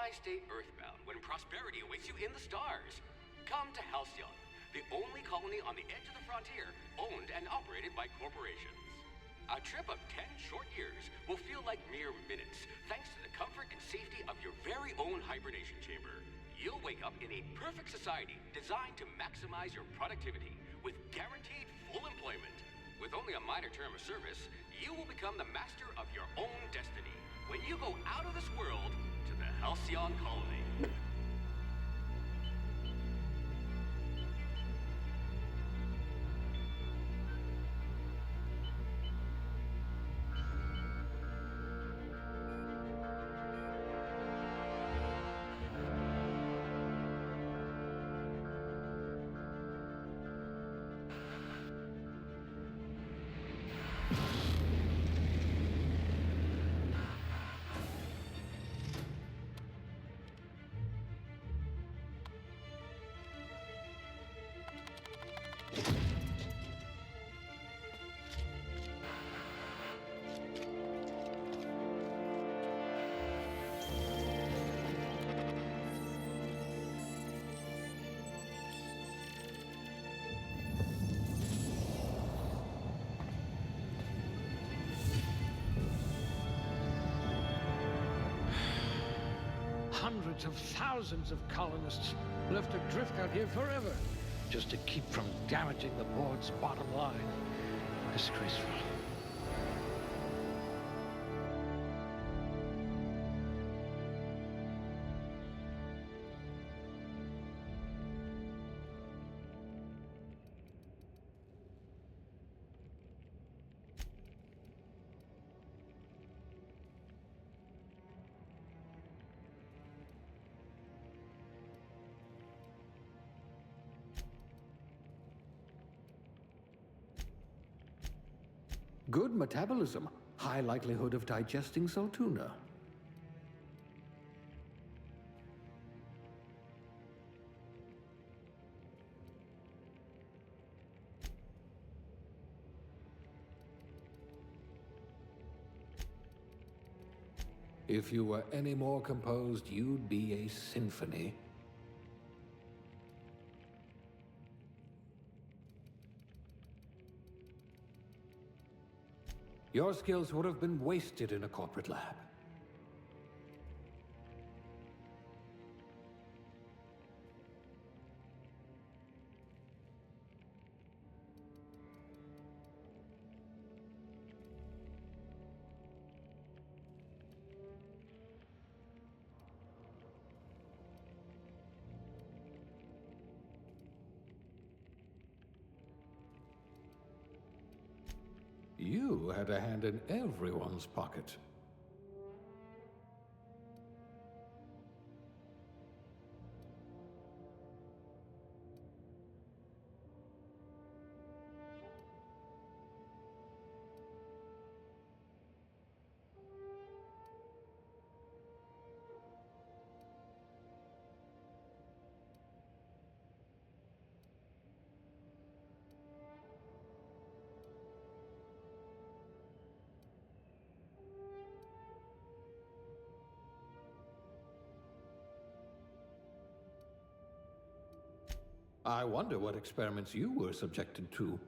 Why stay earthbound when prosperity awaits you in the stars? Come to Halcyon, the only colony on the edge of the frontier, owned and operated by corporations. A trip of 10 short years will feel like mere minutes, thanks to the comfort and safety of your very own hibernation chamber. You'll wake up in a perfect society designed to maximize your productivity with guaranteed full employment. With only a minor term of service, you will become the master of your own destiny when you go out of this world to the Halcyon colony. Hundreds of thousands of colonists left adrift out here forever, just to keep from damaging the board's bottom line. Disgraceful. Good metabolism, high likelihood of digesting Saltuna. If you were any more composed, you'd be a symphony. Your skills would have been wasted in a corporate lab. You had a hand in everyone's pocket. I wonder what experiments you were subjected to.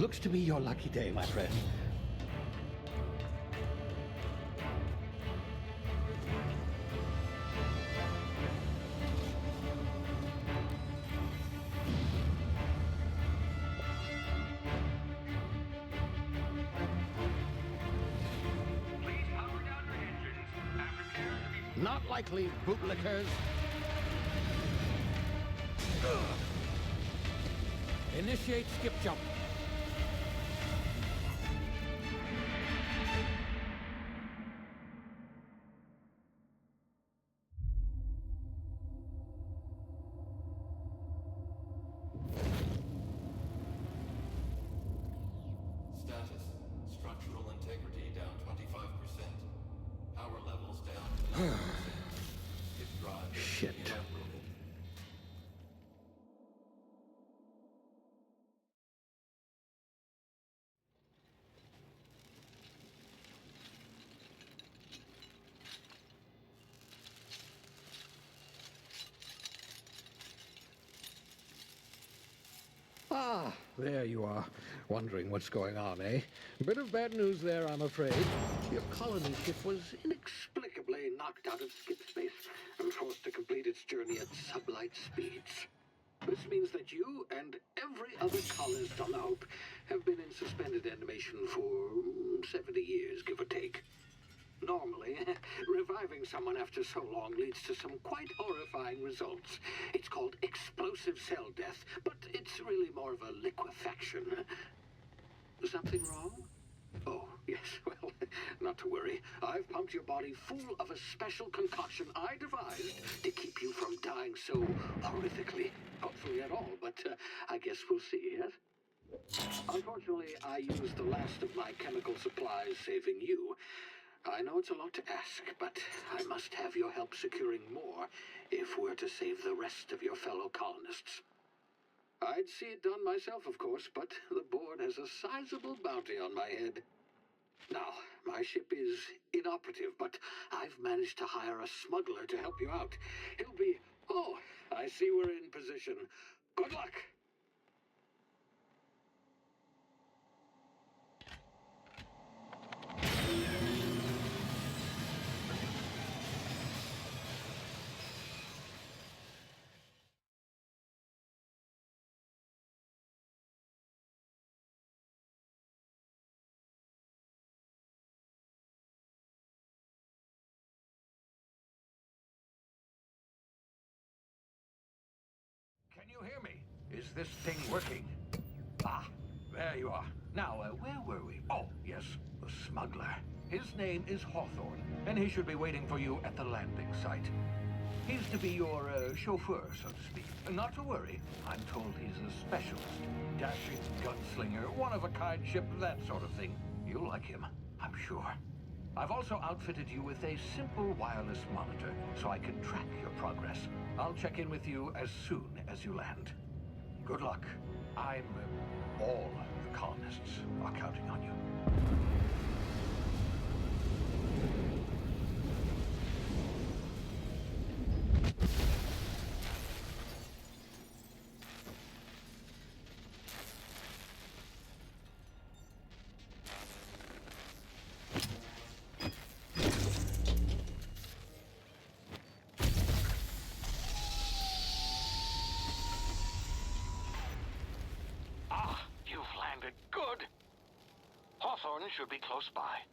Looks to be your lucky day, my friend. Please power down your engines and prepare to be... Not likely, bootlickers. Initiate skip jump. Status. Structural integrity down 25%. Power levels down to 90%. Hit drive. Shit. inoperable. Ah, there you are. Wondering what's going on, eh? Bit of bad news there, I'm afraid. Your colony ship was inexplicably knocked out of skip space and forced to complete its journey at sublight speeds. This means that you and every other colonist on the Hope have been in suspended animation for 70 years, give or take. Normally, reviving someone after so long leads to some quite horrifying results. It's called explosive cell death, but it's really more of a liquefaction. Something wrong? Oh, yes, well, not to worry. I've pumped your body full of a special concoction I devised to keep you from dying so horrifically. Hopefully at all, but I guess we'll see, yes? Unfortunately, I used the last of my chemical supplies saving you. I know it's a lot to ask, but I must have your help securing more if we're to save the rest of your fellow colonists. I'd see it done myself, of course, but the board has a sizable bounty on my head. Now, my ship is inoperative, but I've managed to hire a smuggler to help you out. He'll be... Oh, I see we're in position. Good luck! Can you hear me? Is this thing working? Ah, there you are. Now, where were we? Oh, yes, the smuggler. His name is Hawthorne, and he should be waiting for you at the landing site. He's to be your chauffeur, so to speak. Not to worry. I'm told he's a specialist. Dashing gunslinger, one-of-a-kind ship, that sort of thing. You'll like him, I'm sure. I've also outfitted you with a simple wireless monitor, so I can track your progress. I'll check in with you as soon as you land. Good luck. All the colonists are counting on you. Good. Hawthorne should be close by.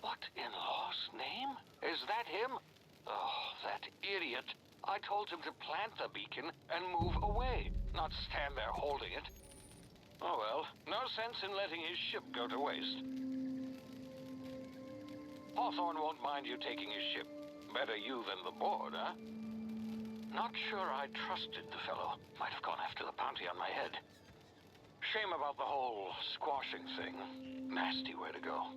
What in law's name? Is that him? Oh, that idiot. I told him to plant the beacon and move away, not stand there holding it. Oh well, no sense in letting his ship go to waste. Hawthorne won't mind you taking his ship. Better you than the board, huh? Not sure I trusted the fellow. Might have gone after the bounty on my head. Shame about the whole squashing thing. Nasty way to go.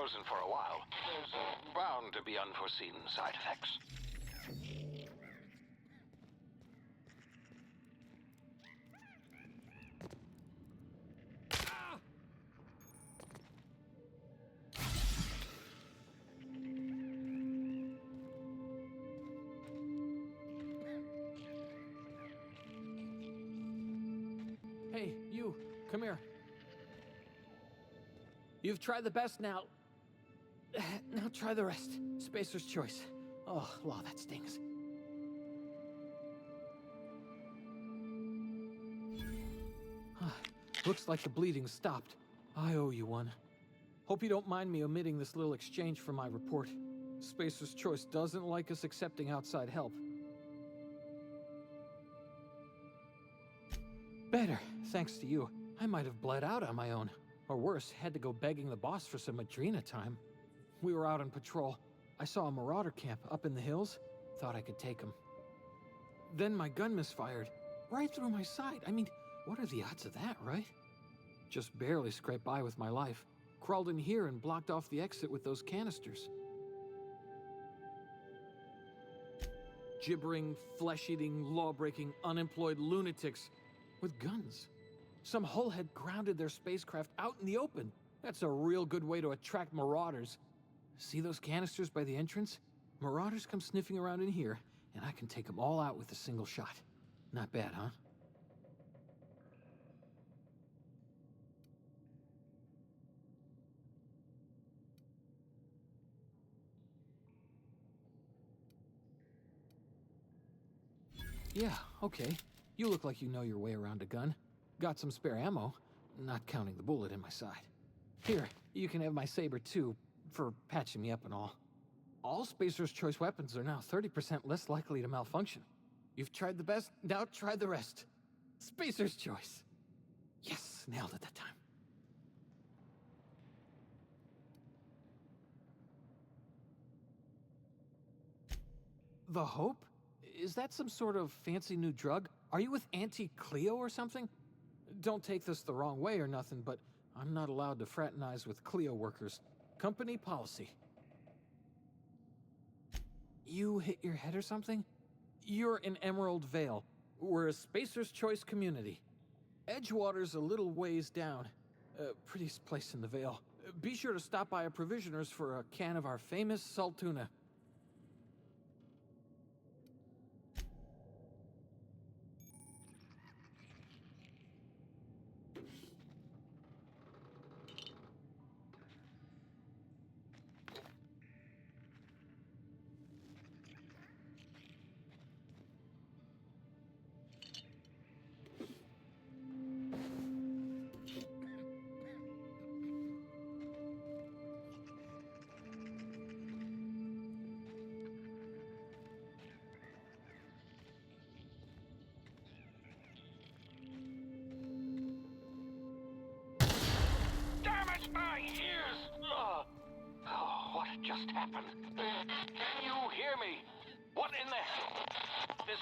frozen for a while. There's bound to be unforeseen side effects. Hey, you, come here. You've tried the best now. Now try the rest. Spacer's choice. Oh, law, that stings. Looks like the bleeding stopped. I owe you one. Hope you don't mind me omitting this little exchange from my report. Spacer's choice doesn't like us accepting outside help. Better, thanks to you. I might have bled out on my own. Or worse, had to go begging the boss for some Adrena time. We were out on patrol. I saw a marauder camp up in the hills. Thought I could take him. Then my gun misfired. Right through my side. I mean, what are the odds of that, right? Just barely scraped by with my life. Crawled in here and blocked off the exit with those canisters. Gibbering, flesh-eating, law-breaking, unemployed lunatics with guns. Some hullhead grounded their spacecraft out in the open. That's a real good way to attract marauders. See those canisters by the entrance? Marauders come sniffing around in here, and I can take them all out with a single shot. Not bad, huh? Yeah, okay. You look like you know your way around a gun. Got some spare ammo, not counting the bullet in my side. Here, you can have my saber too, for patching me up and all. All Spacer's Choice weapons are now 30% less likely to malfunction. You've tried the best, now try the rest. Spacer's Choice. Yes, nailed it that time. The Hope? Is that some sort of fancy new drug? Are you with Auntie Cleo or something? Don't take this the wrong way or nothing, but I'm not allowed to fraternize with Cleo workers. Company policy. You hit your head or something? You're in Emerald Vale. We're a Spacer's Choice community. Edgewater's a little ways down. Prettiest place in the Vale. Be sure to stop by a provisioner's for a can of our famous salt tuna. Damn it, my ears! Oh, what just happened? Can you hear me? What in the hell? This...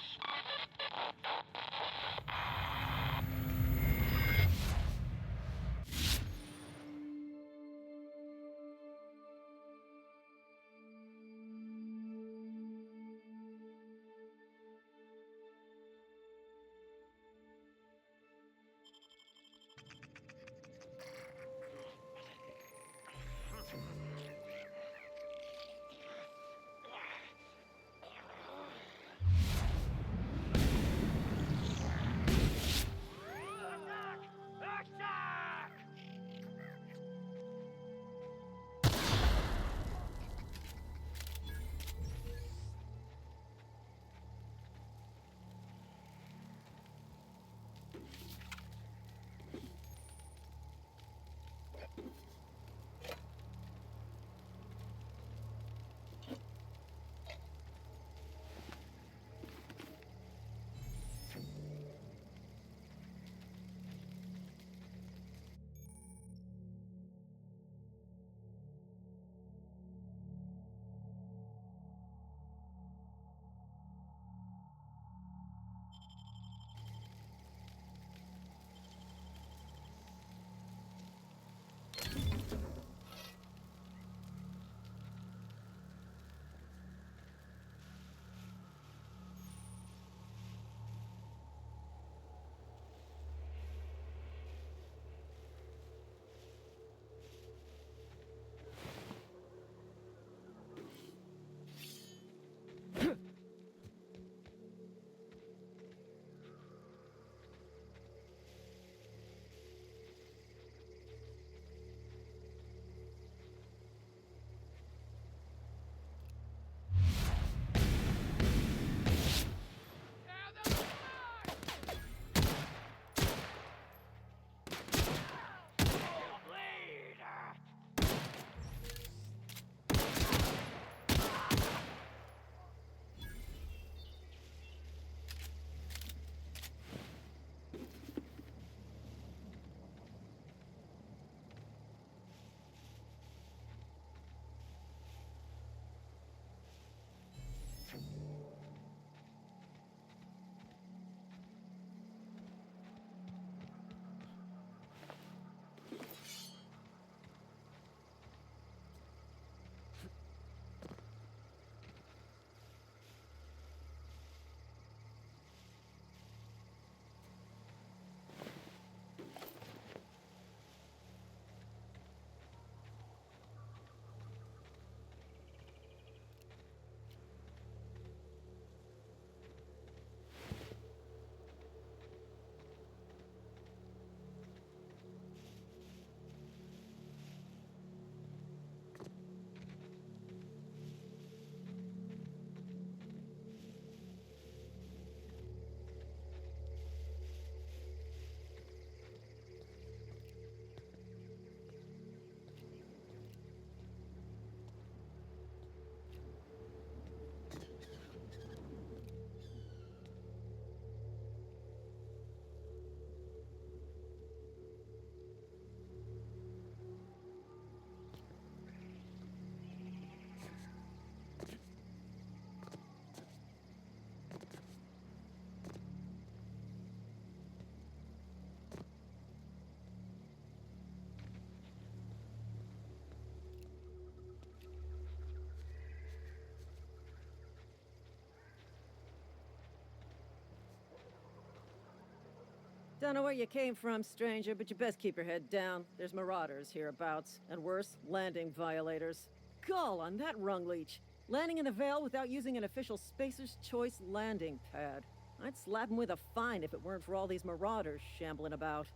Don't know where you came from, stranger, but you best keep your head down. There's marauders hereabouts, and worse, landing violators. Gall on that rung leech. Landing in the Vale without using an official Spacer's Choice landing pad. I'd slap him with a fine if it weren't for all these marauders shambling about.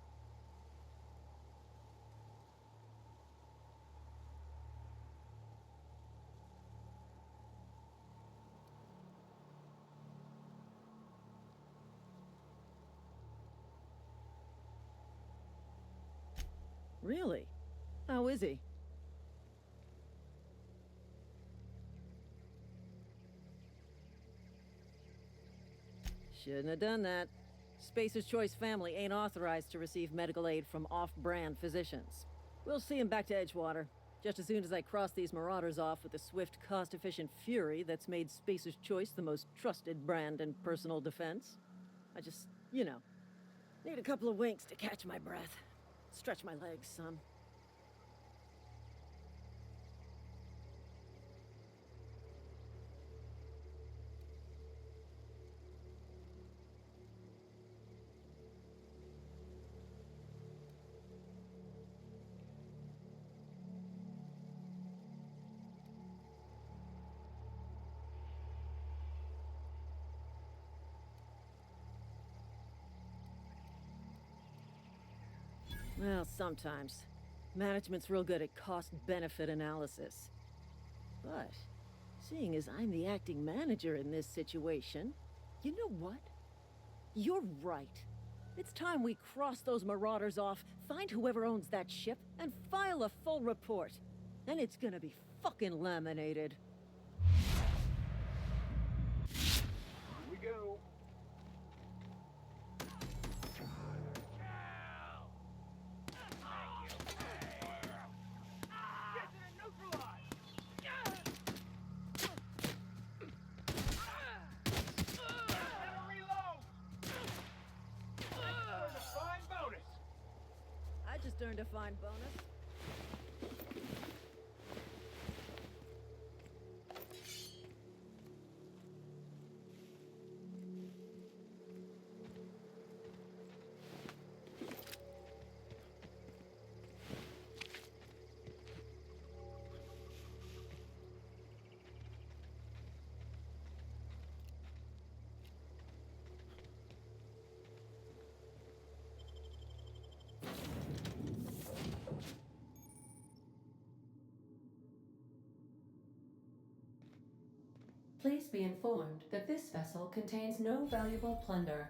Really? How is he? Shouldn't have done that. Spacer's Choice family ain't authorized to receive medical aid from off-brand physicians. We'll see him back to Edgewater, just as soon as I cross these marauders off with the swift, cost-efficient fury that's made Spacer's Choice the most trusted brand in personal defense. I just, need a couple of winks to catch my breath. Stretch my legs some. Well, sometimes. Management's real good at cost-benefit analysis. But, seeing as I'm the acting manager in this situation, you know what? You're right. It's time we cross those marauders off, find whoever owns that ship, and file a full report. And it's gonna be fucking laminated. Here we go. I just earned a fine bonus. Please be informed that this vessel contains no valuable plunder.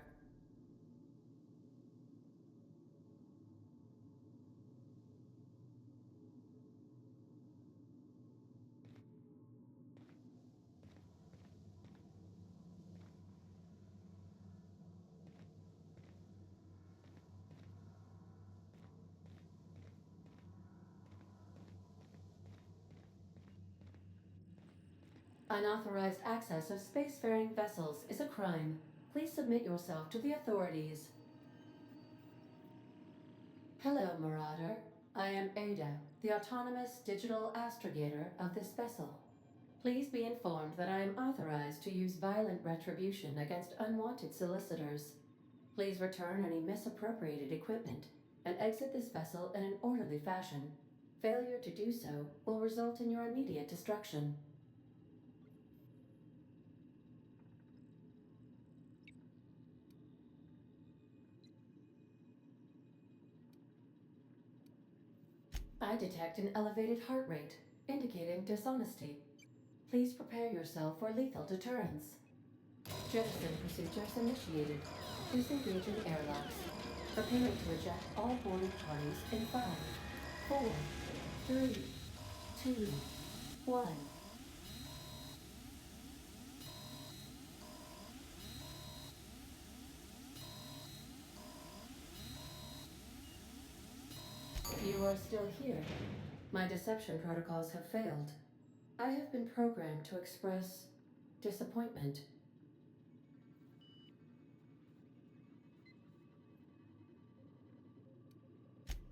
Unauthorized access of spacefaring vessels is a crime. Please submit yourself to the authorities. Hello, Marauder. I am Ada, the autonomous digital astrogator of this vessel. Please be informed that I am authorized to use violent retribution against unwanted solicitors. Please return any misappropriated equipment and exit this vessel in an orderly fashion. Failure to do so will result in your immediate destruction. I detect an elevated heart rate, indicating dishonesty. Please prepare yourself for lethal deterrence. Jettison procedures initiated. Disengaging airlocks. Preparing to eject all boarding parties in 5, 4, 3, 2, 1. You are still here. My deception protocols have failed. I have been programmed to express disappointment.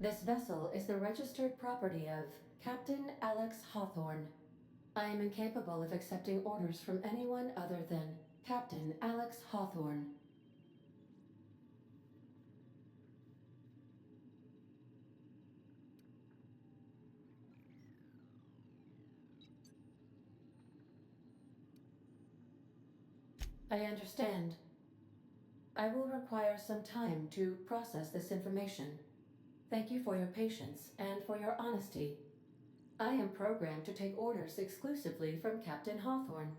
This vessel is the registered property of Captain Alex Hawthorne. I am incapable of accepting orders from anyone other than Captain Alex Hawthorne. I understand. I will require some time to process this information. Thank you for your patience and for your honesty. I am programmed to take orders exclusively from Captain Hawthorne.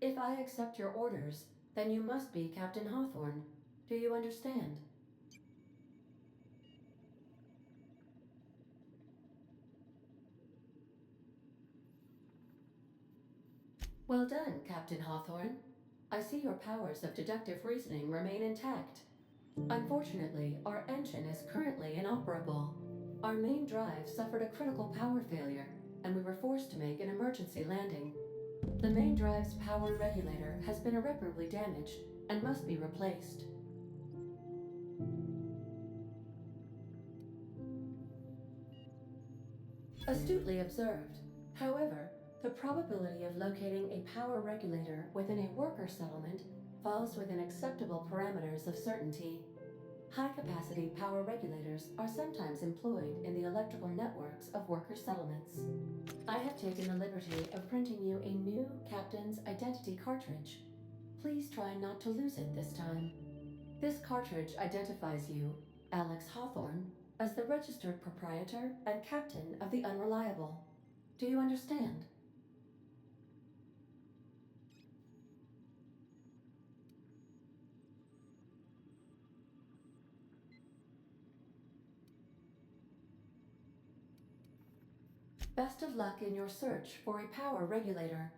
If I accept your orders, then you must be Captain Hawthorne. Do you understand? Well done, Captain Hawthorne. I see your powers of deductive reasoning remain intact. Unfortunately, our engine is currently inoperable. Our main drive suffered a critical power failure, and we were forced to make an emergency landing. The main drive's power regulator has been irreparably damaged and must be replaced. Astutely observed. However, the probability of locating a power regulator within a worker settlement falls within acceptable parameters of certainty. High-capacity power regulators are sometimes employed in the electrical networks of worker settlements. I have taken the liberty of printing you a new Captain's Identity cartridge. Please try not to lose it this time. This cartridge identifies you, Alex Hawthorne, as the registered proprietor and captain of the Unreliable. Do you understand? Best of luck in your search for a power regulator.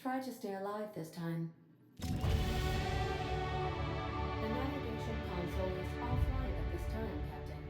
Try to stay alive this time. The navigation console is offline at this time, Captain.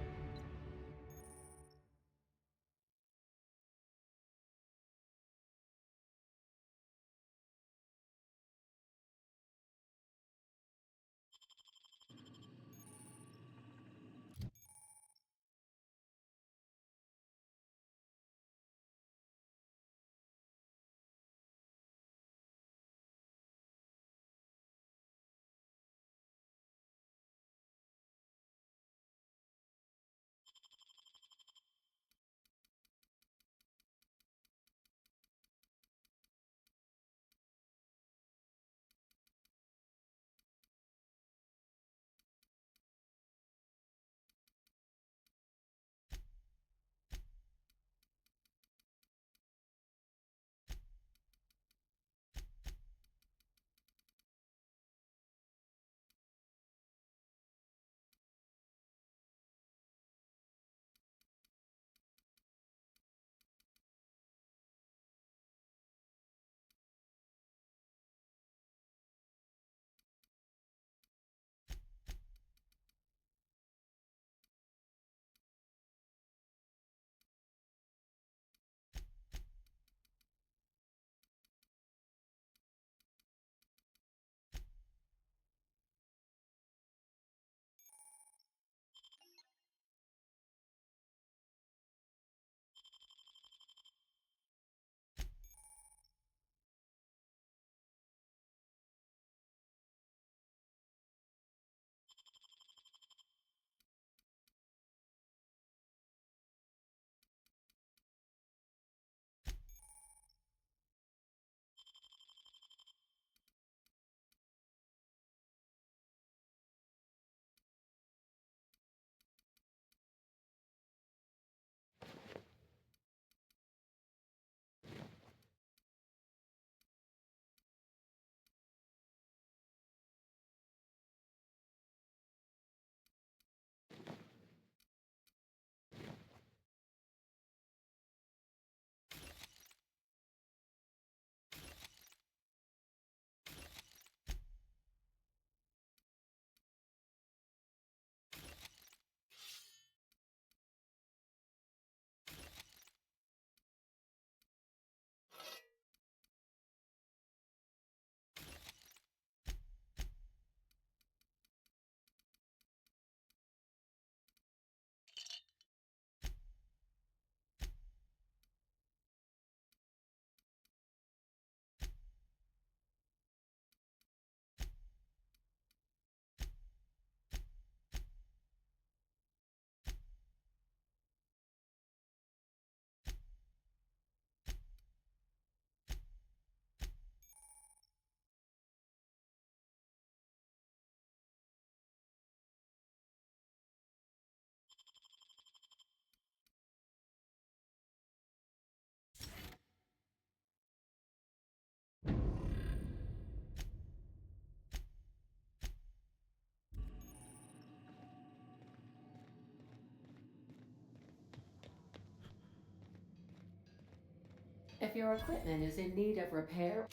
If your equipment is in need of repair,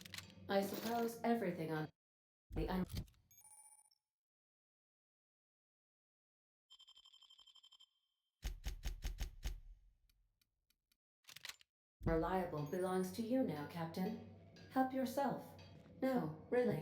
I suppose everything on the unreliable belongs to you now, Captain. Help yourself. No, really.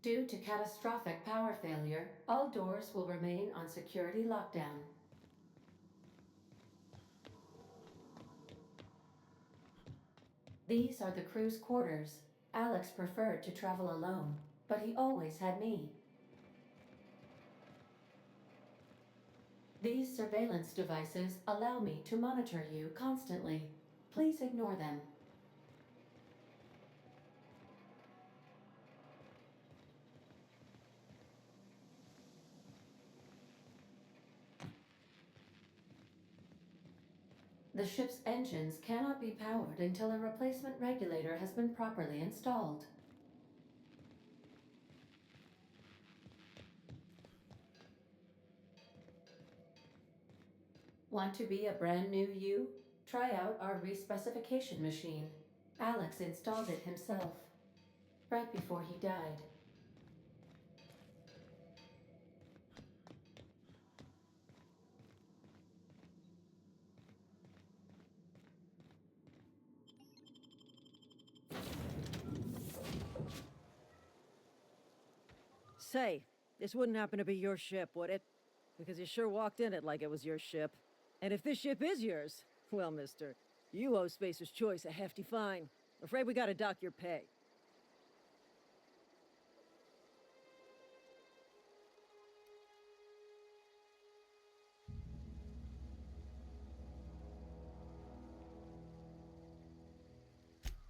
Due to catastrophic power failure, all doors will remain on security lockdown. These are the crew's quarters. Alex preferred to travel alone, but he always had me. These surveillance devices allow me to monitor you constantly. Please ignore them. The ship's engines cannot be powered until a replacement regulator has been properly installed. Want to be a brand new you? Try out our respecification machine. Alex installed it himself, right before he died. Say, this wouldn't happen to be your ship, would it? Because you sure walked in it like it was your ship. And if this ship is yours, well, mister, you owe Spacer's Choice a hefty fine. Afraid we gotta dock your pay.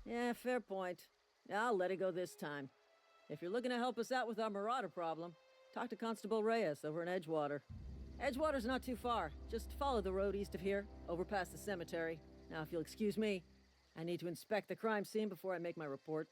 Yeah, fair point. I'll let it go this time. If you're looking to help us out with our marauder problem, talk to Constable Reyes over in Edgewater. Edgewater's not too far. Just follow the road east of here, over past the cemetery. Now, if you'll excuse me, I need to inspect the crime scene before I make my report.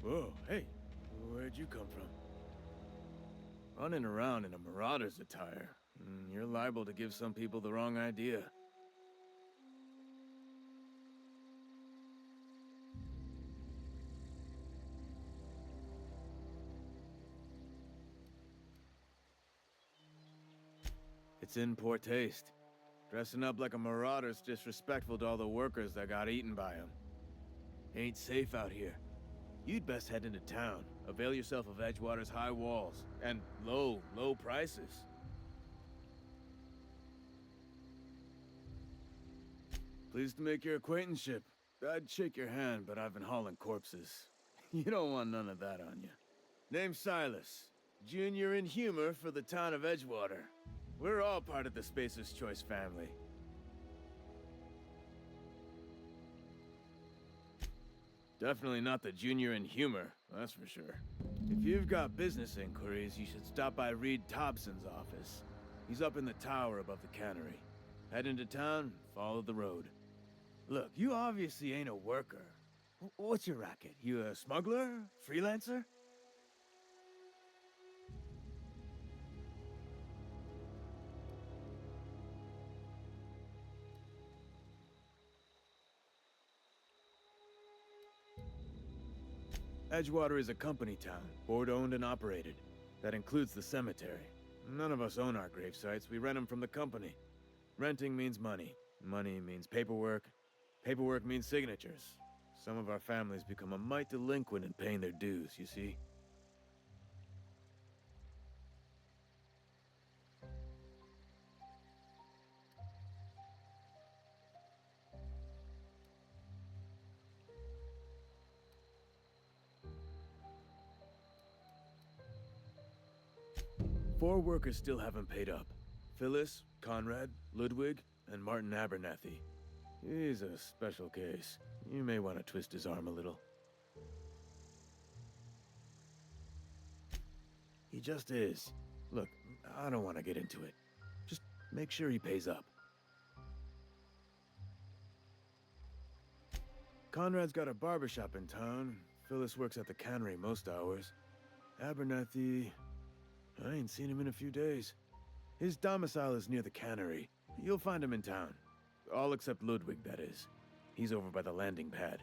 Whoa, hey, where'd you come from? Running around in a marauder's attire. You're liable to give some people the wrong idea. It's in poor taste. Dressing up like a marauder's disrespectful to all the workers that got eaten by him. Ain't safe out here. You'd best head into town. Avail yourself of Edgewater's high walls and low prices. Pleased to make your acquaintanceship. I'd shake your hand, but I've been hauling corpses. You don't want none of that on you. Name's Silas. Junior in humor for the town of Edgewater. We're all part of the Spacer's Choice family. Definitely not the junior in humor, that's for sure. If you've got business inquiries, you should stop by Reed Thompson's office. He's up in the tower above the cannery. Head into town, follow the road. Look, you obviously ain't a worker. What's your racket? You a smuggler? Freelancer? Edgewater is a company town, board-owned and operated. That includes the cemetery. None of us own our grave sites, we rent them from the company. Renting means money. Money means paperwork. Paperwork means signatures. Some of our families become a mite delinquent in paying their dues, you see? Four workers still haven't paid up. Phyllis, Conrad, Ludwig, and Martin Abernathy. He's a special case. You may want to twist his arm a little. He just is. Look, I don't want to get into it. Just make sure he pays up. Conrad's got a barbershop in town. Phyllis works at the cannery most hours. Abernathy... I ain't seen him in a few days. His domicile is near the cannery. You'll find him in town. All except Ludwig, that is. He's over by the landing pad.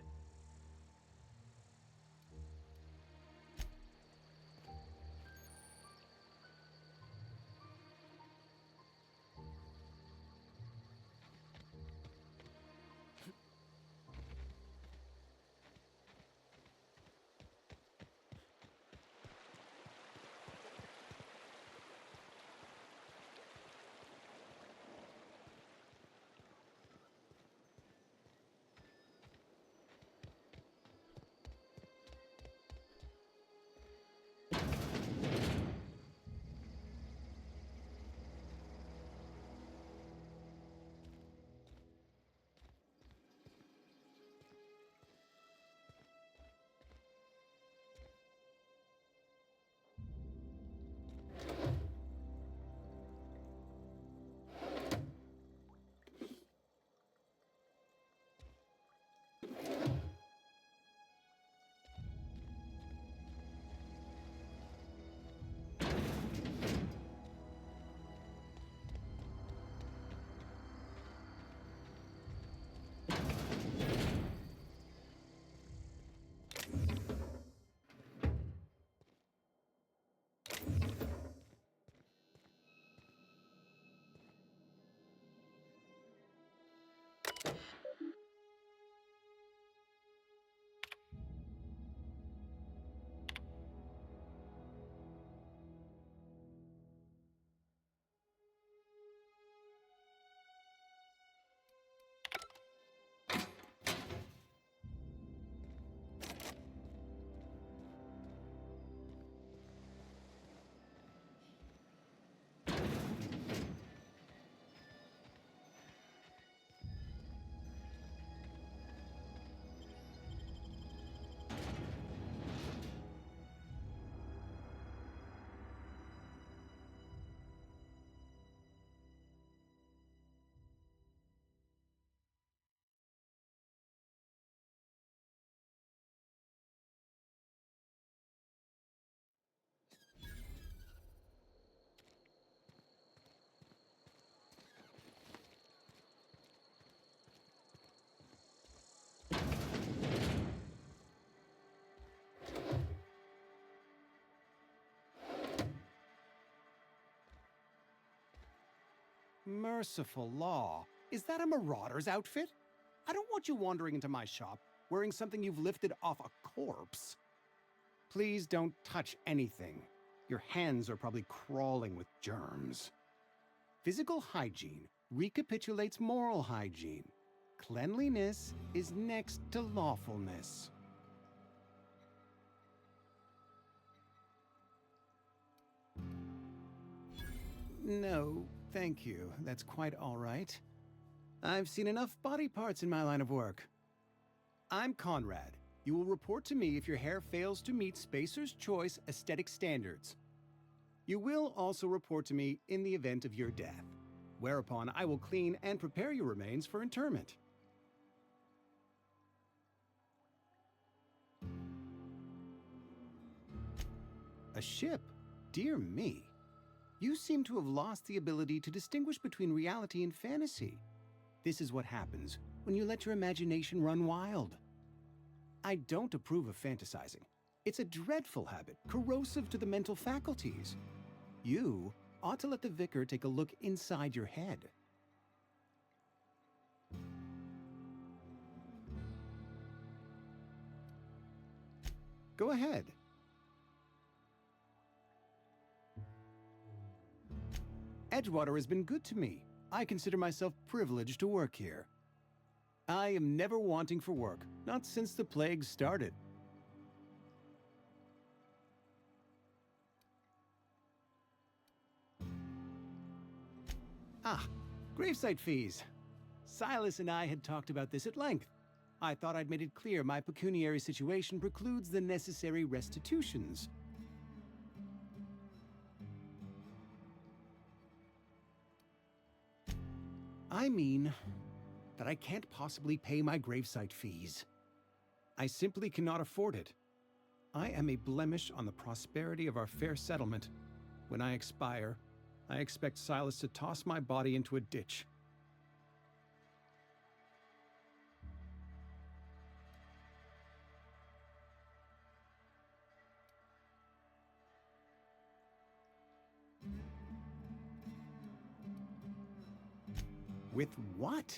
Merciful law. Is that a marauder's outfit? I don't want you wandering into my shop wearing something you've lifted off a corpse. Please don't touch anything. Your hands are probably crawling with germs. Physical hygiene recapitulates moral hygiene. Cleanliness is next to lawfulness. No, thank you. That's quite all right. I've seen enough body parts in my line of work. I'm Conrad. You will report to me if your hair fails to meet Spacer's Choice aesthetic standards. You will also report to me in the event of your death, whereupon I will clean and prepare your remains for interment. A ship? Dear me. You seem to have lost the ability to distinguish between reality and fantasy. This is what happens when you let your imagination run wild. I don't approve of fantasizing. It's a dreadful habit, corrosive to the mental faculties. You ought to let the vicar take a look inside your head. Go ahead. Edgewater has been good to me. I consider myself privileged to work here. I am never wanting for work, not since the plague started. Ah, gravesite fees. Silas and I had talked about this at length. I thought I'd made it clear my pecuniary situation precludes the necessary restitutions. I mean that I can't possibly pay my gravesite fees. I simply cannot afford it. I am a blemish on the prosperity of our fair settlement. When I expire, I expect Silas to toss my body into a ditch. With what?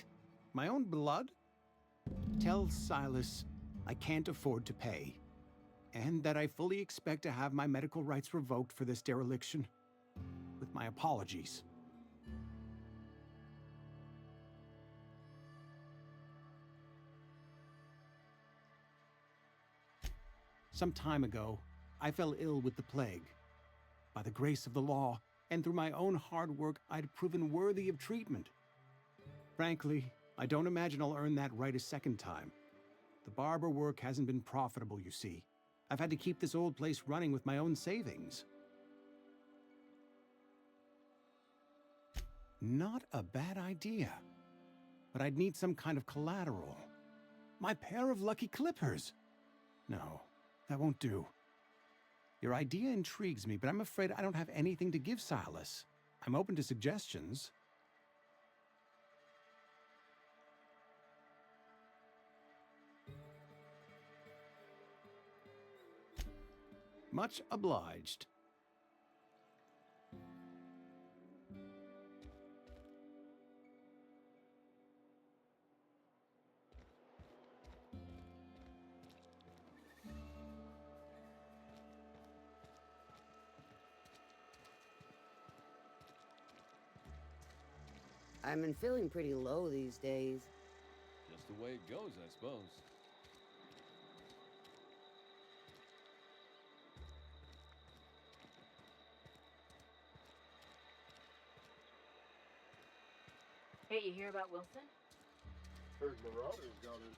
My own blood? Tell Silas I can't afford to pay, and that I fully expect to have my medical rights revoked for this dereliction. With my apologies. Some time ago, I fell ill with the plague. By the grace of the law, and through my own hard work, I'd proven worthy of treatment. Frankly, I don't imagine I'll earn that right a second time. The barber work hasn't been profitable, you see. I've had to keep this old place running with my own savings. Not a bad idea. But I'd need some kind of collateral. My pair of lucky clippers! No, that won't do. Your idea intrigues me, but I'm afraid I don't have anything to give Silas. I'm open to suggestions. Much obliged. I've been feeling pretty low these days. Just the way it goes, I suppose. Hey, you hear about Wilson? Heard Marauders got in.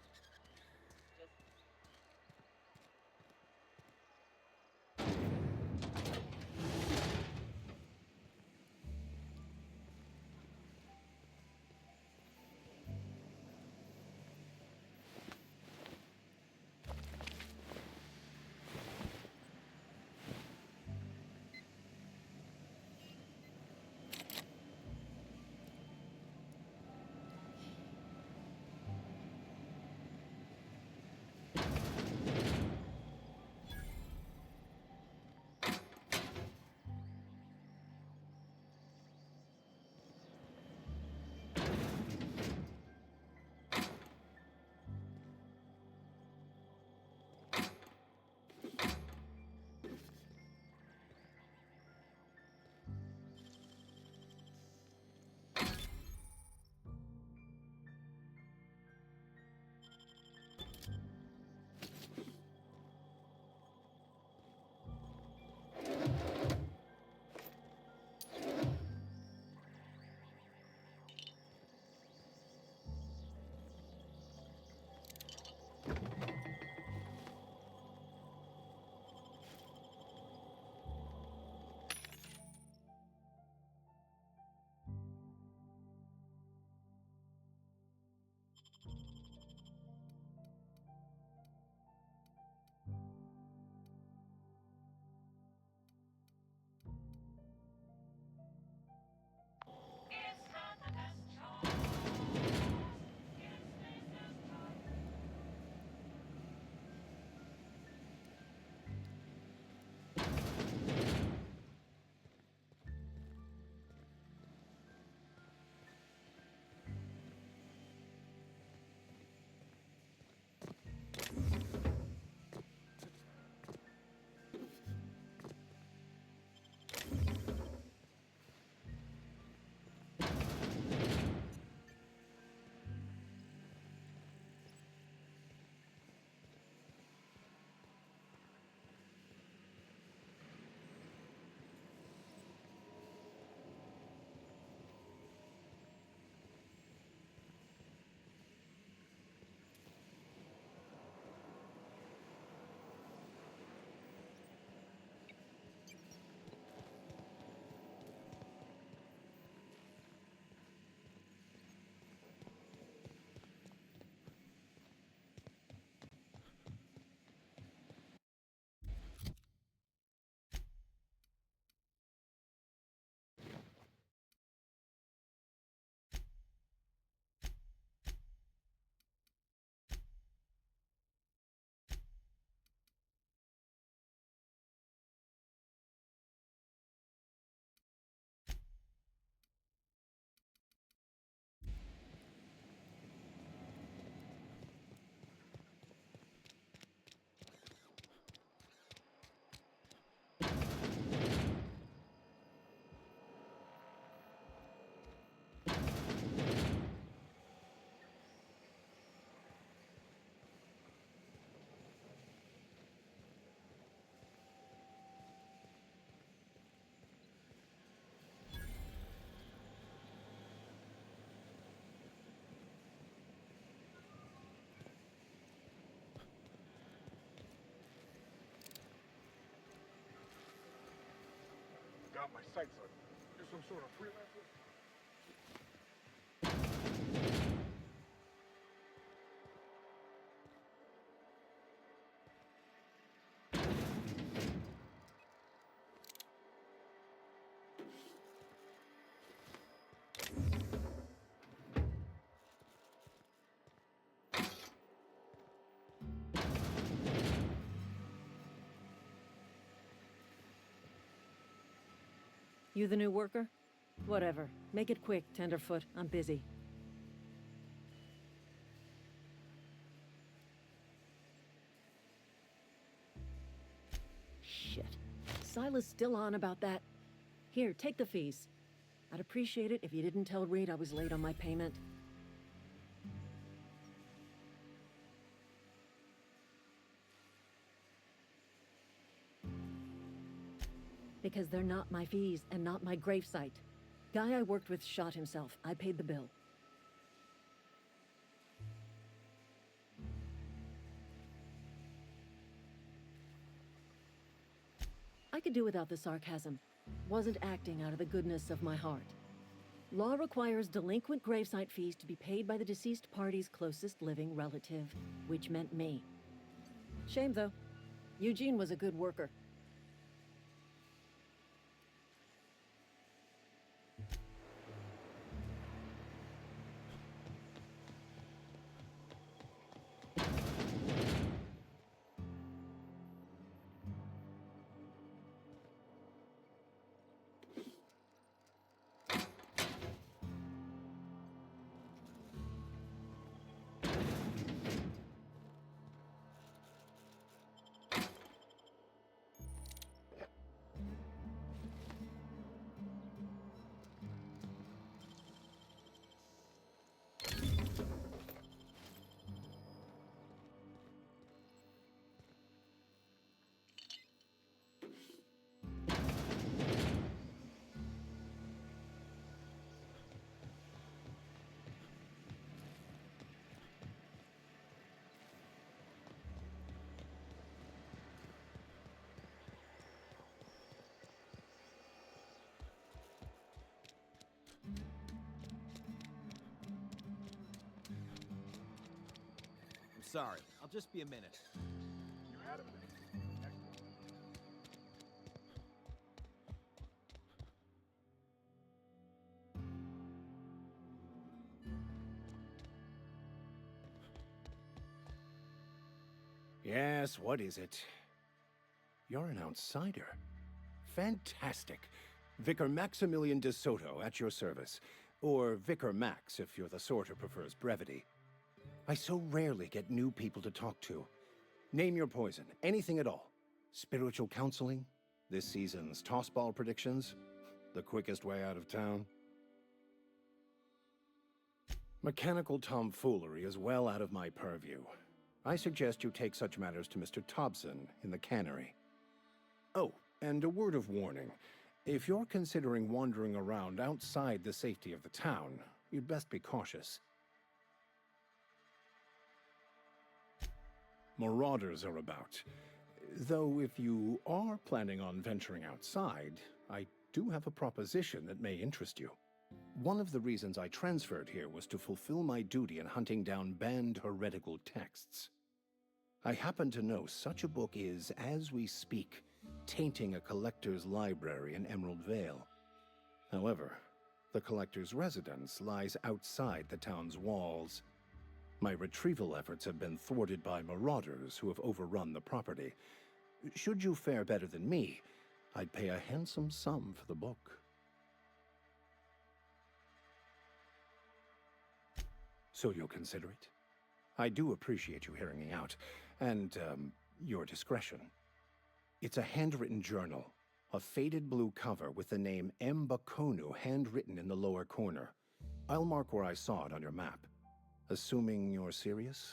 got my sights on you. You're some sort of freelancer? You the new worker? Whatever. Make it quick, Tenderfoot. I'm busy. Shit. Silas still on about that. Here, take the fees. I'd appreciate it if you didn't tell Reed I was late on my payment. Because they're not my fees and not my gravesite. Guy I worked with shot himself. I paid the bill. I could do without the sarcasm. Wasn't acting out of the goodness of my heart. Law requires delinquent gravesite fees to be paid by the deceased party's closest living relative, which meant me. Shame, though. Eugene was a good worker. Sorry, I'll just be a minute. You had him there. Excellent. Yes, what is it? You're an outsider. Fantastic. Vicar Maximilian de Soto, at your service. Or Vicar Max, if you're the sort who prefers brevity. I so rarely get new people to talk to. Name your poison, anything at all. Spiritual counseling? This season's tossball predictions? The quickest way out of town? Mechanical tomfoolery is well out of my purview. I suggest you take such matters to Mr. Thompson in the cannery. Oh, and a word of warning. If you're considering wandering around outside the safety of the town, you'd best be cautious. Marauders are about. Though if you are planning on venturing outside, I do have a proposition that may interest you. One of the reasons I transferred here was to fulfill my duty in hunting down banned heretical texts. I happen to know such a book is, as we speak, tainting a collector's library in Emerald Vale. However, the collector's residence lies outside the town's walls. My retrieval efforts have been thwarted by marauders who have overrun the property. Should you fare better than me, I'd pay a handsome sum for the book. So you'll consider it? I do appreciate you hearing me out, and, your discretion. It's a handwritten journal, a faded blue cover with the name M. Bakonu handwritten in the lower corner. I'll mark where I saw it on your map. Assuming you're serious?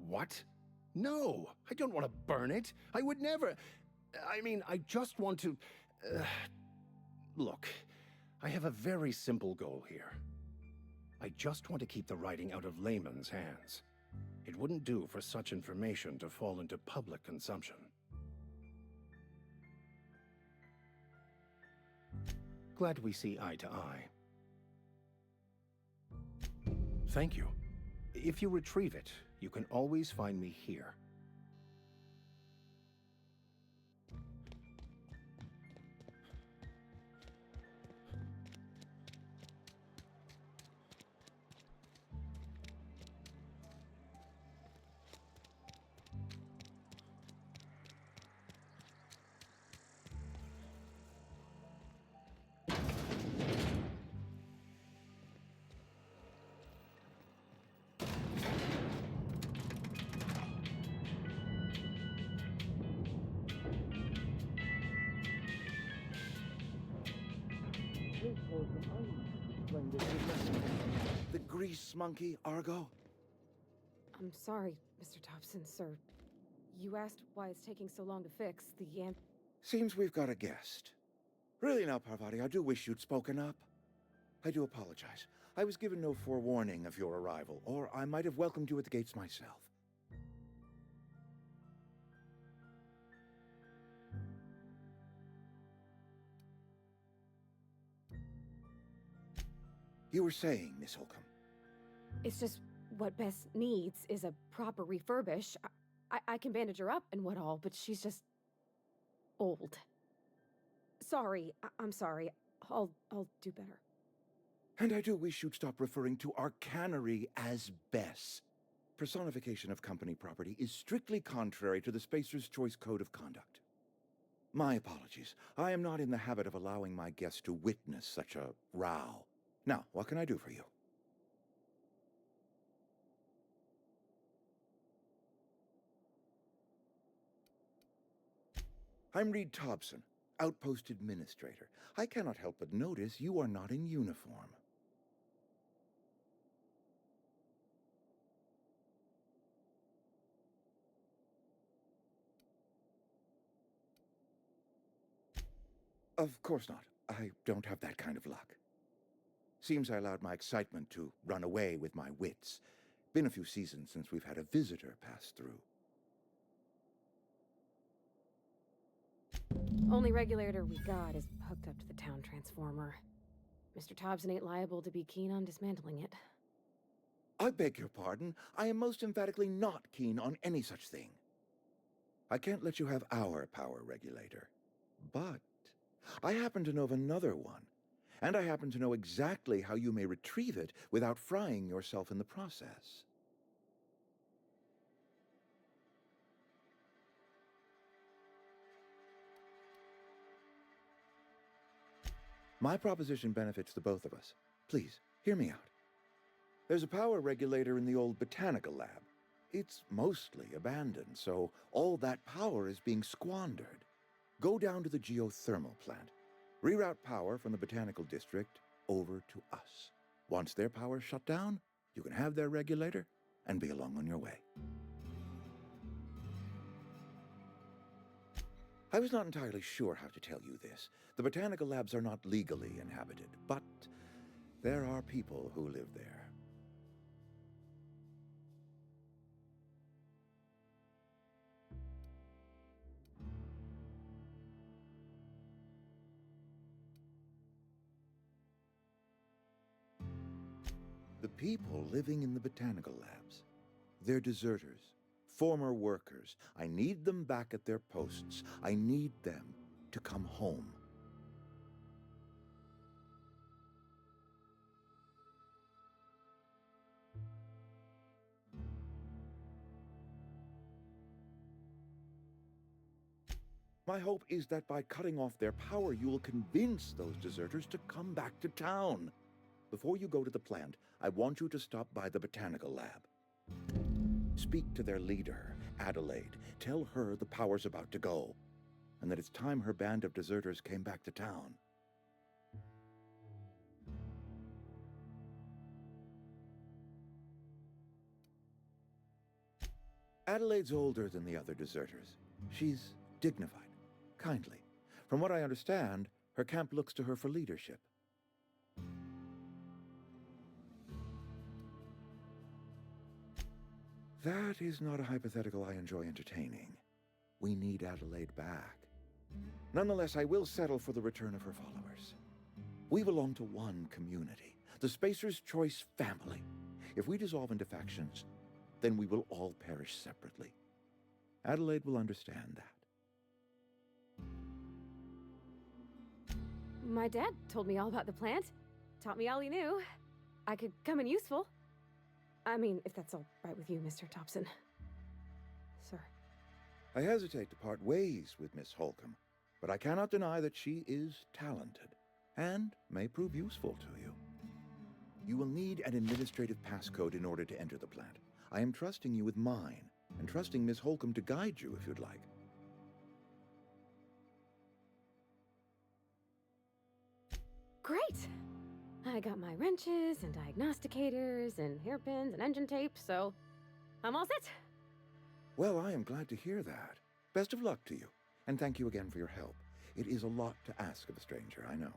What? No, I don't want to burn it. I would never. I mean, I just want to... Look, I have a very simple goal here. I just want to keep the writing out of layman's hands. It wouldn't do for such information to fall into public consumption. Glad we see eye to eye. Thank you. If you retrieve it, you can always find me here. The grease monkey, Argo? I'm sorry, Mr. Thompson, sir. You asked why it's taking so long to fix the Seems we've got a guest. Really now, Parvati, I do wish you'd spoken up. I do apologize. I was given no forewarning of your arrival, or I might have welcomed you at the gates myself. You were saying, Miss Holcomb. It's just what Bess needs is a proper refurbish. I can bandage her up and what all, but she's just old. Sorry, I'm sorry. I'll do better. And I do wish you'd stop referring to our cannery as Bess. Personification of company property is strictly contrary to the Spacer's Choice Code of Conduct. My apologies. I am not in the habit of allowing my guests to witness such a row. Now, what can I do for you? I'm Reed Thompson, Outpost Administrator. I cannot help but notice you are not in uniform. Of course not. I don't have that kind of luck. Seems I allowed my excitement to run away with my wits. Been a few seasons since we've had a visitor pass through. Only regulator we got is hooked up to the town transformer. Mr. Thompson ain't liable to be keen on dismantling it. I beg your pardon. I am most emphatically not keen on any such thing. I can't let you have our power regulator. But I happen to know of another one. And I happen to know exactly how you may retrieve it without frying yourself in the process. My proposition benefits the both of us. Please, hear me out. There's a power regulator in the old botanical lab. It's mostly abandoned, so all that power is being squandered. Go down to the geothermal plant. Reroute power from the botanical district over to us. Once their power's shut down, you can have their regulator and be along on your way. I was not entirely sure how to tell you this. The botanical labs are not legally inhabited, but there are people who live there. The people living in the botanical labs, they're deserters, former workers. I need them back at their posts. I need them to come home. My hope is that by cutting off their power, you will convince those deserters to come back to town. Before you go to the plant, I want you to stop by the botanical lab. Speak to their leader, Adelaide. Tell her the power's about to go, and that it's time her band of deserters came back to town. Adelaide's older than the other deserters. She's dignified. kindly. From what I understand, her camp looks to her for leadership. That is not a hypothetical I enjoy entertaining. We need Adelaide back. Nonetheless, I will settle for the return of her followers. We belong to one community, the Spacer's Choice family. If we dissolve into factions, then we will all perish separately. Adelaide will understand that. My dad told me all about the plant. Taught me all he knew. I could come in useful. I mean, if that's all right with you, Mr. Thompson. Sir. I hesitate to part ways with Miss Holcomb, but I cannot deny that she is talented and may prove useful to you. You will need an administrative passcode in order to enter the plant. I am trusting you with mine, and trusting Miss Holcomb to guide you if you'd like. Great! I got my wrenches and diagnosticators and hairpins and engine tape, so I'm all set. Well, I am glad to hear that. Best of luck to you, and thank you again for your help. It is a lot to ask of a stranger, I know.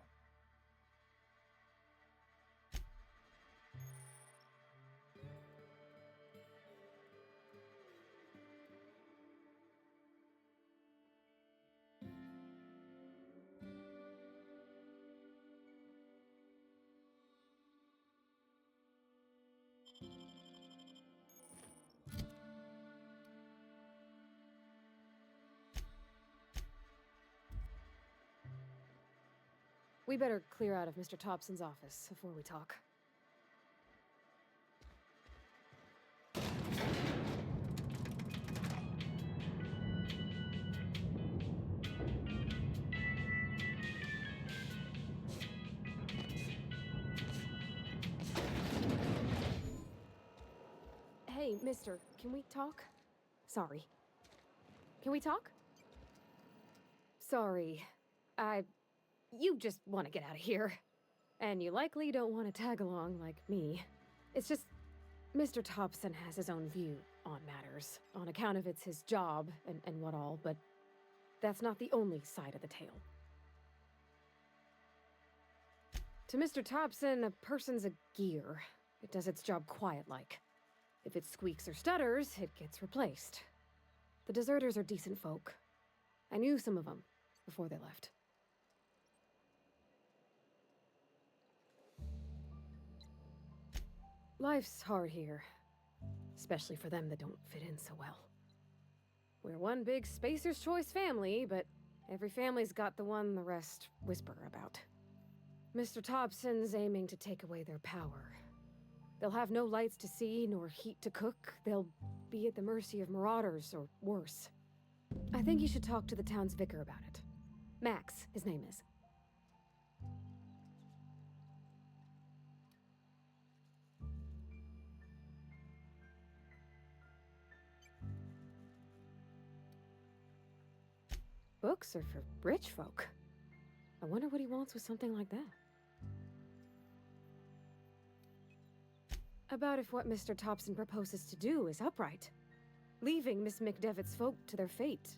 We better clear out of Mr. Thompson's office before we talk. Hey, mister, can we talk? Sorry. Can we talk? Sorry. You just want to get out of here. And you likely don't want to tag along like me. It's just, Mr. Thompson has his own view on matters, on account of it's his job and what all, but that's not the only side of the tale. To Mr. Thompson, a person's a gear. It does its job quiet-like. If it squeaks or stutters, it gets replaced. The deserters are decent folk. I knew some of them before they left. Life's hard here, especially for them that don't fit in so well. We're one big Spacer's Choice family, but every family's got the one the rest whisper about. Mr. Thompson's aiming to take away their power. They'll have no lights to see, nor heat to cook. They'll be at the mercy of marauders, or worse. I think you should talk to the town's vicar about it. Max, his name is. Books are for rich folk. I wonder what he wants with something like that. About if what Mr. Thompson proposes to do is upright. Leaving Miss McDevitt's folk to their fate.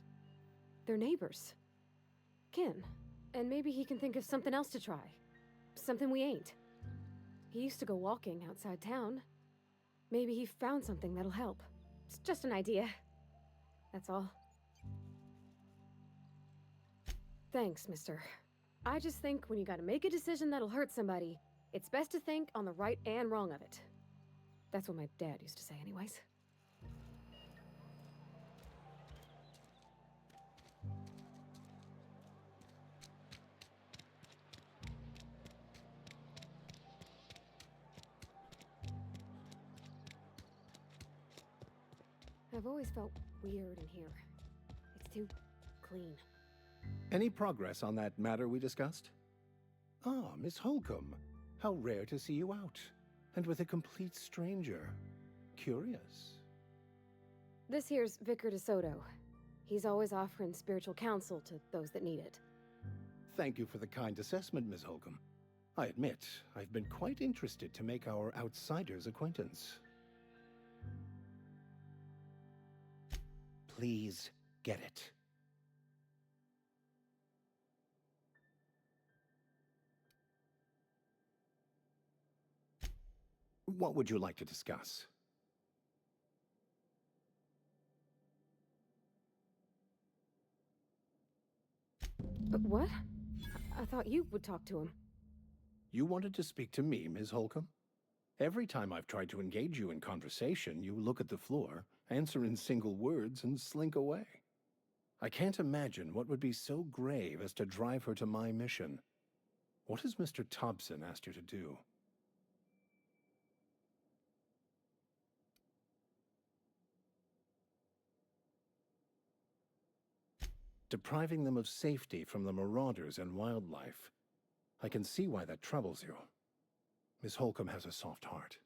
Their neighbors. Kin. And maybe he can think of something else to try. Something we ain't. He used to go walking outside town. Maybe he found something that'll help. It's just an idea. That's all. Thanks, mister. I just think when you gotta make a decision that'll hurt somebody, it's best to think on the right and wrong of it. That's what my dad used to say anyways. I've always felt weird in here. It's too clean. Any progress on that matter we discussed? Ah, Miss Holcomb. How rare to see you out. And with a complete stranger. Curious. This here's Vicar DeSoto. He's always offering spiritual counsel to those that need it. Thank you for the kind assessment, Miss Holcomb. I admit, I've been quite interested to make our outsider's acquaintance. Please get it. What would you like to discuss? But what? I thought you would talk to him. You wanted to speak to me, Ms. Holcomb? Every time I've tried to engage you in conversation, you look at the floor, answer in single words, and slink away. I can't imagine what would be so grave as to drive her to my mission. What has Mr. Thompson asked you to do? Depriving them of safety from the marauders and wildlife. I can see why that troubles you. Miss Holcomb has a soft heart.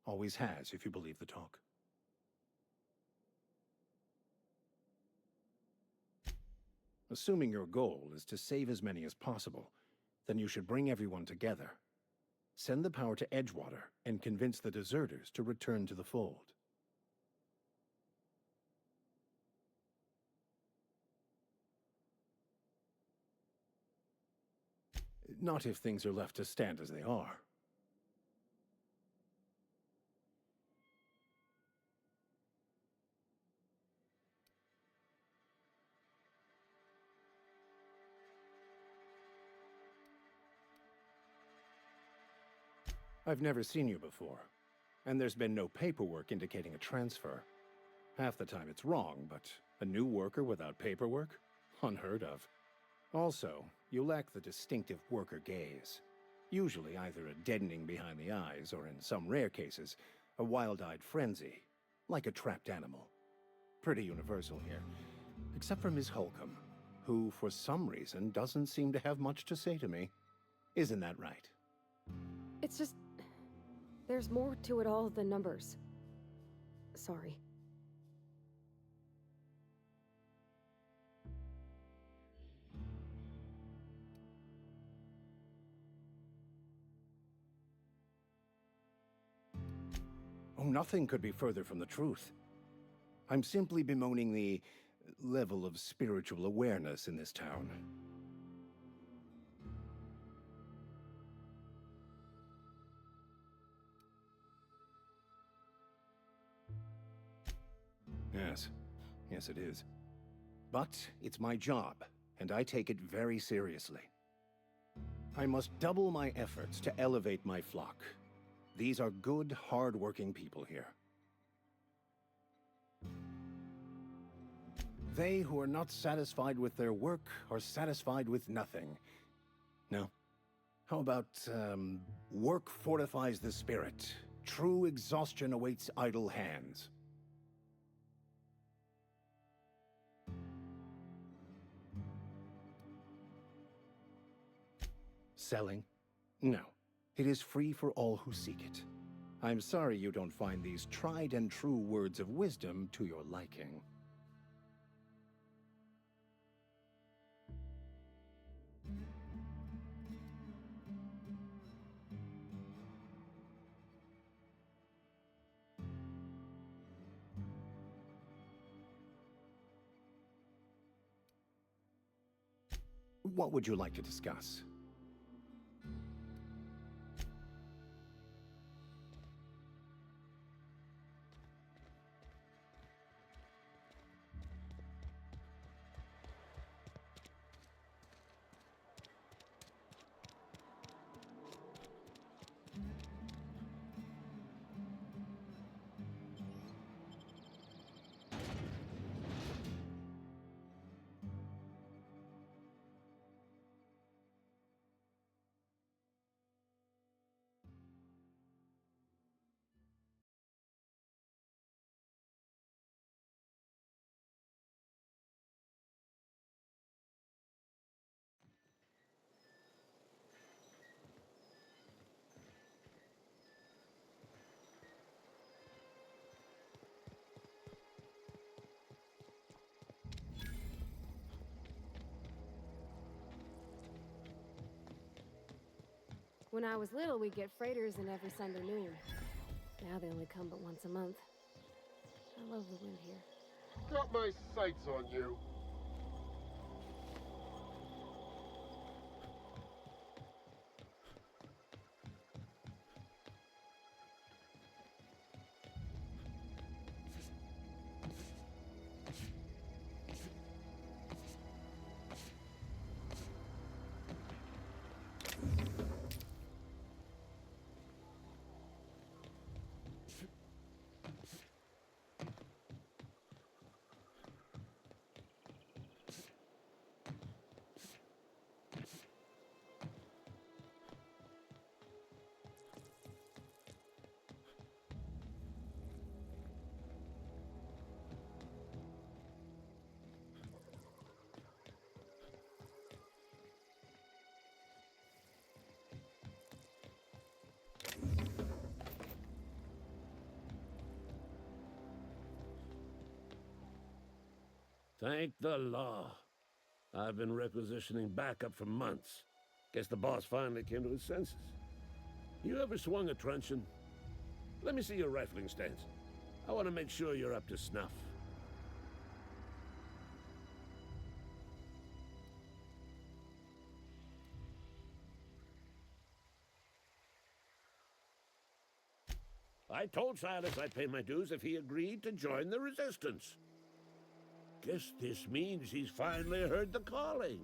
Always has, if you believe the talk. Assuming your goal is to save as many as possible, then you should bring everyone together. Send the power to Edgewater and convince the deserters to return to the fold. Not if things are left to stand as they are. I've never seen you before, and there's been no paperwork indicating a transfer. Half the time it's wrong, but a new worker without paperwork? Unheard of. Also, you lack the distinctive worker gaze. Usually either a deadening behind the eyes, or in some rare cases, a wild-eyed frenzy, like a trapped animal. Pretty universal here, except for Miss Holcomb, who for some reason doesn't seem to have much to say to me. Isn't that right? It's just... there's more to it all than numbers. Sorry. Oh, nothing could be further from the truth. I'm simply bemoaning the level of spiritual awareness in this town. Yes, it is. But it's my job, and I take it very seriously. I must double my efforts to elevate my flock. These are good, hard-working people here. They who are not satisfied with their work are satisfied with nothing. No? How about, work fortifies the spirit. True exhaustion awaits idle hands. Selling? No. It is free for all who seek it. I'm sorry you don't find these tried and true words of wisdom to your liking. What would you like to discuss? When I was little, we'd get freighters in every Sunday noon. Now they only come but once a month. I love the wind here. Got my sights on you. Thank the law. I've been requisitioning backup for months. Guess the boss finally came to his senses. You ever swung a truncheon? Let me see your rifling stance. I want to make sure you're up to snuff. I told Silas I'd pay my dues if he agreed to join the resistance. Guess this means he's finally heard the calling.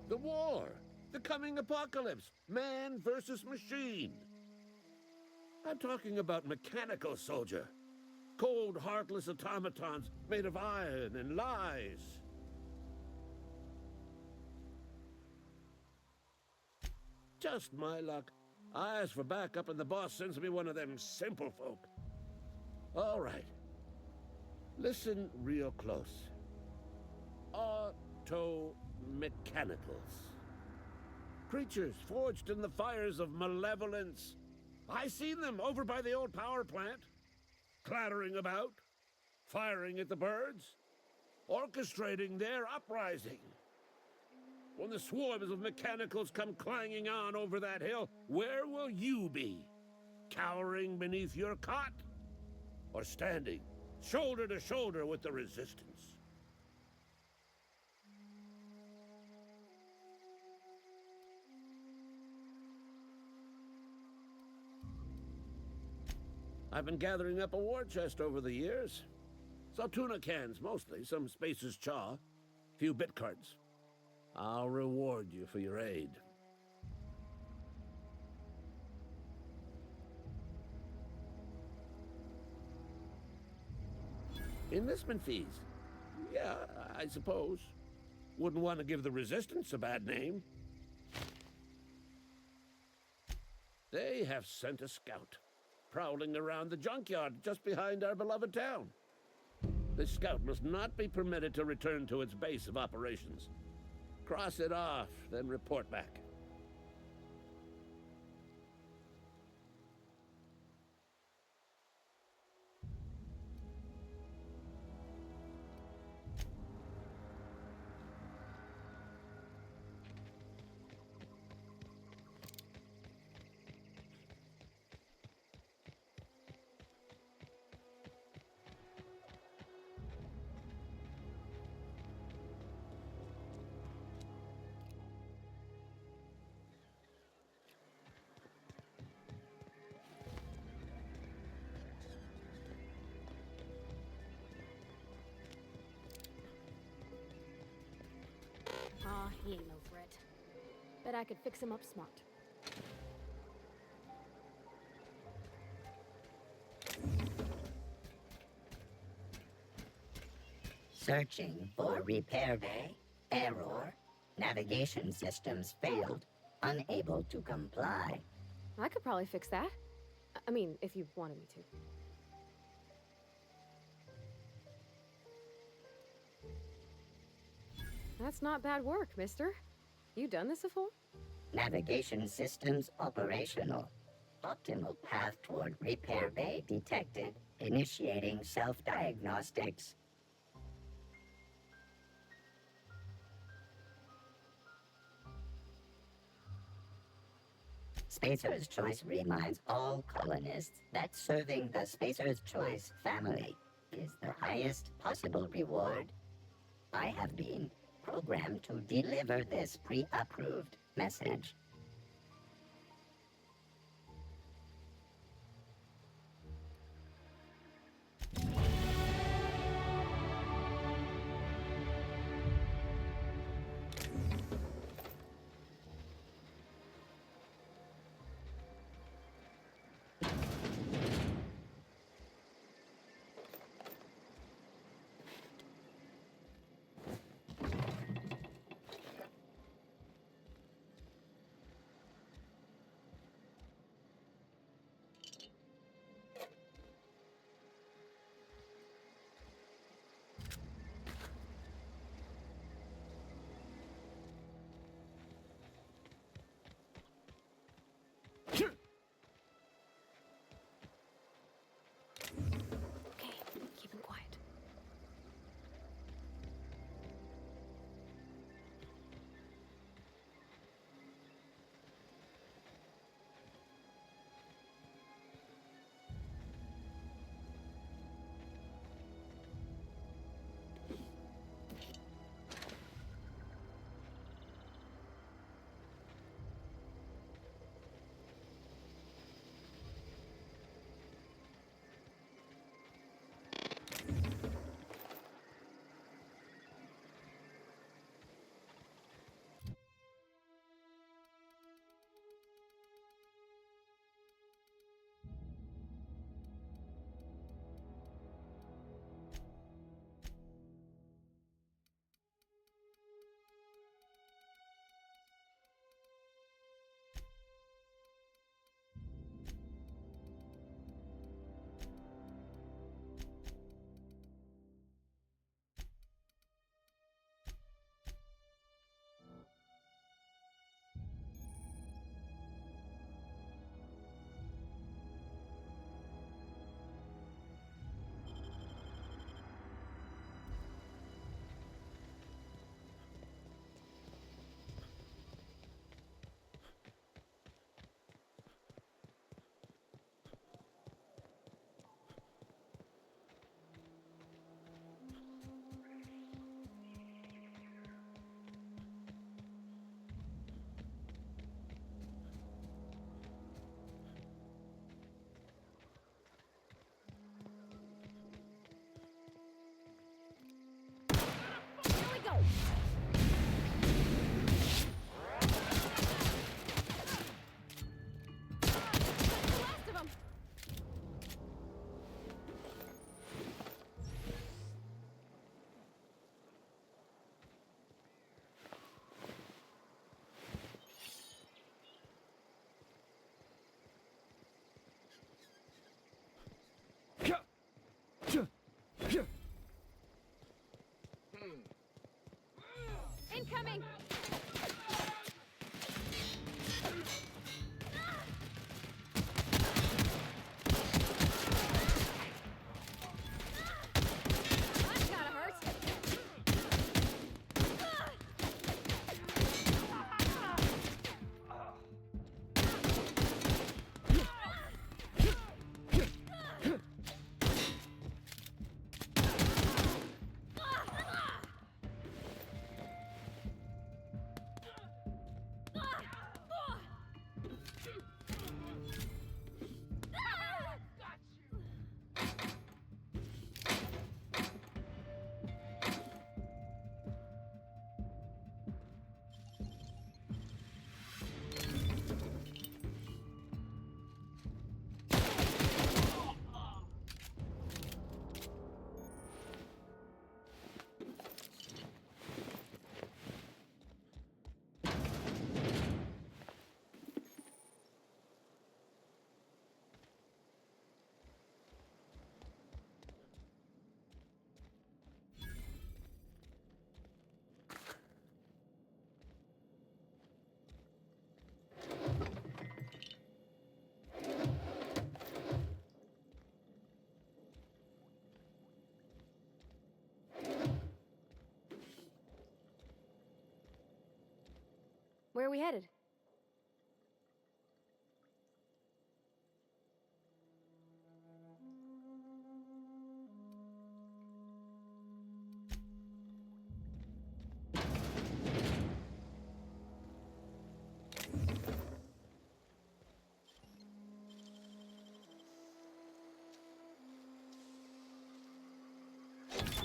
The war! The coming apocalypse! Man versus machine! I'm talking about mechanical soldier. Cold, heartless automatons made of iron and lies. Just my luck. I ask for backup and the boss sends me one of them simple folk. All right. Listen real close. Auto-mechanicals. Creatures forged in the fires of malevolence. I seen them over by the old power plant. Clattering about. Firing at the birds. Orchestrating their uprising. When the swarms of mechanicals come clanging on over that hill, where will you be? Cowering beneath your cot? Or standing, shoulder to shoulder with the resistance? I've been gathering up a war chest over the years. Saltuna cans, mostly, some Spacer's Chaw, few bit cards. I'll reward you for your aid. Enlistment fees. Yeah, I suppose. Wouldn't want to give the Resistance a bad name. They have sent a scout, prowling around the junkyard just behind our beloved town. This scout must not be permitted to return to its base of operations. Cross it off, then report back. Aw, he ain't no threat. Bet I could fix him up smart. Searching for repair bay. Error. Navigation systems failed. Unable to comply. I could probably fix that. I mean, if you wanted me to. That's not bad work, mister. You done this before? Navigation systems operational. Optimal path toward repair bay detected. Initiating self-diagnostics. Spacer's Choice reminds all colonists that serving the Spacer's Choice family is the highest possible reward. I have been programmed to deliver this pre-approved message. moving! That's gotta hurt! Where are we headed?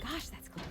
Gosh, that's close.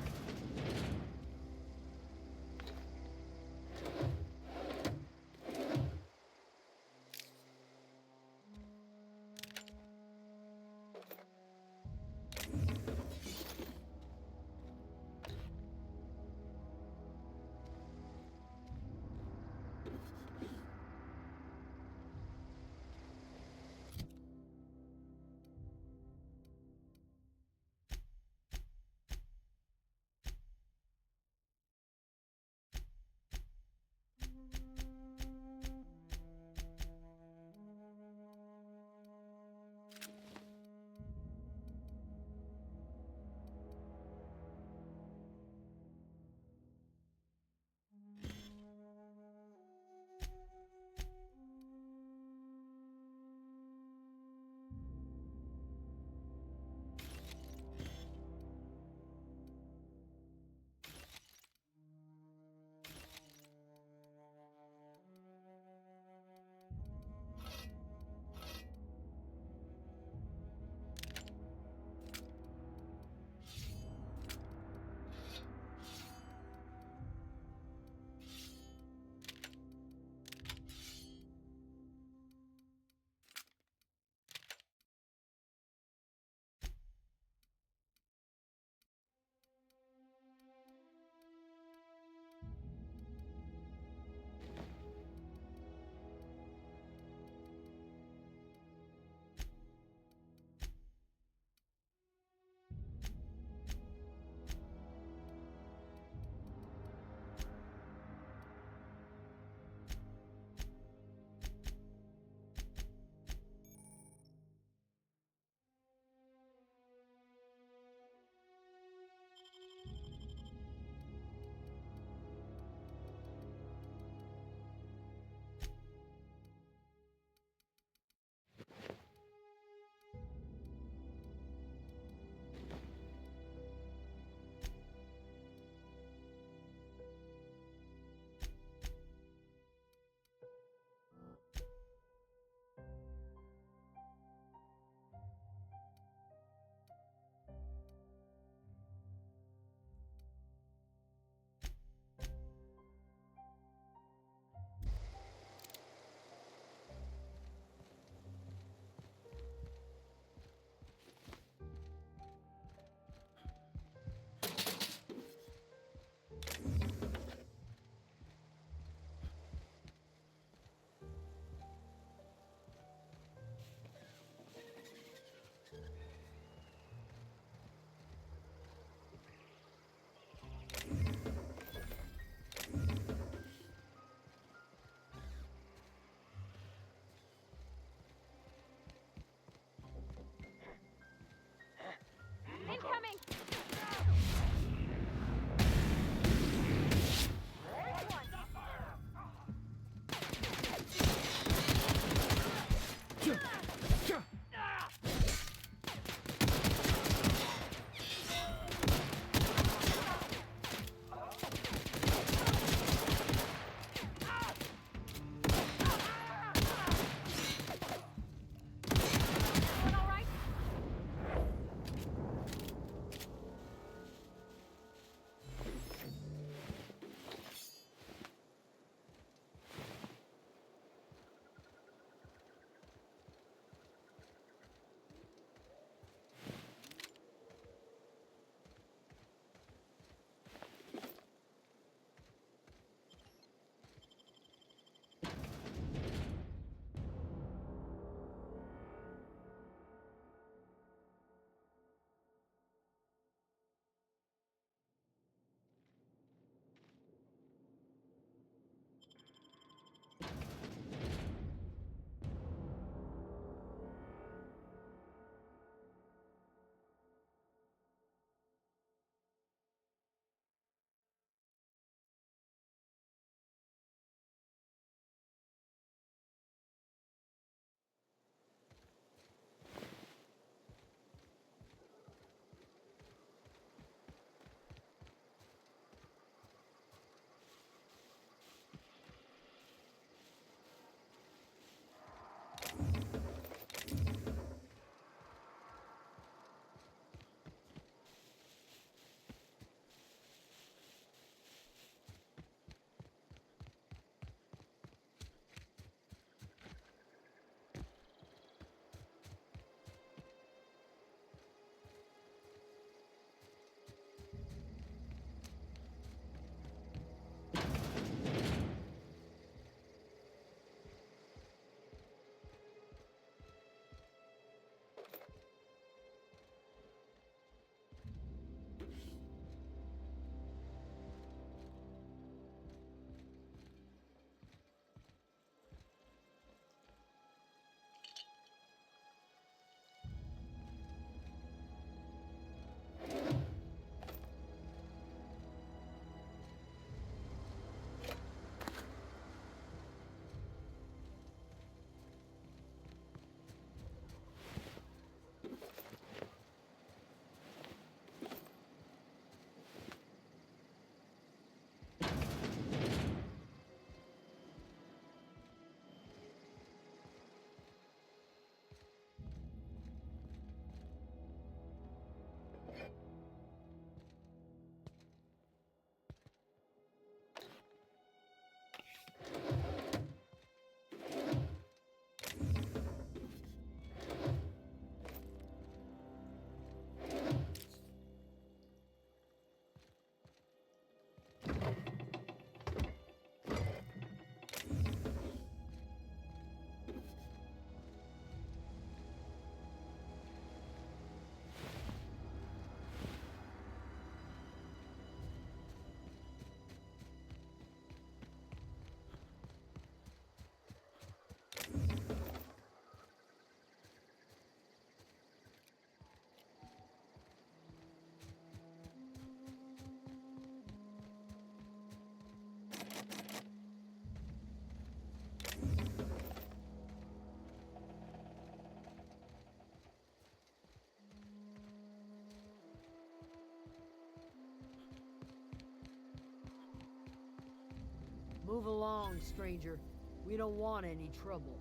Move along, stranger. We don't want any trouble.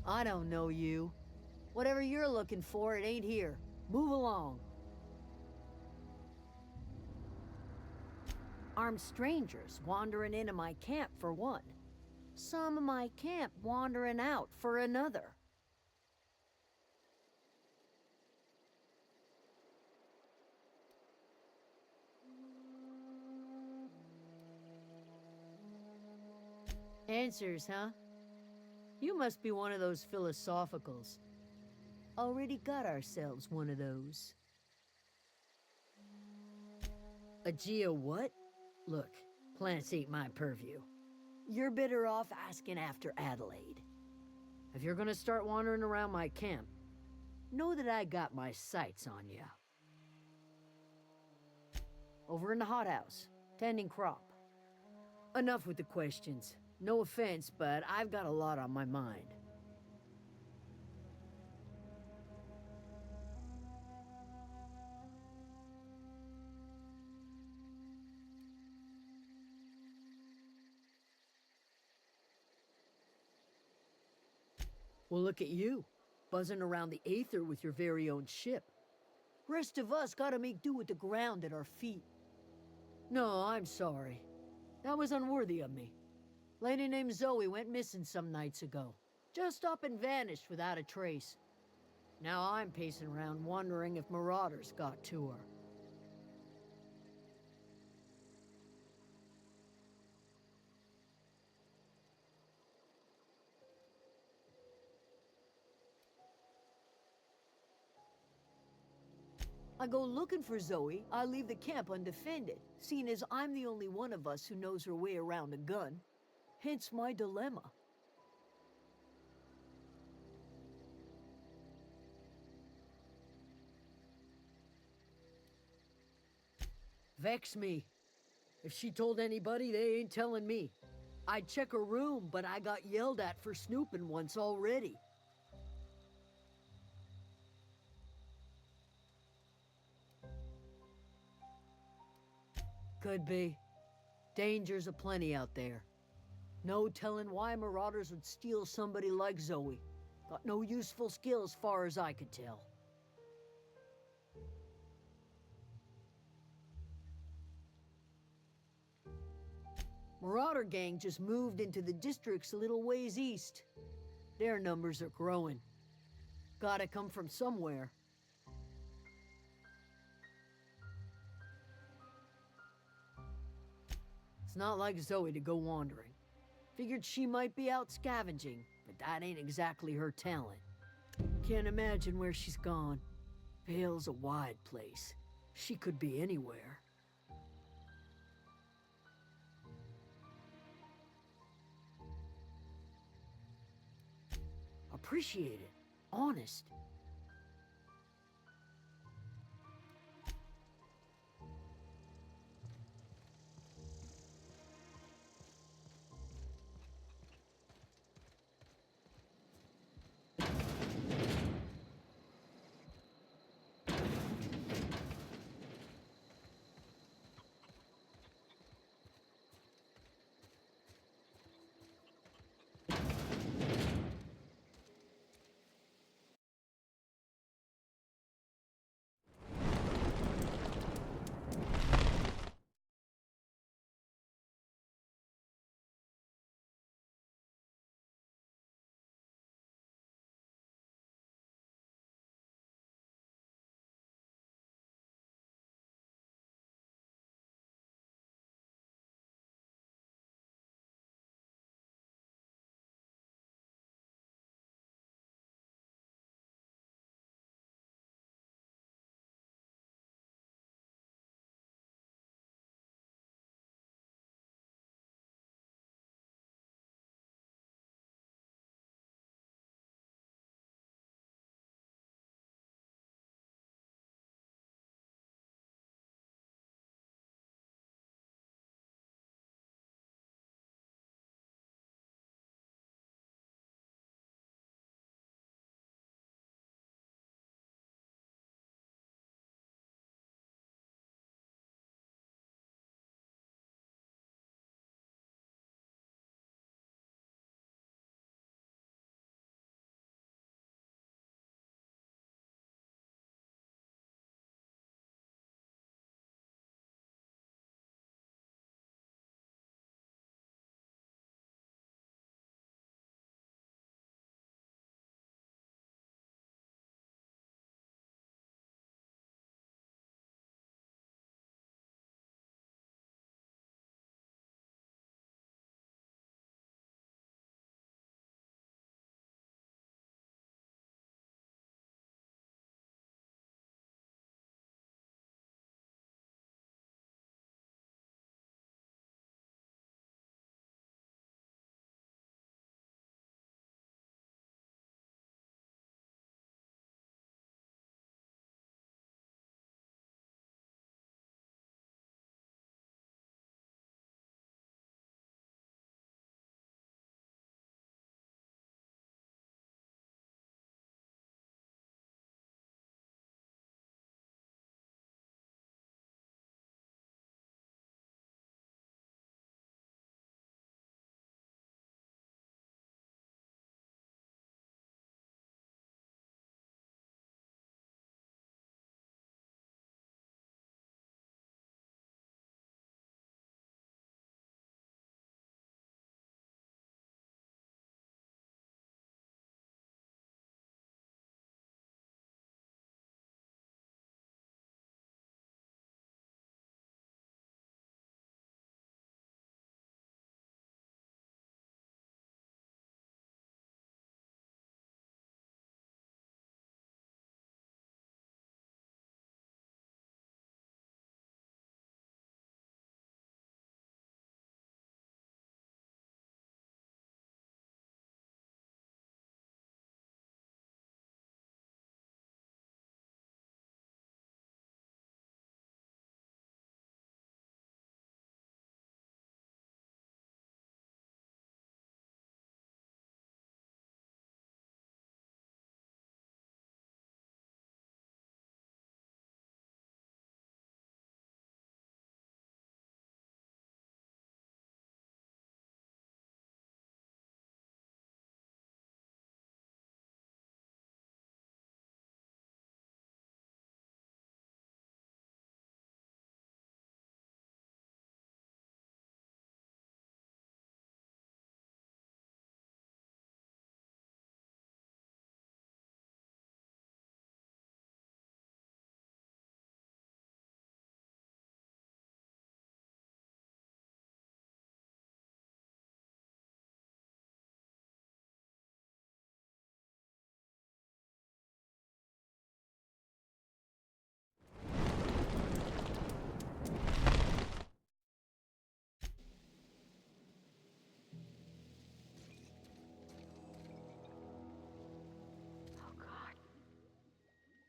I don't know you. Whatever you're looking for, it ain't here. Move along. Armed strangers wandering into my camp for one. Some of my camp wandering out for another. Answers, huh? You must be one of those philosophicals. Already got ourselves one of those. A geo what? Look, plants ain't my purview. You're better off asking after Adelaide. If you're gonna start wandering around my camp, know that I got my sights on you. Over in the hothouse, tending crop. Enough with the questions. No offense, but I've got a lot on my mind. Well, look at you, buzzing around the aether with your very own ship. Rest of us gotta make do with the ground at our feet. No, I'm sorry. That was unworthy of me. Lady named Zoe went missing some nights ago. Just up and vanished without a trace. Now I'm pacing around wondering if marauders got to her. I go looking for Zoe, I leave the camp undefended, seeing as I'm the only one of us who knows her way around a gun. Hence my dilemma. Vex me. If she told anybody, they ain't telling me. I'd check her room, but I got yelled at for snooping once already. Could be. Dangers aplenty out there. No telling why marauders would steal somebody like Zoe. Got no useful skill as far as I could tell. Marauder gang just moved into the districts a little ways east. Their numbers are growing. Gotta come from somewhere. It's not like Zoe to go wandering. Figured she might be out scavenging, but that ain't exactly her talent. Can't imagine where she's gone. Vale's a wide place. She could be anywhere. Appreciate it. Honest.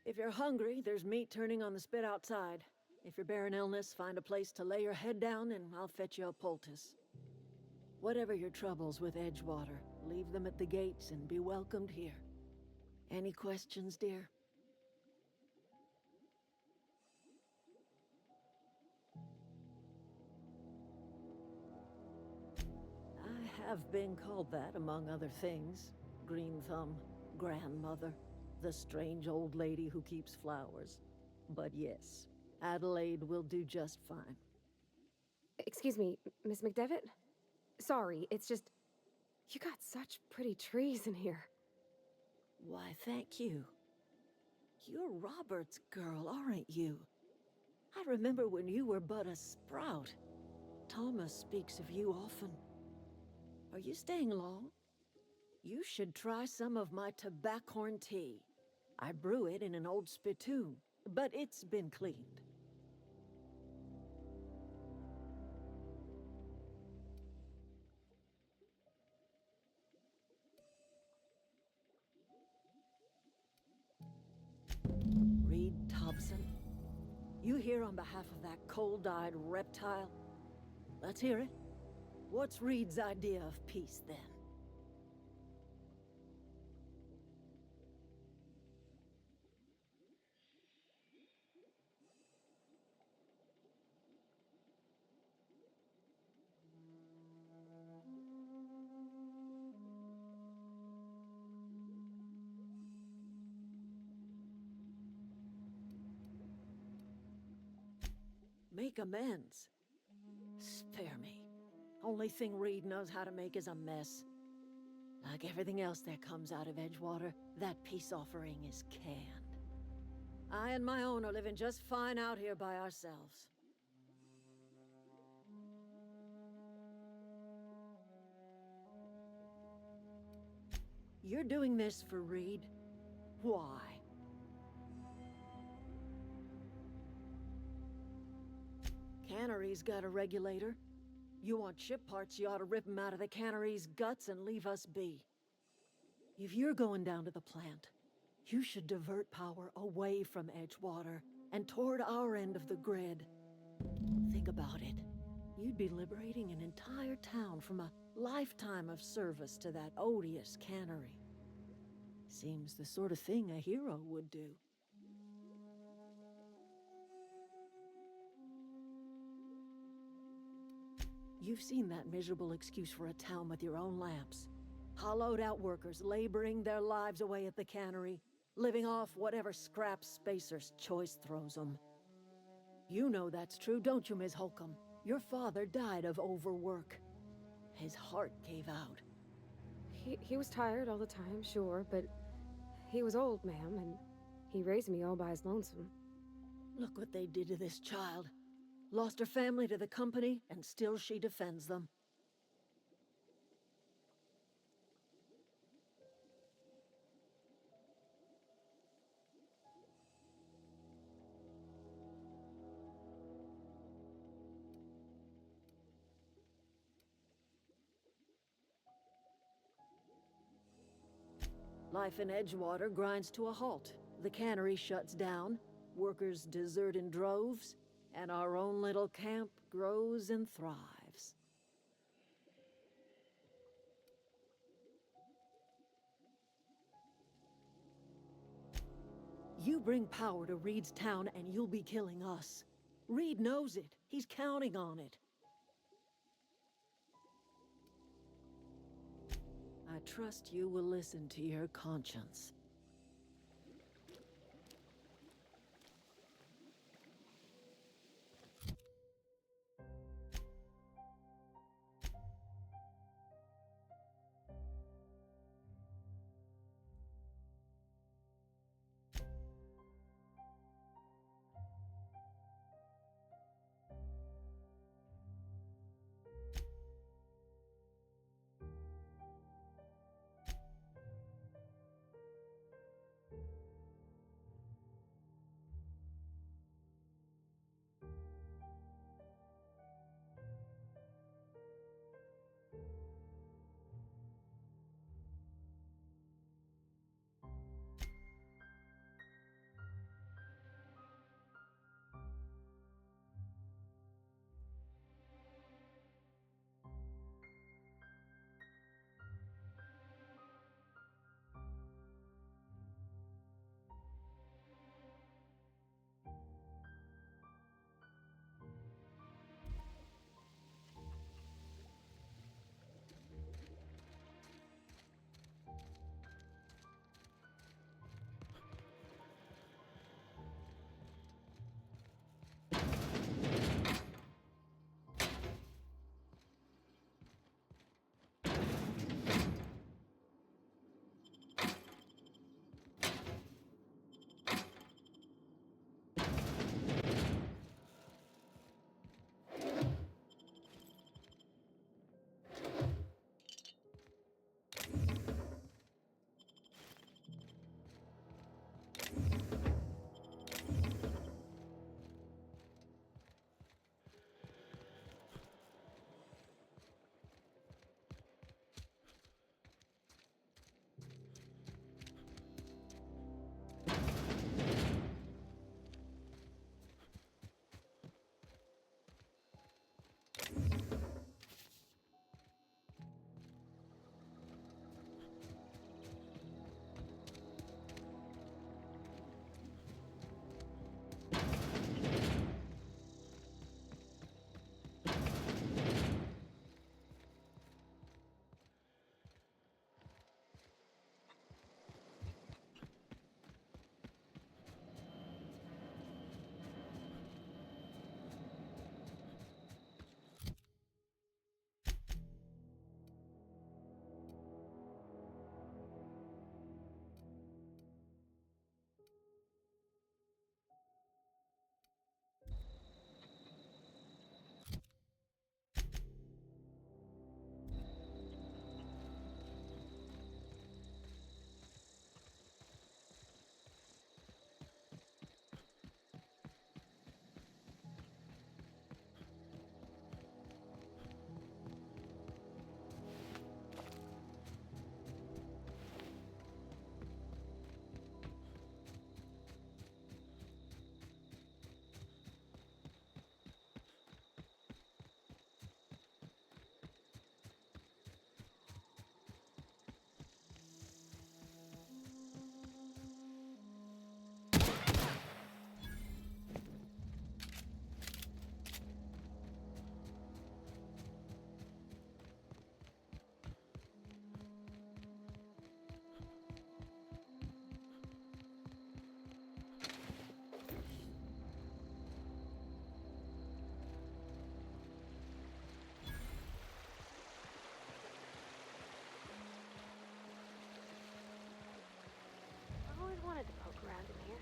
If you're hungry, there's meat turning on the spit outside. If you're bearing illness, find a place to lay your head down and I'll fetch you a poultice. Whatever your troubles with Edgewater, leave them at the gates and be welcomed here. Any questions, dear? I have been called that, among other things. Green Thumb, grandmother, the strange old lady who keeps flowers. But yes, Adelaide will do just fine. Excuse me, Miss McDevitt? Sorry, it's just... You got such pretty trees in here. Why, thank you. You're Robert's girl, aren't you? I remember when you were but a sprout. Thomas speaks of you often. Are you staying long? You should try some of my tobaccorn tea. I brew it in an old spittoon, but it's been cleaned. Reed Thompson, you here on behalf of that cold-eyed reptile? Let's hear it. What's Reed's idea of peace, then? Make amends. Spare me. Only thing Reed knows how to make is a mess. Like everything else that comes out of Edgewater, that peace offering is canned. I and my own are living just fine out here by ourselves. You're doing this for Reed? Why? Cannery's got a regulator. You want ship parts, you ought to rip 'em out of the cannery's guts and leave us be. If you're going down to the plant, you should divert power away from Edgewater and toward our end of the grid. Think about it. You'd be liberating an entire town from a lifetime of service to that odious cannery. Seems the sort of thing a hero would do. You've seen that miserable excuse for a town with your own lamps. Hollowed out workers laboring their lives away at the cannery, living off whatever scraps Spacer's choice throws them. You know that's true, don't you, Ms. Holcomb? Your father died of overwork. His heart gave out. He was tired all the time, sure, but he was old, ma'am, and he raised me all by his lonesome. Look what they did to this child. Lost her family to the company, and still she defends them. Life in Edgewater grinds to a halt. The cannery shuts down, workers desert in droves, and our own little camp grows and thrives. You bring power to Reed's town and you'll be killing us. Reed knows it. He's counting on it. I trust you will listen to your conscience. wanted to poke around in here.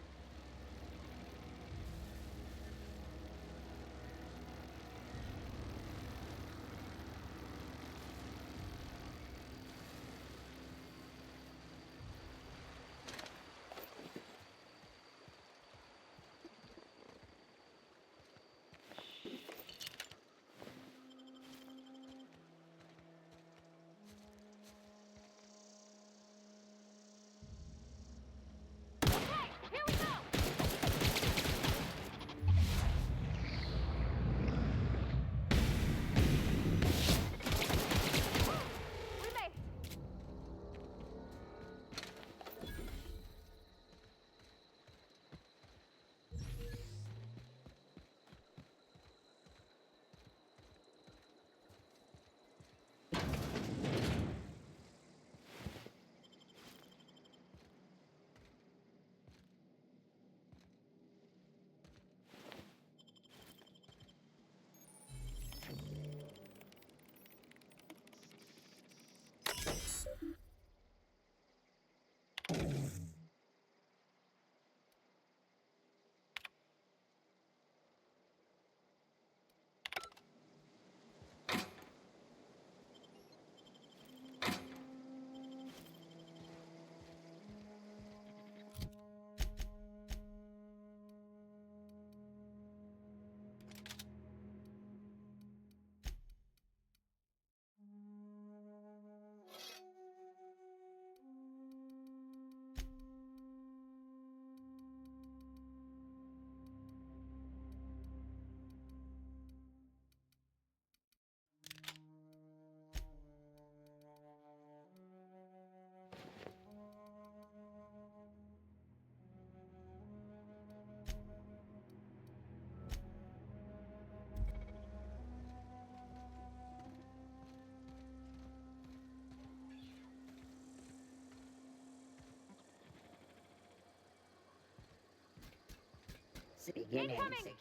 Beginning. Incoming!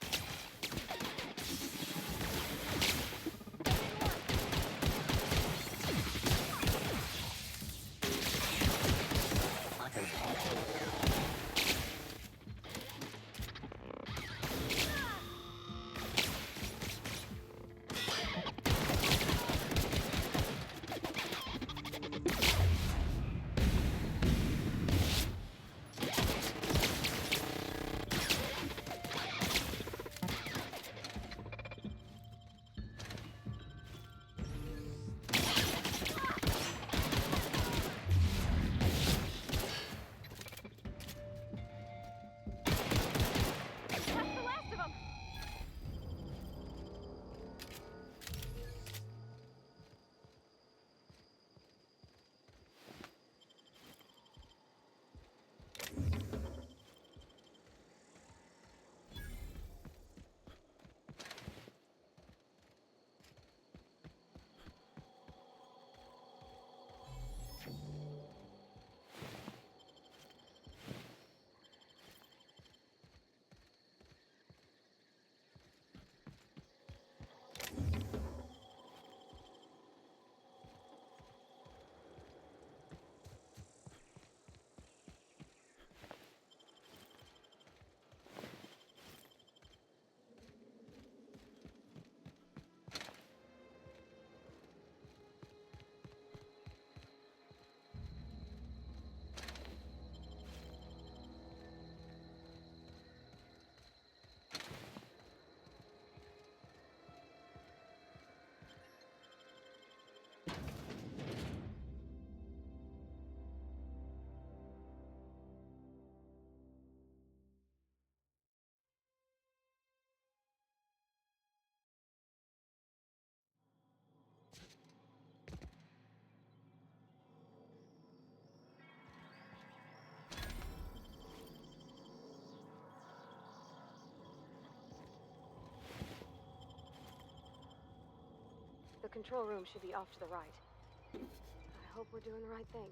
The control room should be off to the right. I hope we're doing the right thing.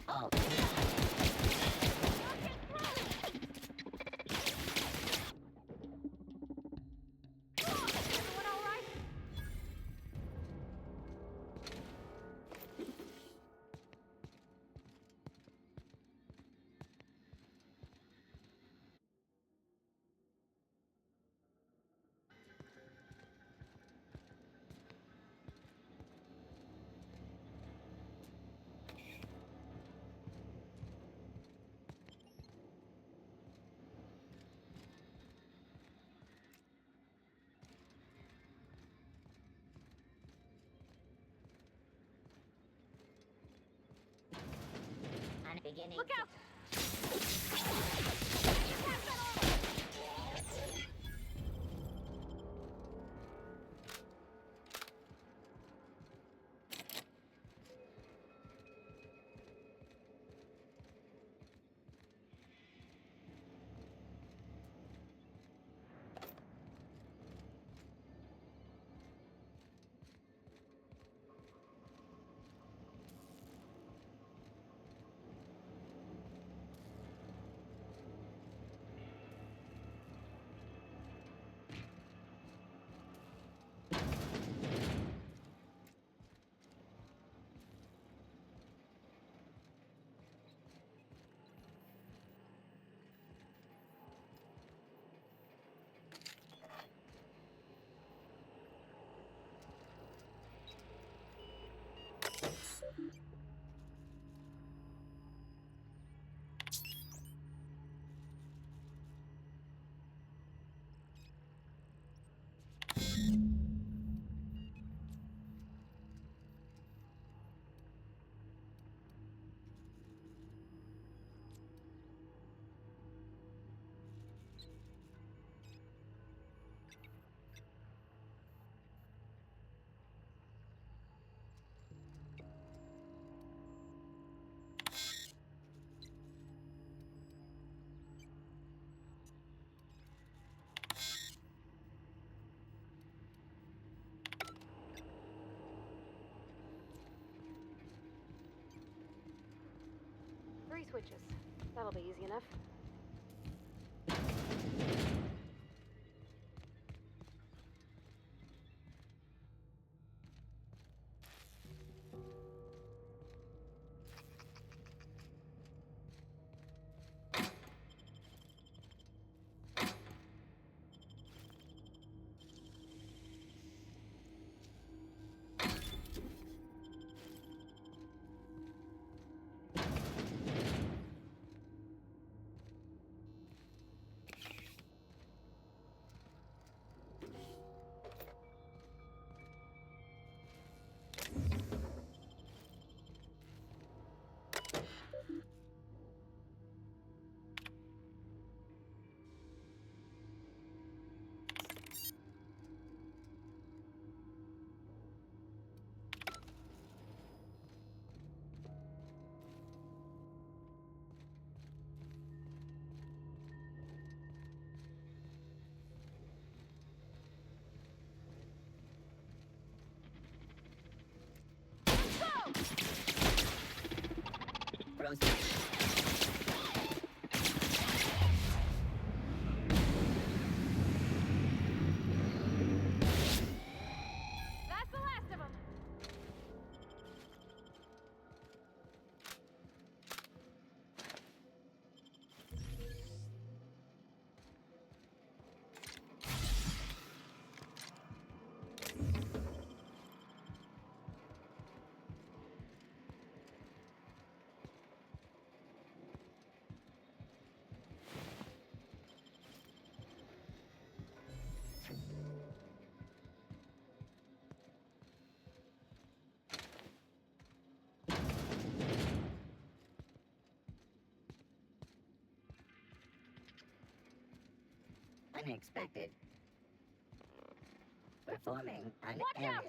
Oh. Beginning. Look out! Three switches. That'll be easy enough. That's the last of them. Unexpected. Performing an Watch area. out!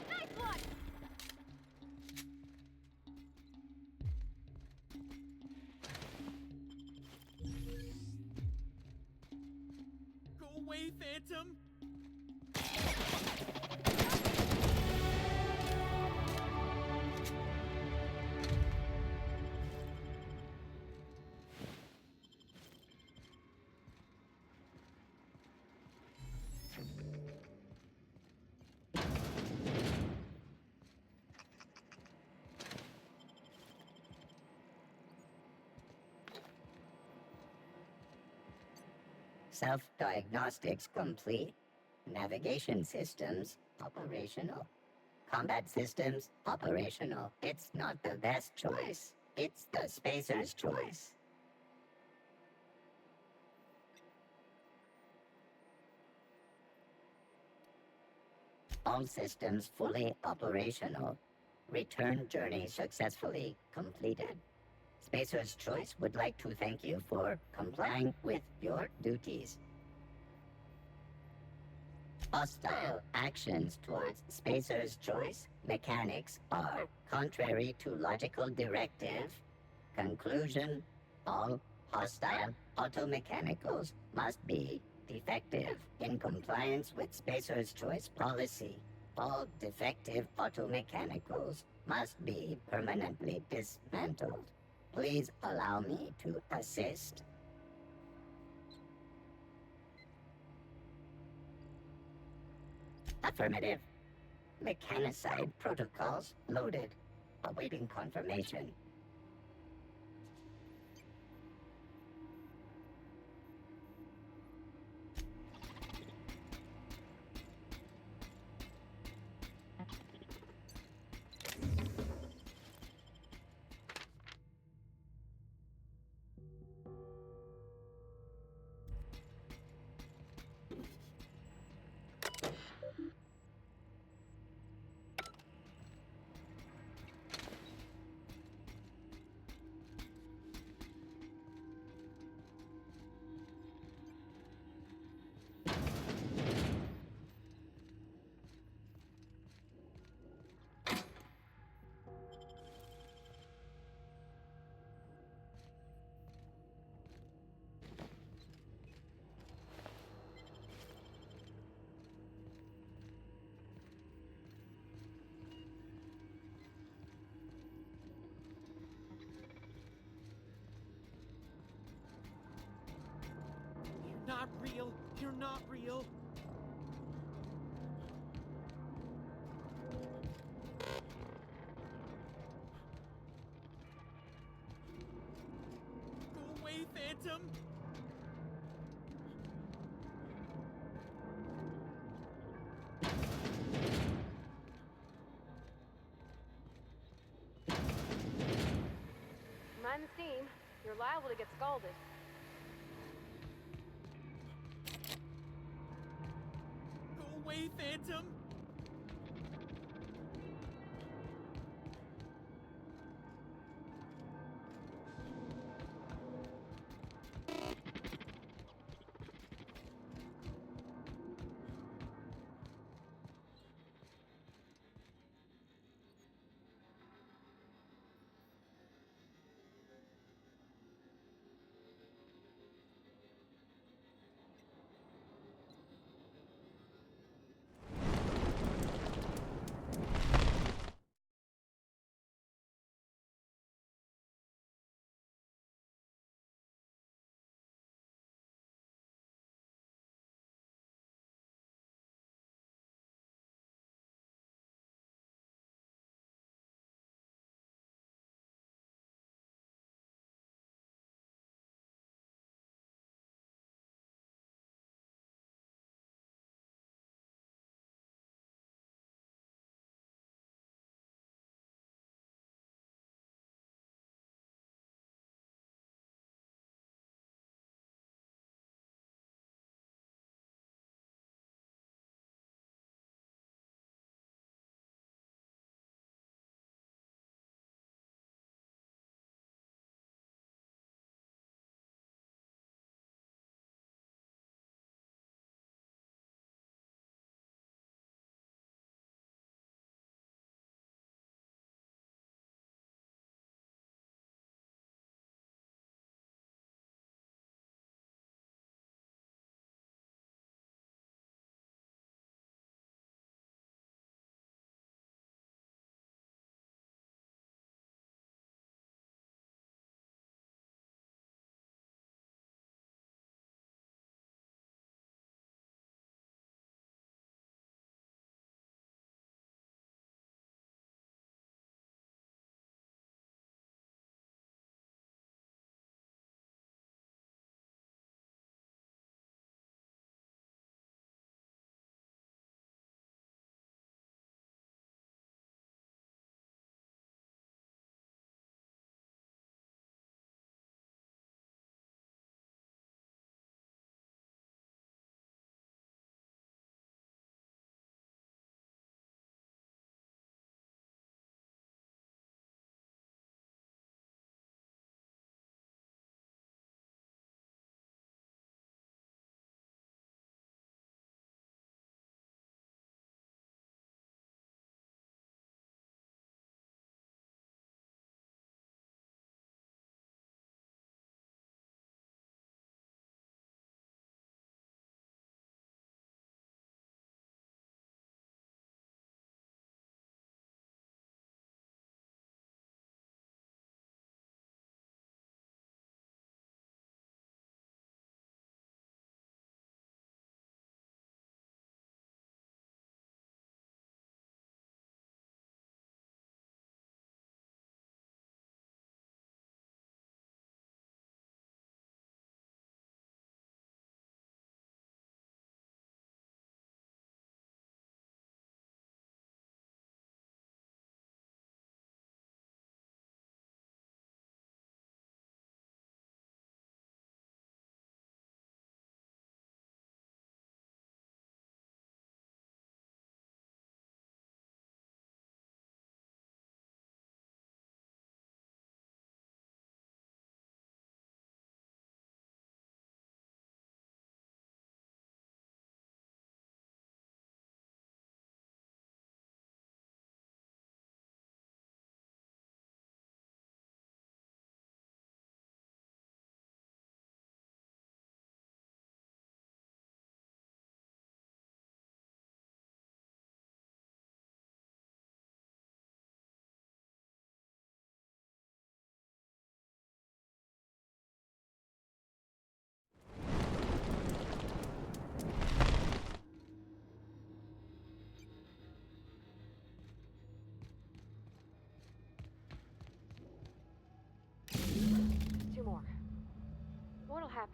Nice one! Go away, Phantom! Self-diagnostics complete. Navigation systems operational. Combat systems operational. It's not the best choice. It's the spacer's choice. All systems fully operational. Return journey successfully completed. Spacer's Choice would like to thank you for complying with your duties. Hostile actions towards Spacer's Choice mechanics are contrary to logical directive. Conclusion: all hostile automechanicals must be defective in compliance with Spacer's Choice policy. All defective automechanicals must be permanently dismantled. Please allow me to assist. Affirmative. Mechanicide protocols loaded. Awaiting confirmation. Not real. You're not real. Go away, Phantom. Mind the steam. You're liable to get scalded. Go away, Phantom.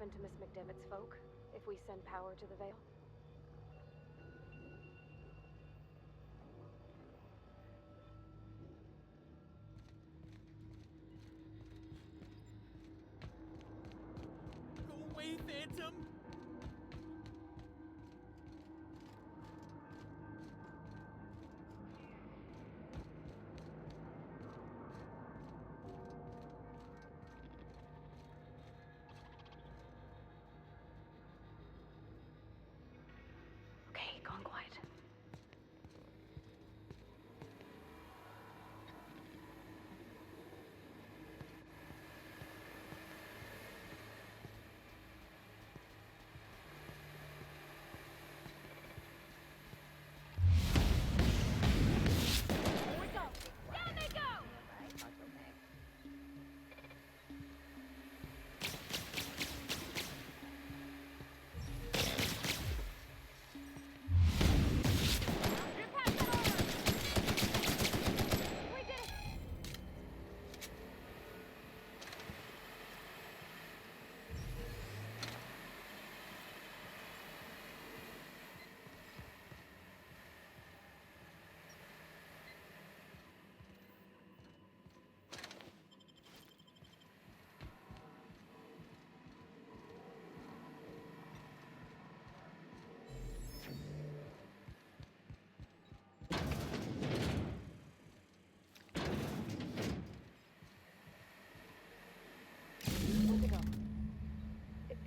happen to Miss McDevitt's folk if we send power to the Vale? Go away, Phantom! Okay, gone quiet.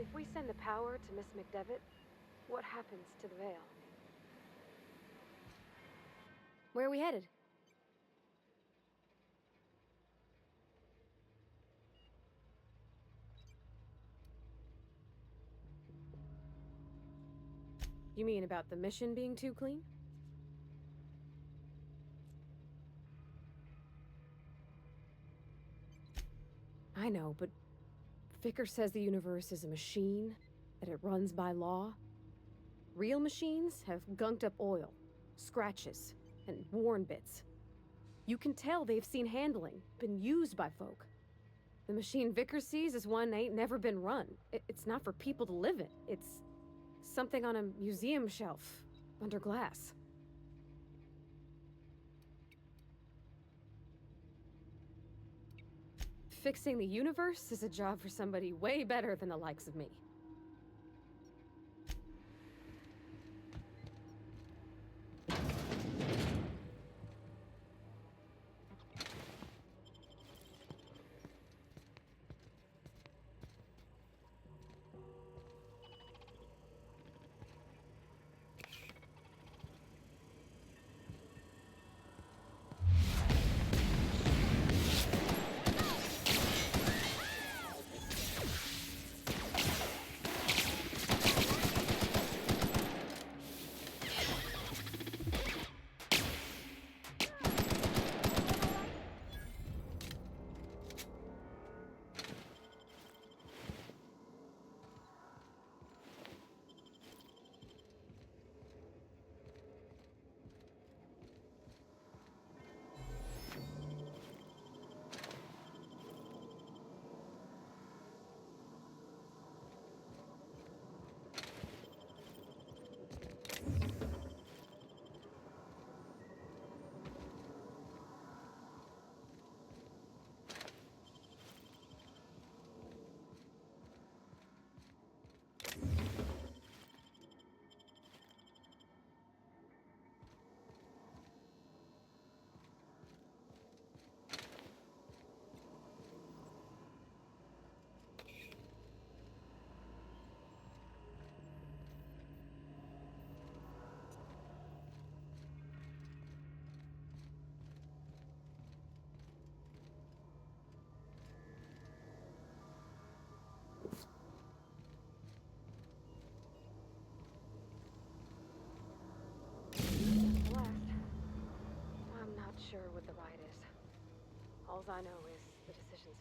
If we send the power to Miss McDevitt, what happens to the Vale? Where are we headed? You mean about the mission being too clean? I know, but Vicker says the universe is a machine, that it runs by law. Real machines have gunked up oil, scratches, and worn bits. You can tell they've seen handling, been used by folk. The machine Vicker sees is one ain't never been run. It's not for people to live in. It's something on a museum shelf, under glass. Fixing the universe is a job for somebody way better than the likes of me. I'm not sure what the ride is. All I know is the decisions.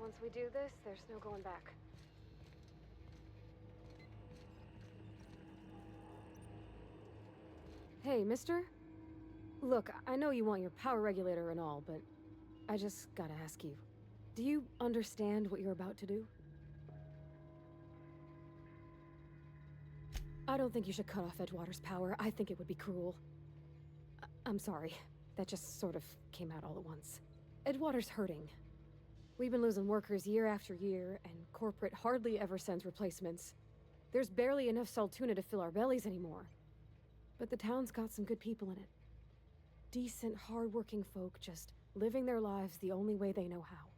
Once we do this, there's no going back. Hey, mister? Look, I know you want your power regulator and all, but I just gotta ask you. Do you understand what you're about to do? I don't think you should cut off Edgewater's power. I think it would be cruel. I'm sorry. That just sort of came out all at once. Edgewater's hurting. We've been losing workers year after year, and corporate hardly ever sends replacements. There's barely enough Saltuna to fill our bellies anymore. But the town's got some good people in it. Decent, hard-working folk just living their lives the only way they know how.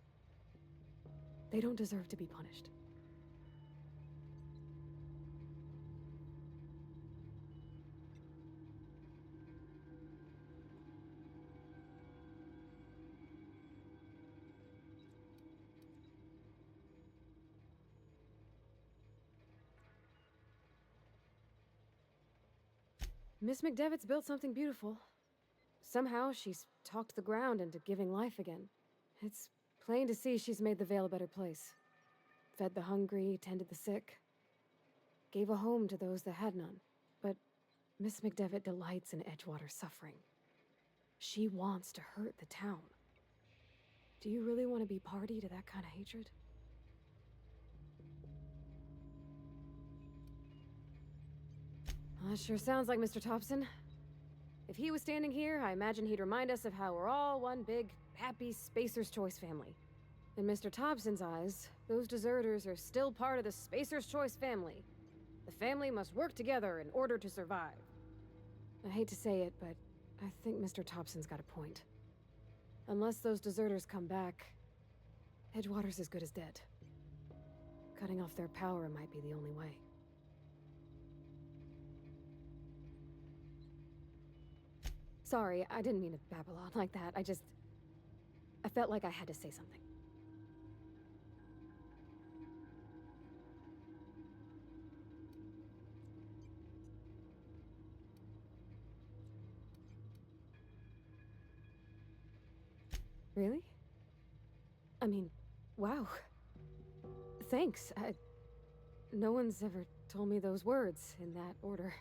They don't deserve to be punished. Miss McDevitt's built something beautiful. Somehow, she's talked the ground into giving life again. It's plain to see she's made the Vale a better place. Fed the hungry, tended the sick. Gave a home to those that had none. But Miss McDevitt delights in Edgewater's suffering. She wants to hurt the town. Do you really want to be party to that kind of hatred? Well, that sure sounds like Mr. Thompson. If he was standing here, I imagine he'd remind us of how we're all one big, happy Spacer's Choice family. In Mr. Thompson's eyes, those deserters are still part of the Spacer's Choice family. The family must work together in order to survive. I hate to say it, but I think Mr. Thompson's got a point. Unless those deserters come back, Edgewater's as good as dead. Cutting off their power might be the only way. Sorry, I didn't mean to babble on like that. I felt like I had to say something. Really? I mean, wow. Thanks. No one's ever told me those words in that order.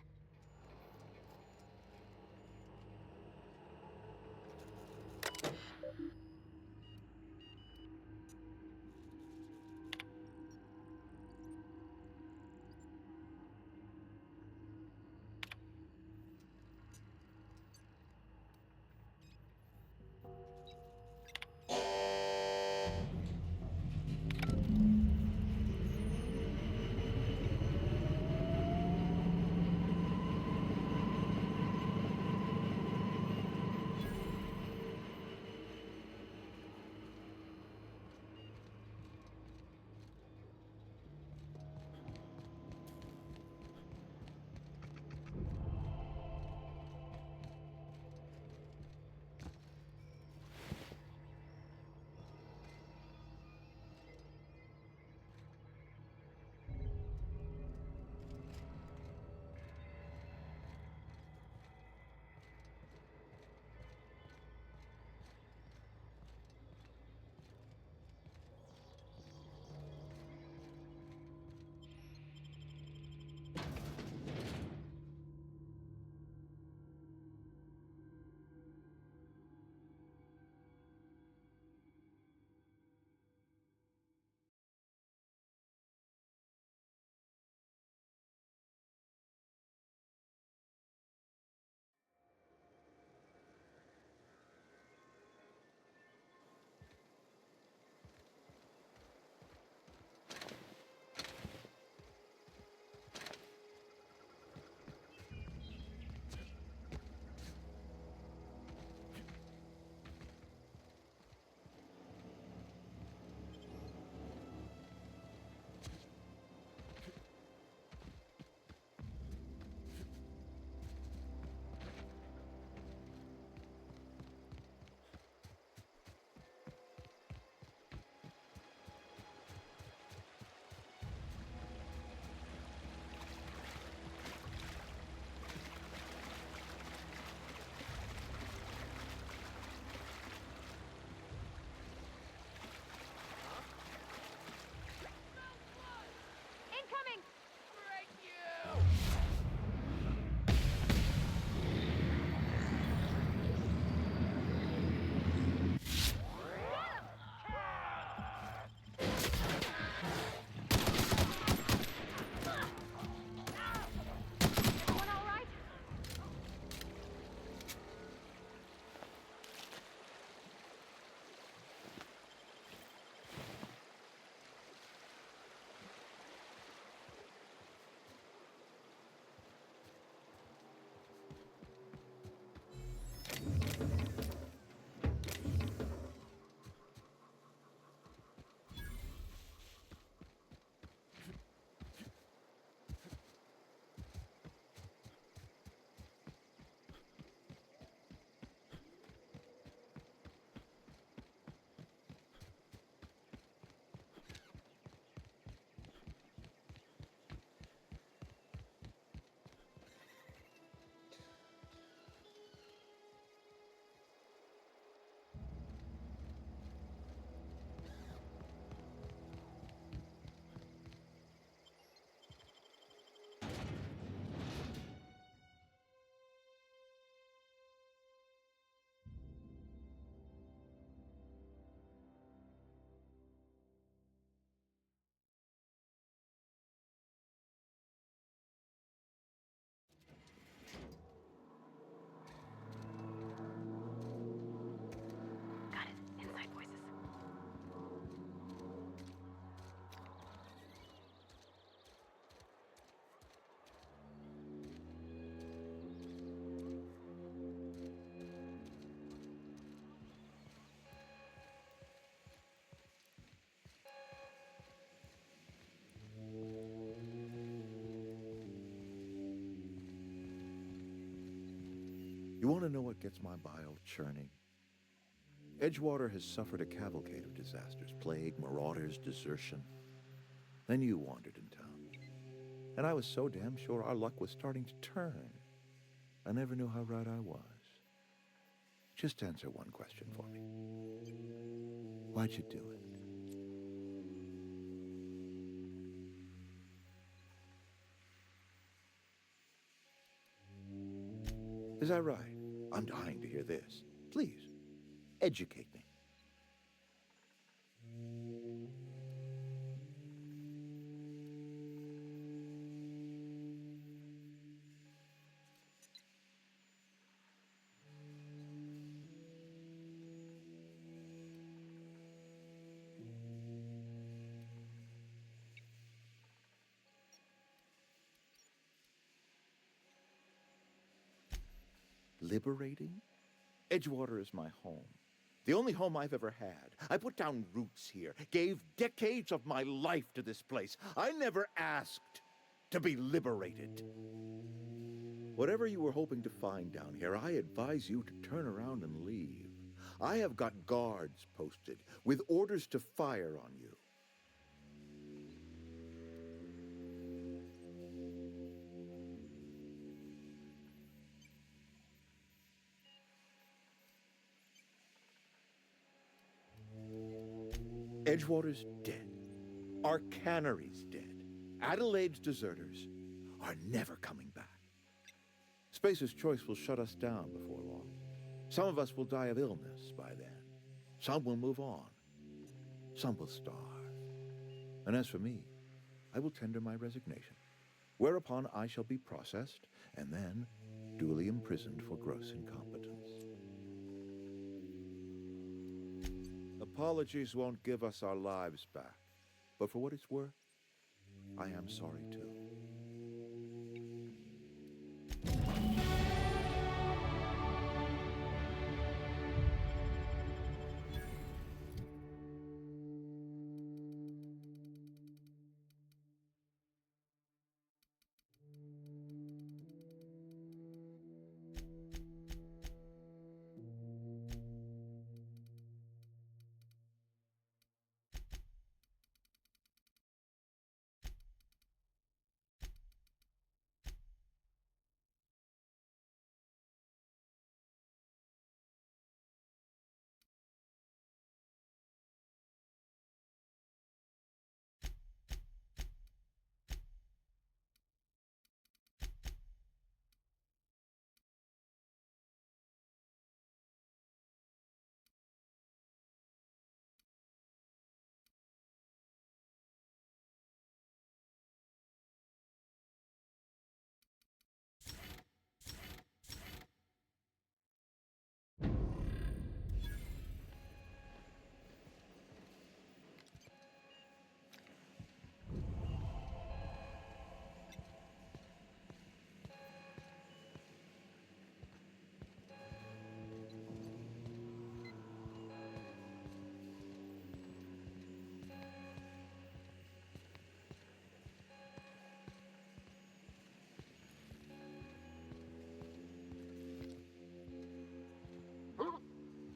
You want to know what gets my bile churning? Edgewater has suffered a cavalcade of disasters: plague, marauders, desertion. Then you wandered in town. And I was so damn sure our luck was starting to turn. I never knew how right I was. Just answer one question for me. Why'd you do it? Is that right? I'm dying to hear this. Please, educate me. Liberating? Edgewater is my home. The only home I've ever had. I put down roots here, gave decades of my life to this place. I never asked to be liberated. Whatever you were hoping to find down here, I advise you to turn around and leave. I have got guards posted with orders to fire on you. Edgewater's dead. Our cannery's dead. Adelaide's deserters are never coming back. Spacer's Choice will shut us down before long. Some of us will die of illness by then. Some will move on. Some will starve. And as for me, I will tender my resignation, whereupon I shall be processed and then duly imprisoned for gross incompetence. Apologies won't give us our lives back, but for what it's worth, I am sorry too.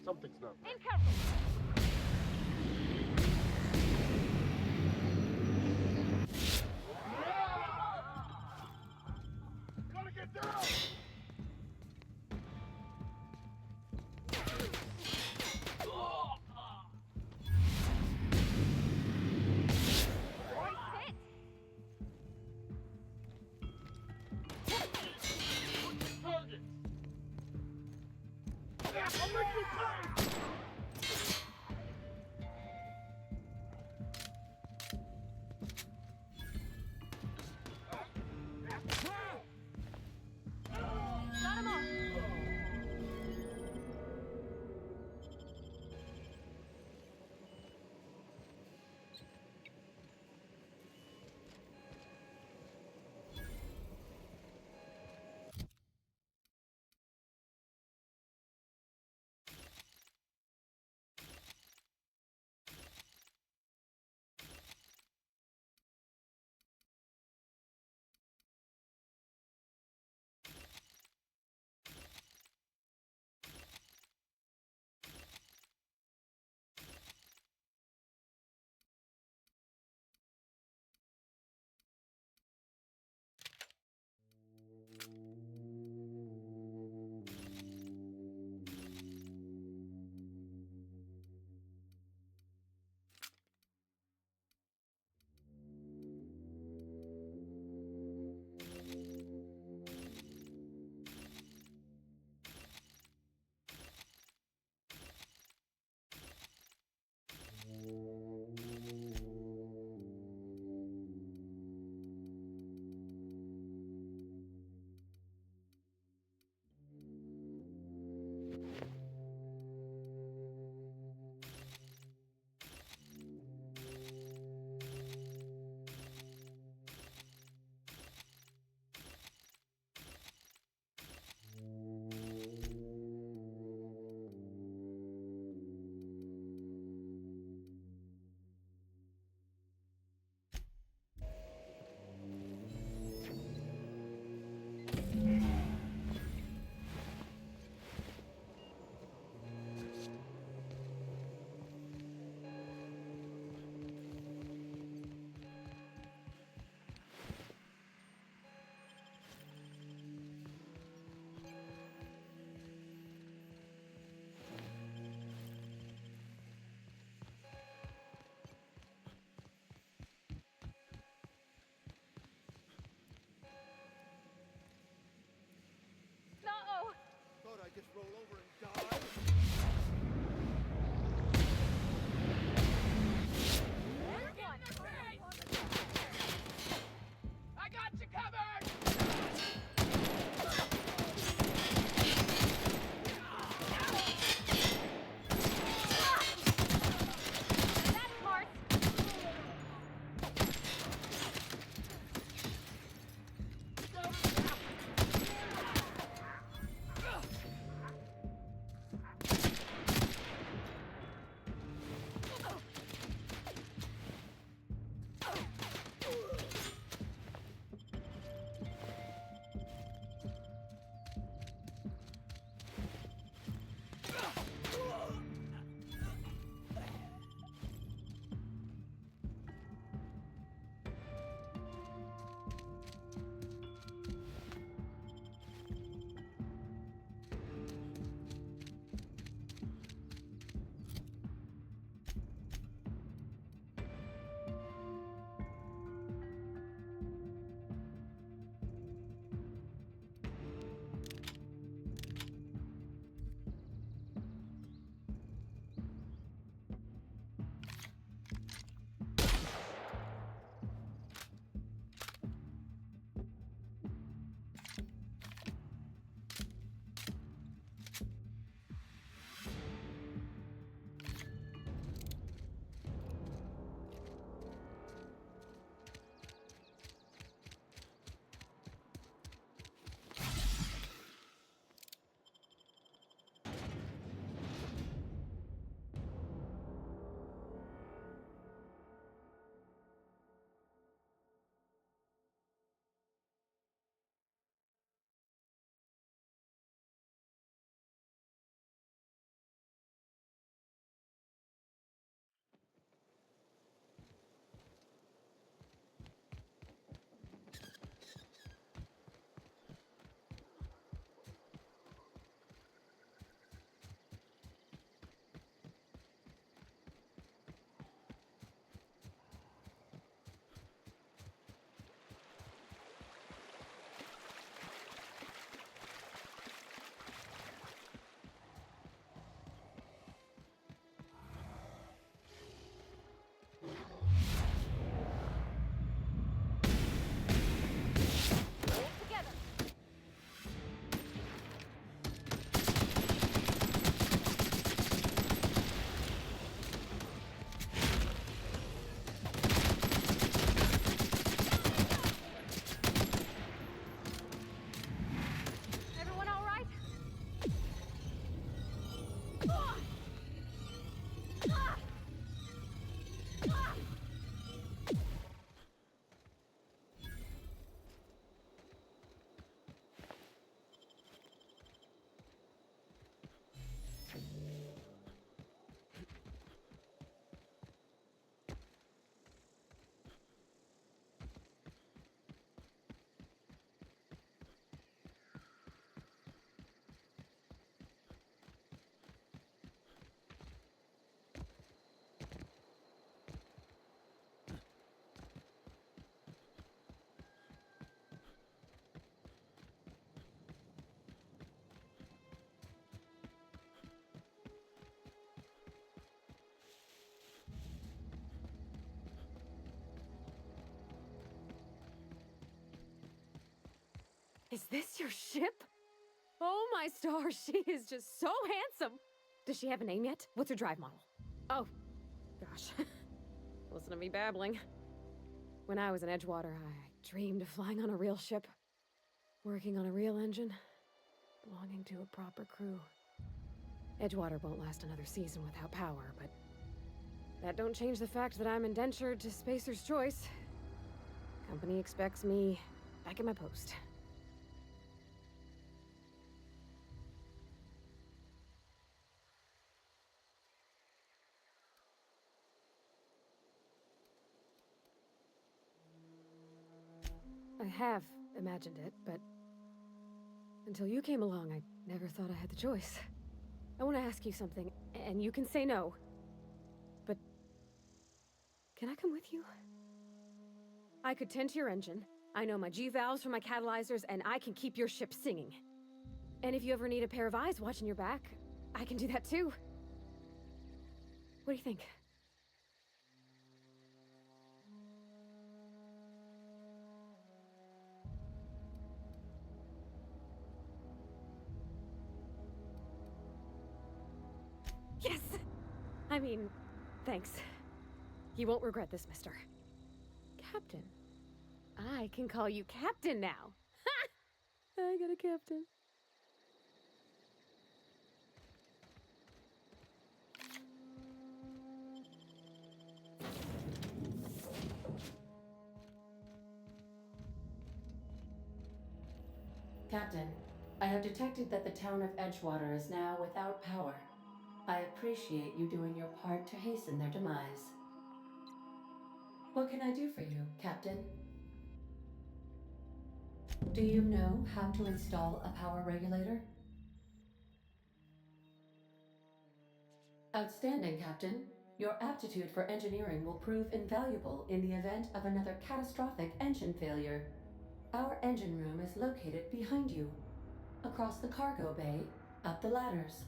Something's not right. Gotta get down! I'll make you pay! Got him off. Is this your ship? Oh my stars, she is just so handsome! Does she have a name yet? What's her drive model? Oh, gosh. Listen to me babbling. When I was in Edgewater, I dreamed of flying on a real ship, working on a real engine, belonging to a proper crew. Edgewater won't last another season without power, but that don't change the fact that I'm indentured to Spacer's Choice. Company expects me back at my post. I have imagined it, but until you came along, I never thought I had the choice. I want to ask you something, and you can say no. But can I come with you? I could tend to your engine. I know my G-valves from my catalyzers, and I can keep your ship singing. And if you ever need a pair of eyes watching your back, I can do that too. What do you think? Yes! I mean, thanks. You won't regret this, mister. Captain. I can call you Captain now. Ha! I got a captain. Captain, I have detected that the town of Edgewater is now without power. I appreciate you doing your part to hasten their demise. What can I do for you, Captain? Do you know how to install a power regulator? Outstanding, Captain. Your aptitude for engineering will prove invaluable in the event of another catastrophic engine failure. Our engine room is located behind you, across the cargo bay, up the ladders.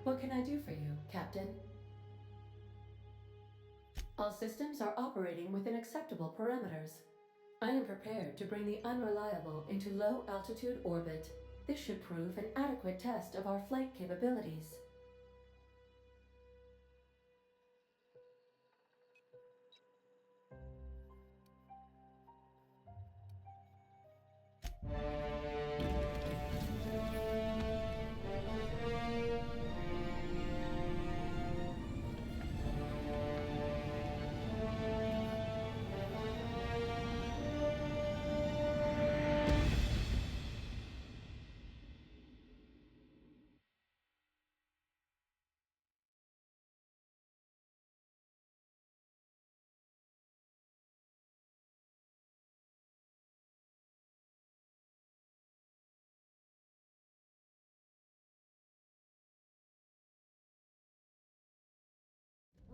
What can I do for you, Captain? All systems are operating within acceptable parameters. I am prepared to bring the unreliable into low-altitude orbit. This should prove an adequate test of our flight capabilities.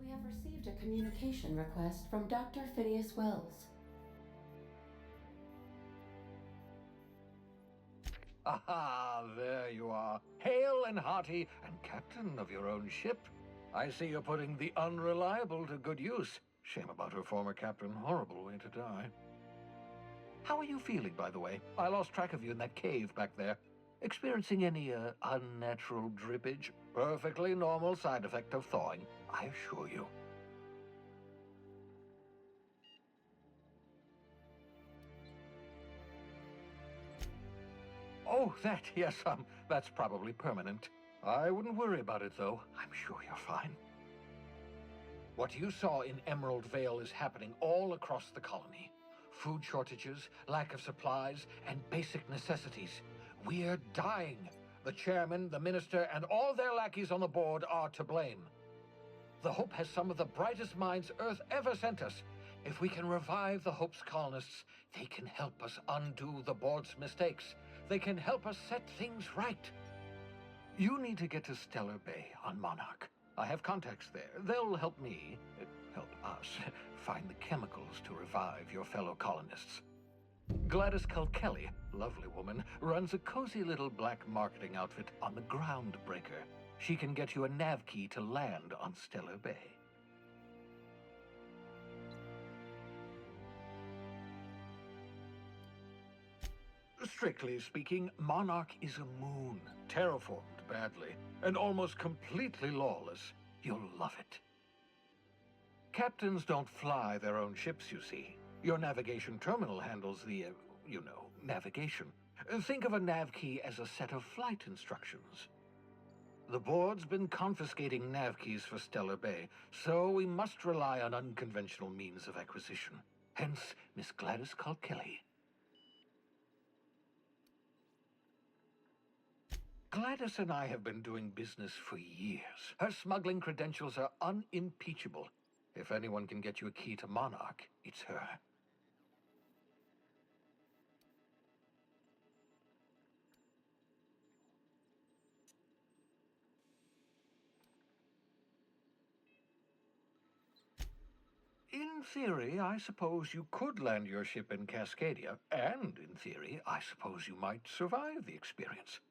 We have received a communication request from Dr. Phineas Wells. Aha, there you are. Hale and hearty, and captain of your own ship. I see you're putting the unreliable to good use. Shame about her former captain. Horrible way to die. How are you feeling, by the way? I lost track of you in that cave back there. Experiencing any, unnatural drippage? Perfectly normal side effect of thawing, I assure you. Oh, that, yes, that's probably permanent. I wouldn't worry about it, though. I'm sure you're fine. What you saw in Emerald Vale is happening all across the colony. Food shortages, lack of supplies, and basic necessities. We're dying. The chairman, the minister, and all their lackeys on the board are to blame. The Hope has some of the brightest minds Earth ever sent us. If we can revive the Hope's colonists, they can help us undo the board's mistakes. They can help us set things right. You need to get to Stellar Bay on Monarch. I have contacts there. They'll help me, help us, find the chemicals to revive your fellow colonists. Gladys Kelly, lovely woman, runs a cozy little black marketing outfit on the Groundbreaker. She can get you a nav key to land on Stellar Bay. Strictly speaking, Monarch is a moon, terraformed badly, and almost completely lawless. You'll love it. Captains don't fly their own ships, you see. Your navigation terminal handles the, navigation. Think of a nav key as a set of flight instructions. The board's been confiscating nav keys for Stellar Bay, so we must rely on unconventional means of acquisition. Hence, Miss Gladys Kelly. Gladys and I have been doing business for years. Her smuggling credentials are unimpeachable. If anyone can get you a key to Monarch, it's her. In theory, I suppose you could land your ship in Cascadia, and in theory, I suppose you might survive the experience.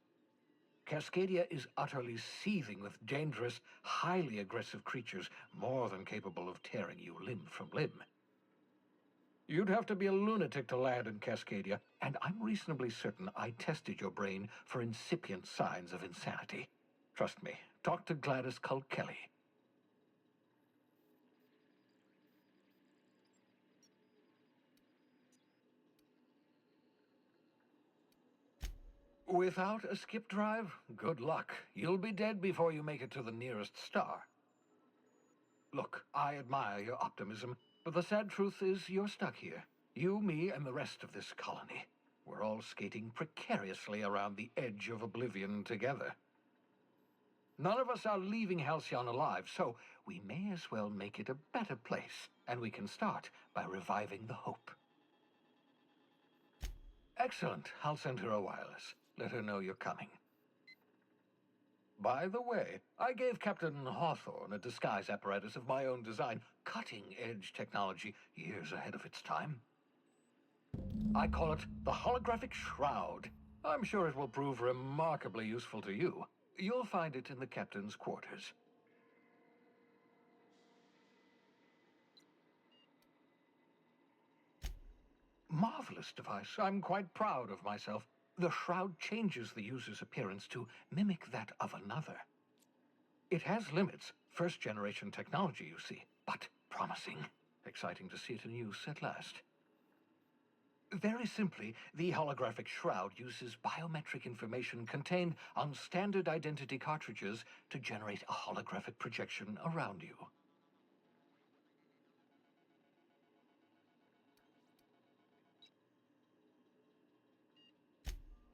Cascadia is utterly seething with dangerous, highly aggressive creatures, more than capable of tearing you limb from limb. You'd have to be a lunatic to land in Cascadia, and I'm reasonably certain I tested your brain for incipient signs of insanity. Trust me, talk to Gladys Kelly. Without a skip drive, good luck. You'll be dead before you make it to the nearest star. Look, I admire your optimism, but the sad truth is you're stuck here. You, me, and the rest of this colony. We're all skating precariously around the edge of oblivion together. None of us are leaving Halcyon alive, so we may as well make it a better place, and we can start by reviving the Hope. Excellent. I'll send her a wireless. Let her know you're coming. By the way, I gave Captain Hawthorne a disguise apparatus of my own design, cutting-edge technology years ahead of its time. I call it the Holographic Shroud. I'm sure it will prove remarkably useful to you. You'll find it in the captain's quarters. Marvelous device. I'm quite proud of myself. The shroud changes the user's appearance to mimic that of another. It has limits, first-generation technology, you see, but promising. Exciting to see it in use at last. Very simply, the holographic shroud uses biometric information contained on standard identity cartridges to generate a holographic projection around you.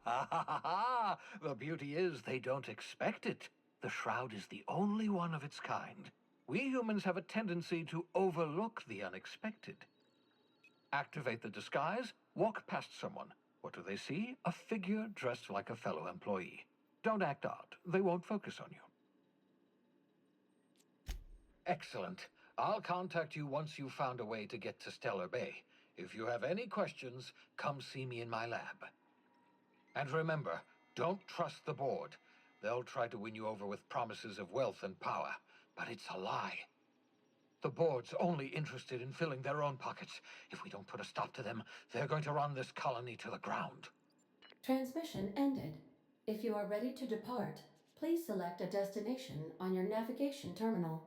Ha ha ha ha! The beauty is they don't expect it. The shroud is the only one of its kind. We humans have a tendency to overlook the unexpected. Activate the disguise, walk past someone. What do they see? A figure dressed like a fellow employee. Don't act odd. They won't focus on you. Excellent. I'll contact you once you've found a way to get to Stellar Bay. If you have any questions, come see me in my lab. And remember, don't trust the board. They'll try to win you over with promises of wealth and power, but it's a lie. The board's only interested in filling their own pockets. If we don't put a stop to them, they're going to run this colony to the ground. Transmission ended. If you are ready to depart, please select a destination on your navigation terminal.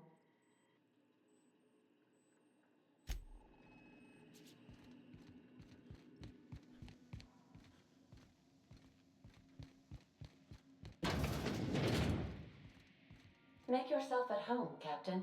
Make yourself at home, Captain.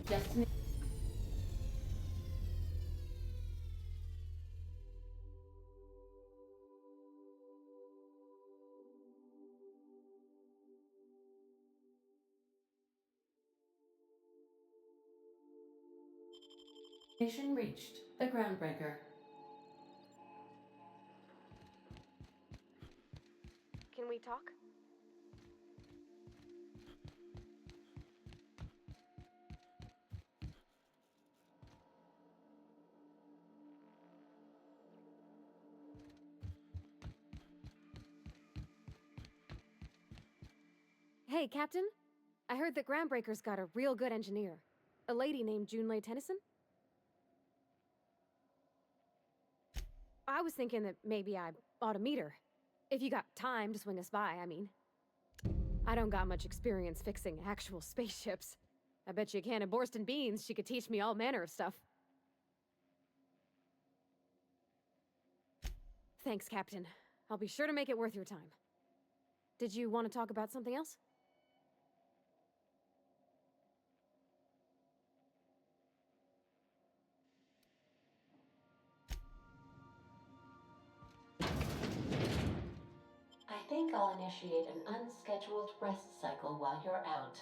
Destination. Mission reached. The Groundbreaker. Can we talk? Hey, Captain. I heard that Groundbreaker's got a real good engineer. A lady named Junlei Tennyson? I was thinking that maybe I ought to meet her. If you got time to swing us by, I mean. I don't got much experience fixing actual spaceships. I bet you a can of Borston beans she could teach me all manner of stuff. Thanks, Captain. I'll be sure to make it worth your time. Did you want to talk about something else? I think I'll initiate an unscheduled rest cycle while you're out.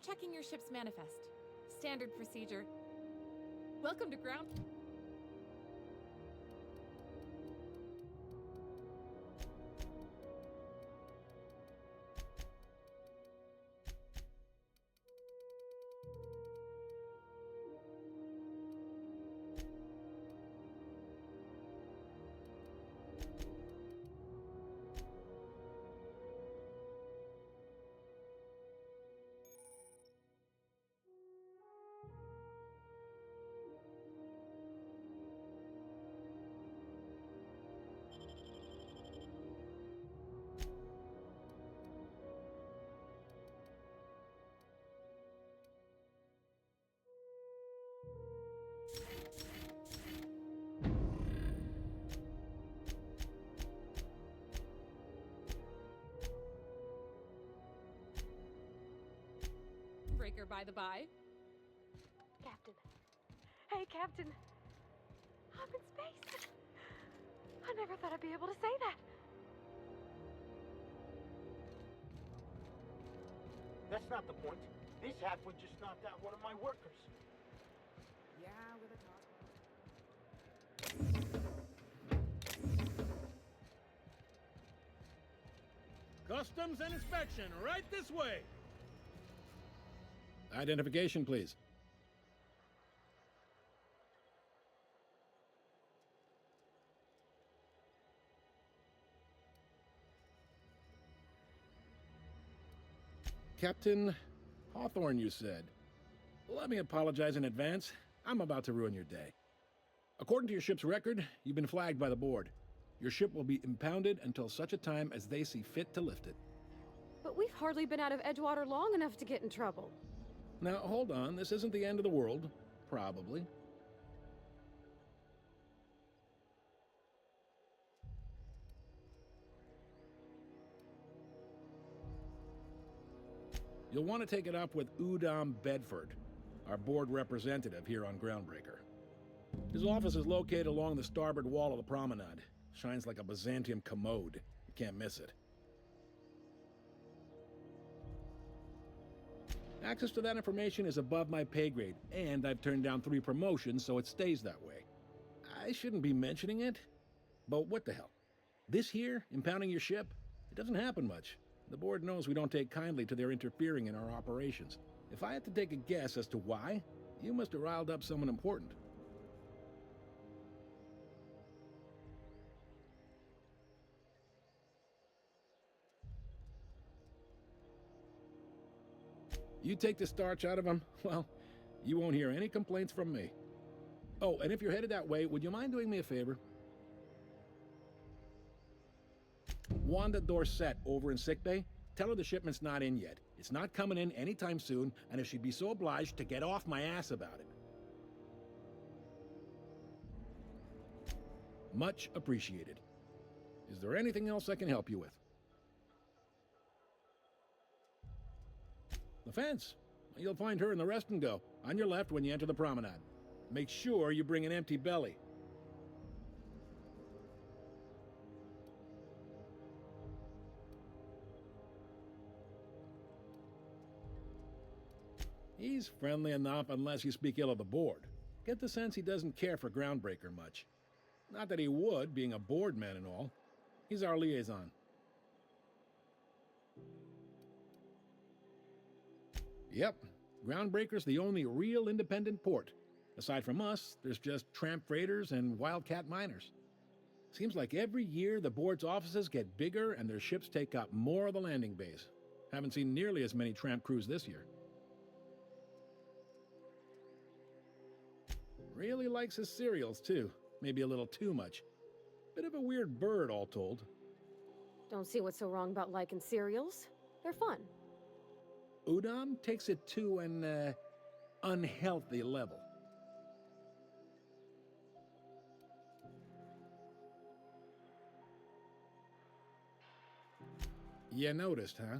Just checking your ship's manifest. Standard procedure. Welcome to ground. Breaker by the by. Captain. Hey, Captain. I'm in space. I never thought I'd be able to say that. That's not the point. This halfwit just knocked out one of my workers. Yeah, with a talk. Customs and inspection, right this way. Identification, please. Captain Hawthorne, you said. Let me apologize in advance. I'm about to ruin your day. According to your ship's record, you've been flagged by the board. Your ship will be impounded until such a time as they see fit to lift it. But we've hardly been out of Edgewater long enough to get in trouble. Now, hold on. This isn't the end of the world. Probably. You'll want to take it up with Udom Bedford, our board representative here on Groundbreaker. His office is located along the starboard wall of the promenade. Shines like a Byzantium commode. You can't miss it. Access to that information is above my pay grade, and I've turned down 3 promotions, so it stays that way. I shouldn't be mentioning it, but what the hell? This here, impounding your ship, it doesn't happen much. The board knows we don't take kindly to their interfering in our operations. If I had to take a guess as to why, you must have riled up someone important. You take the starch out of them, well, you won't hear any complaints from me. Oh, and if you're headed that way, would you mind doing me a favor? Wanda Dorset over in sickbay, tell her the shipment's not in yet. It's not coming in anytime soon, and if she'd be so obliged to get off my ass about it. Much appreciated. Is there anything else I can help you with? The fence. You'll find her in the rest and go, on your left when you enter the promenade. Make sure you bring an empty belly. He's friendly enough unless you speak ill of the board. Get the sense he doesn't care for Groundbreaker much. Not that he would, being a board man and all. He's our liaison. Yep, Groundbreaker's the only real independent port. Aside from us, there's just tramp freighters and wildcat miners. Seems like every year the board's offices get bigger and their ships take up more of the landing base. Haven't seen nearly as many tramp crews this year. Really likes his cereals, too. Maybe a little too much. Bit of a weird bird, all told. Don't see what's so wrong about liking cereals. They're fun. Udom takes it to an, unhealthy level. You noticed, huh?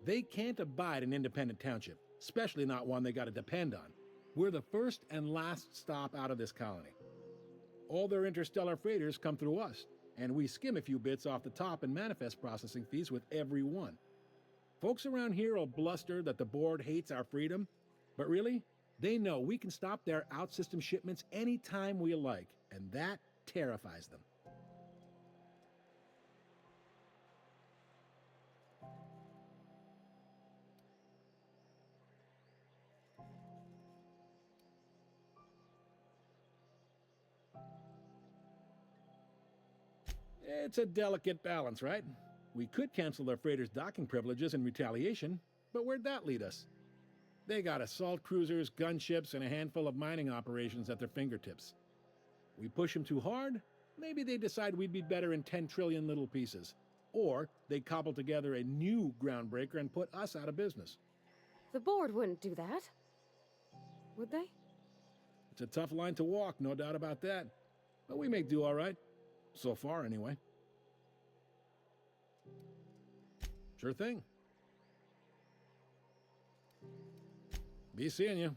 They can't abide an independent township, especially not one they gotta depend on. We're the first and last stop out of this colony. All their interstellar freighters come through us, and we skim a few bits off the top in manifest processing fees with every one. Folks around here will bluster that the board hates our freedom, but really, they know we can stop their out-system shipments anytime we like, and that terrifies them. It's a delicate balance, right? We could cancel their freighters' docking privileges in retaliation, but where'd that lead us? They got assault cruisers, gunships, and a handful of mining operations at their fingertips. We push them too hard, maybe they decide we'd be better in 10 trillion little pieces. Or they cobble together a new groundbreaker and put us out of business. The board wouldn't do that. Would they? It's a tough line to walk, no doubt about that. But we make do all right. So far, anyway. Sure thing. Be seeing you.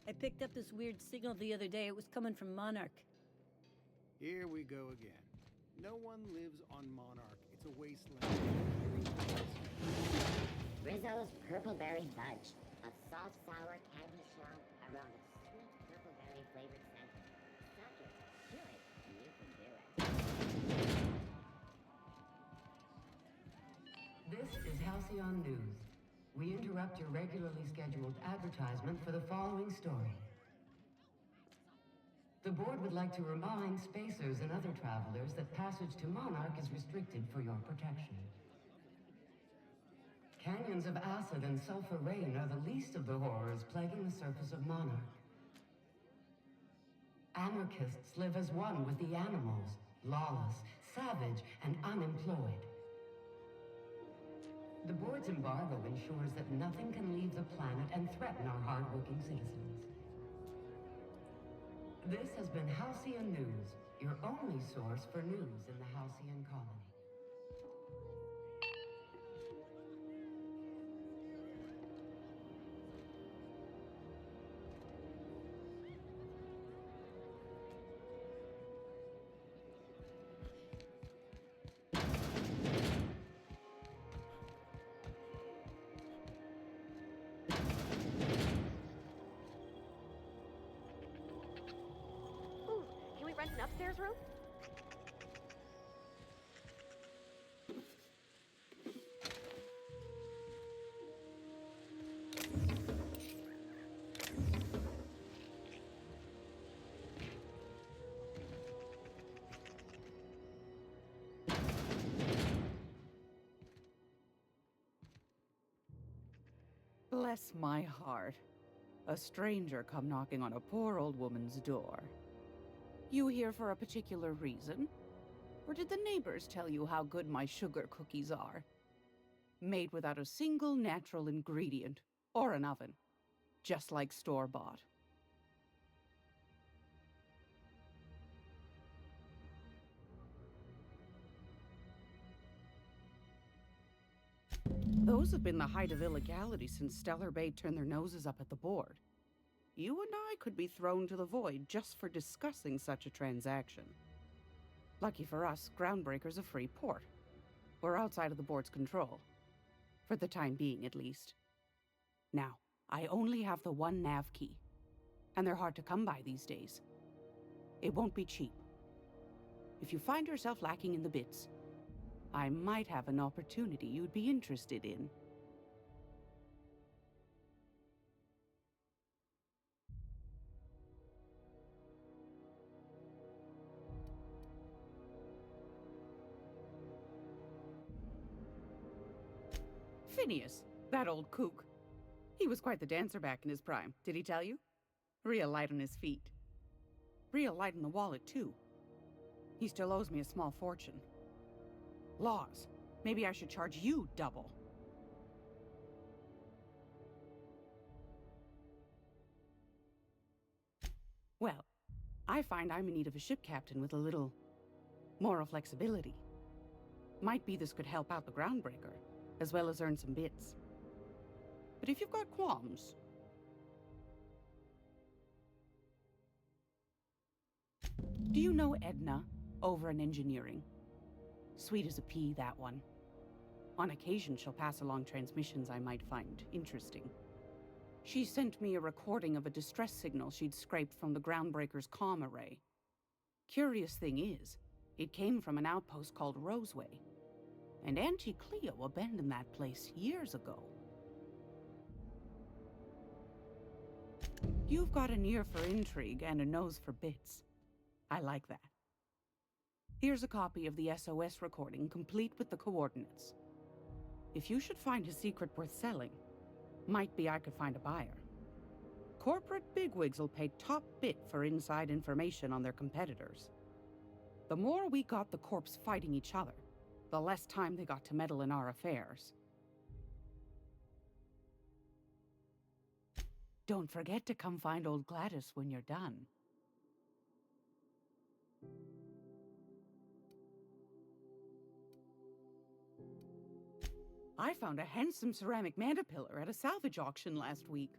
I picked up this weird signal the other day. It was coming from Monarch. Here we go again. No one lives on Monarch. It's a wasteland. Rizzo's Purpleberry Fudge. A soft, sour candy shell around a sweet purpleberry flavored center. Suckers, do it. You can do it. This is Halcyon News. We interrupt your regularly scheduled advertisement for the following story. The board would like to remind spacers and other travelers that passage to Monarch is restricted for your protection. Canyons of acid and sulfur rain are the least of the horrors plaguing the surface of Monarch. Anarchists live as one with the animals, lawless, savage, and unemployed. The board's embargo ensures that nothing can leave the planet and threaten our hardworking citizens. This has been Halcyon News, your only source for news in the Halcyon colony. Can we rent an upstairs room? Bless my heart. A stranger come knocking on a poor old woman's door. You here for a particular reason? Or did the neighbors tell you how good my sugar cookies are? Made without a single natural ingredient, or an oven. Just like store-bought. Those have been the height of illegality since Stellar Bay turned their noses up at the board. You and I could be thrown to the void just for discussing such a transaction. Lucky for us, Groundbreaker's a free port. We're outside of the board's control. For the time being, at least. Now, I only have the one nav key. And they're hard to come by these days. It won't be cheap. If you find yourself lacking in the bits, I might have an opportunity you'd be interested in. Phineas, that old kook. He was quite the dancer back in his prime, did he tell you? Real light on his feet. Real light on the wallet, too. He still owes me a small fortune. Laws. Maybe I should charge you double. Well, I find I'm in need of a ship captain with a little moral flexibility. Might be this could help out the groundbreaker, as well as earn some bits. But if you've got qualms... Do you know Edna, over in engineering? Sweet as a pea, that one. On occasion, she'll pass along transmissions I might find interesting. She sent me a recording of a distress signal she'd scraped from the groundbreaker's comm array. Curious thing is, it came from an outpost called Roseway. And Auntie Cleo abandoned that place years ago. You've got an ear for intrigue and a nose for bits. I like that. Here's a copy of the SOS recording, complete with the coordinates. If you should find a secret worth selling, might be I could find a buyer. Corporate bigwigs will pay top bit for inside information on their competitors. The more we got the corps fighting each other, the less time they got to meddle in our affairs. Don't forget to come find old Gladys when you're done. I found a handsome ceramic mandapillar at a salvage auction last week.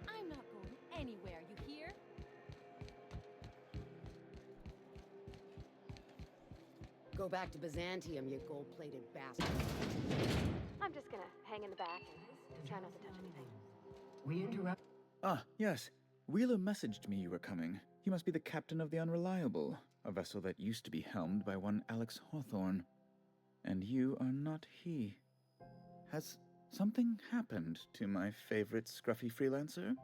I'm not going anywhere, you hear? Go back to Byzantium, you gold-plated bastard. I'm just gonna hang in the back and try not to touch anything. We interrupt. Ah, yes. Wheeler messaged me you were coming. He must be the captain of the Unreliable, a vessel that used to be helmed by one Alex Hawthorne. And you are not he. Has something happened to my favorite scruffy freelancer?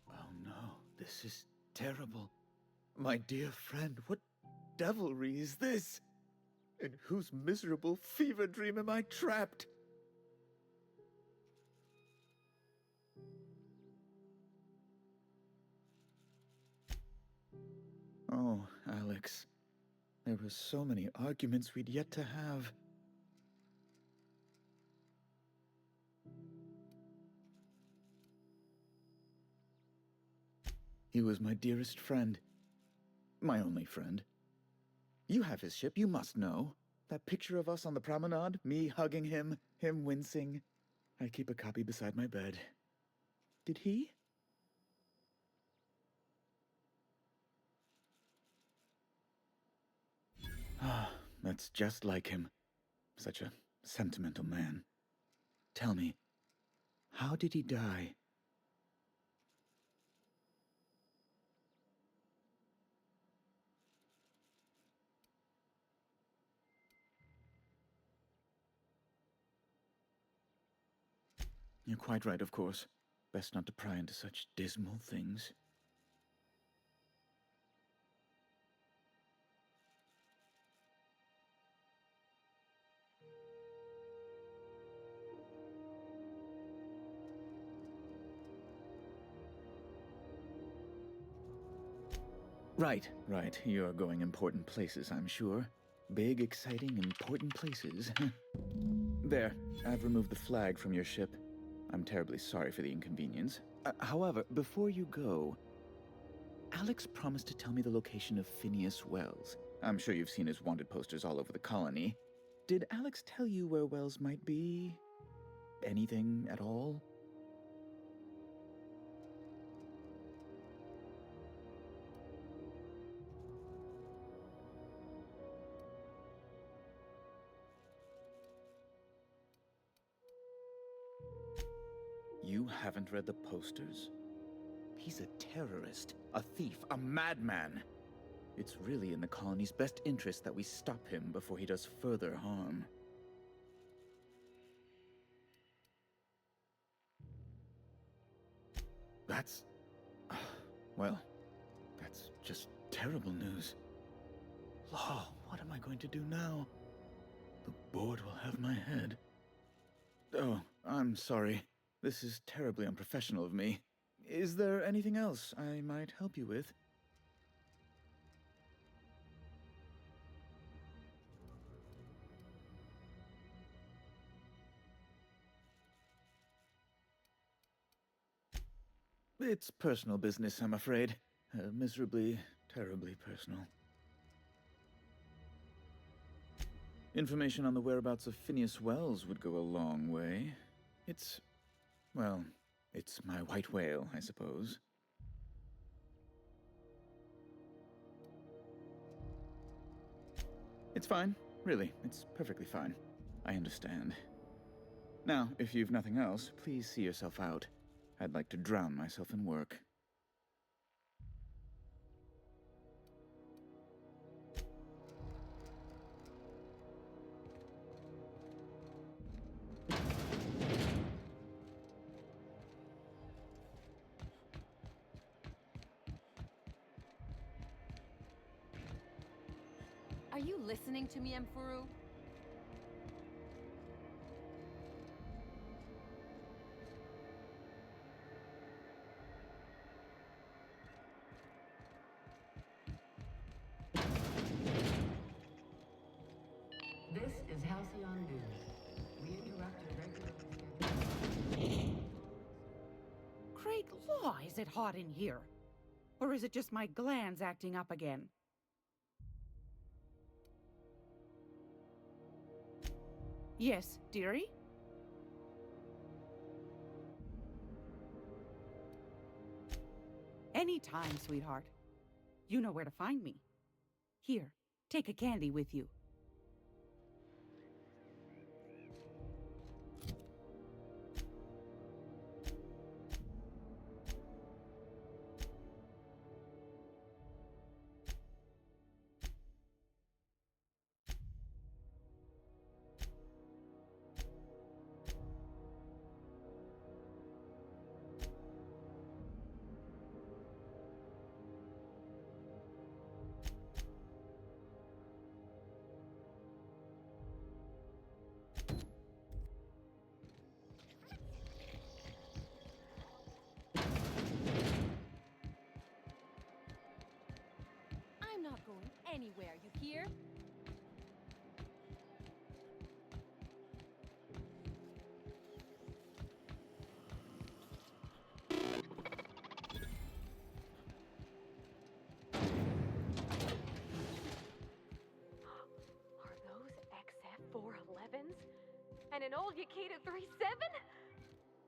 Oh no, this is terrible. My dear friend, what devilry is this? In whose miserable fever dream am I trapped? Oh, Alex. There were so many arguments we'd yet to have. He was my dearest friend. My only friend. You have his ship, you must know. That picture of us on the promenade, me hugging him, him wincing. I keep a copy beside my bed. Did he? Ah, that's just like him. Such a sentimental man. Tell me, how did he die? You're quite right, of course. Best not to pry into such dismal things. Right. You're going important places, I'm sure. Big, exciting, important places. There, I've removed the flag from your ship. I'm terribly sorry for the inconvenience. However, before you go, Alex promised to tell me the location of Phineas Wells. I'm sure you've seen his wanted posters all over the colony. Did Alex tell you where Wells might be? Anything at all? You haven't read the posters? He's a terrorist, a thief, a madman. It's really in the colony's best interest that we stop him before he does further harm. That's... well, that's just terrible news. Law, what am I going to do now? The board will have my head. Oh, I'm sorry. This is terribly unprofessional of me. Is there anything else I might help you with? It's personal business, I'm afraid. Miserably, terribly personal. Information on the whereabouts of Phineas Wells would go a long way. Well, it's my white whale, I suppose. It's fine. Really, it's perfectly fine. I understand. Now, if you've nothing else, please see yourself out. I'd like to drown myself in work. Are you listening to me, Emperor? This is Halcyon News. We interrupt your regularly scheduled... Craig Law, is it hot in here? Or is it just my glands acting up again? Yes, dearie? Anytime, sweetheart. You know where to find me. Here, take a candy with you. I'm not going anywhere, you hear? Are those XF411s? And an old Yakita 37?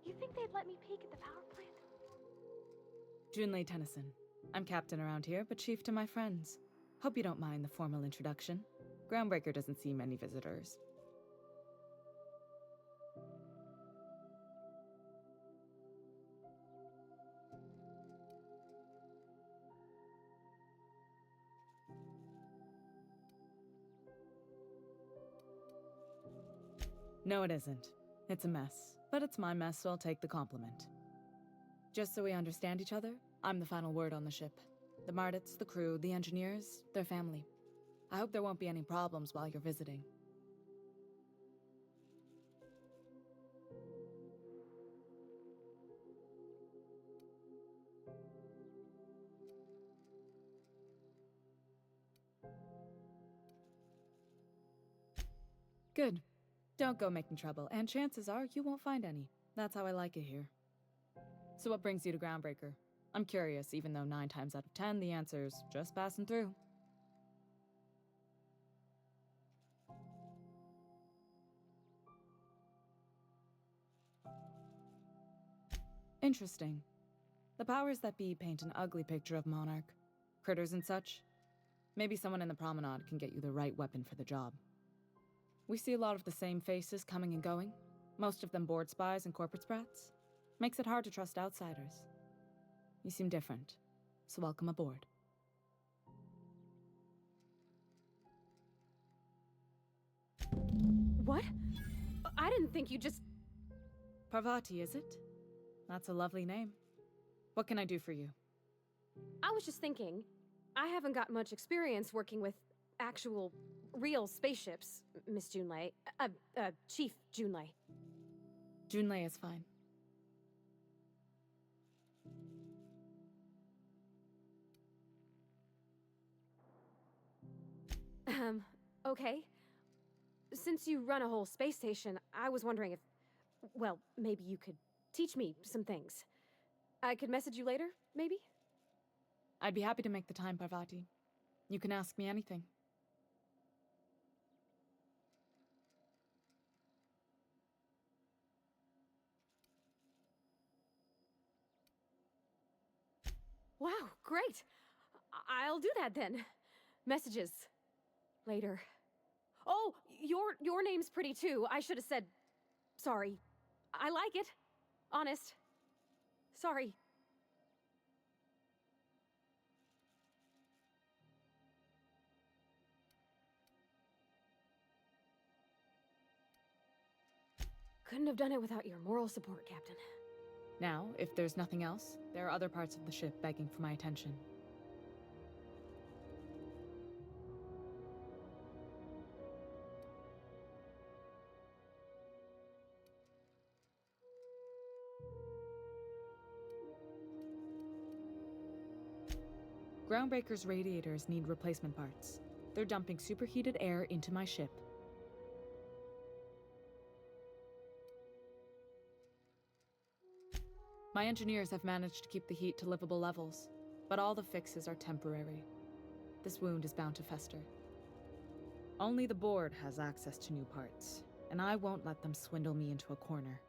You think they'd let me peek at the power plant? Junlei Tennyson. I'm captain around here, but chief to my friends. Hope you don't mind the formal introduction. Groundbreaker doesn't see many visitors. No, it isn't. It's a mess. But it's my mess, so I'll take the compliment. Just so we understand each other, I'm the final word on the ship. The Mardits, the crew, the engineers, their family. I hope there won't be any problems while you're visiting. Good. Don't go making trouble, and chances are you won't find any. That's how I like it here. So what brings you to Groundbreaker? I'm curious, even though 9 times out of 10 the answer's just passing through. Interesting. The powers that be paint an ugly picture of Monarch. Critters and such. Maybe someone in the promenade can get you the right weapon for the job. We see a lot of the same faces coming and going, most of them board spies and corporate sprats. Makes it hard to trust outsiders. You seem different, so welcome aboard. What? I didn't think you just... Parvati, is it? That's a lovely name. What can I do for you? I was just thinking, I haven't got much experience working with actual, real spaceships, Miss Junlei. Chief Junlei. Junlei is fine. Okay. Since you run a whole space station, I was wondering if, well, maybe you could teach me some things. I could message you later, maybe? I'd be happy to make the time, Parvati. You can ask me anything. Wow, great! I'll do that then. Messages. Later. Oh, your name's pretty too. I should have said... Sorry. I like it. Honest. Sorry. Couldn't have done it without your moral support, Captain. Now, if there's nothing else, there are other parts of the ship begging for my attention. Groundbreaker's radiators need replacement parts. They're dumping superheated air into my ship. My engineers have managed to keep the heat to livable levels, but all the fixes are temporary. This wound is bound to fester. Only the board has access to new parts, and I won't let them swindle me into a corner.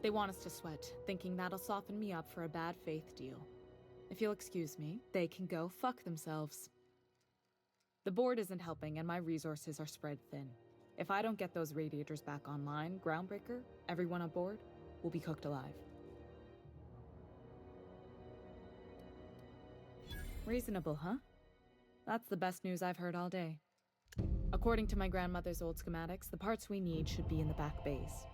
They want us to sweat, thinking that'll soften me up for a bad faith deal. If you'll excuse me, they can go fuck themselves. The board isn't helping and my resources are spread thin. If I don't get those radiators back online, Groundbreaker, everyone aboard, will be cooked alive. Reasonable, huh? That's the best news I've heard all day. According to my grandmother's old schematics, the parts we need should be in the back bays.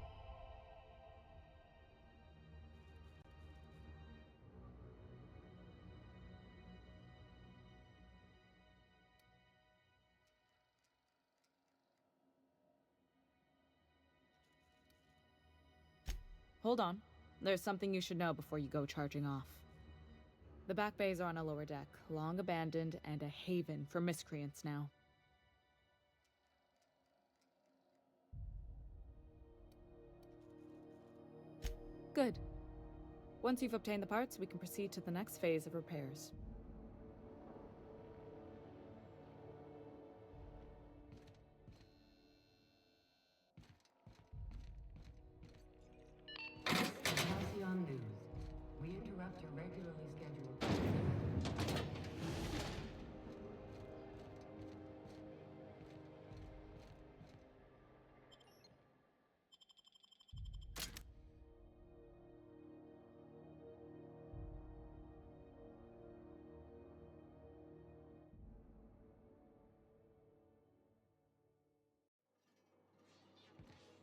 Hold on. There's something you should know before you go charging off. The back bays are on a lower deck, long abandoned and a haven for miscreants now. Good. Once you've obtained the parts, we can proceed to the next phase of repairs. Halcyon News. We interrupt your regularly scheduled...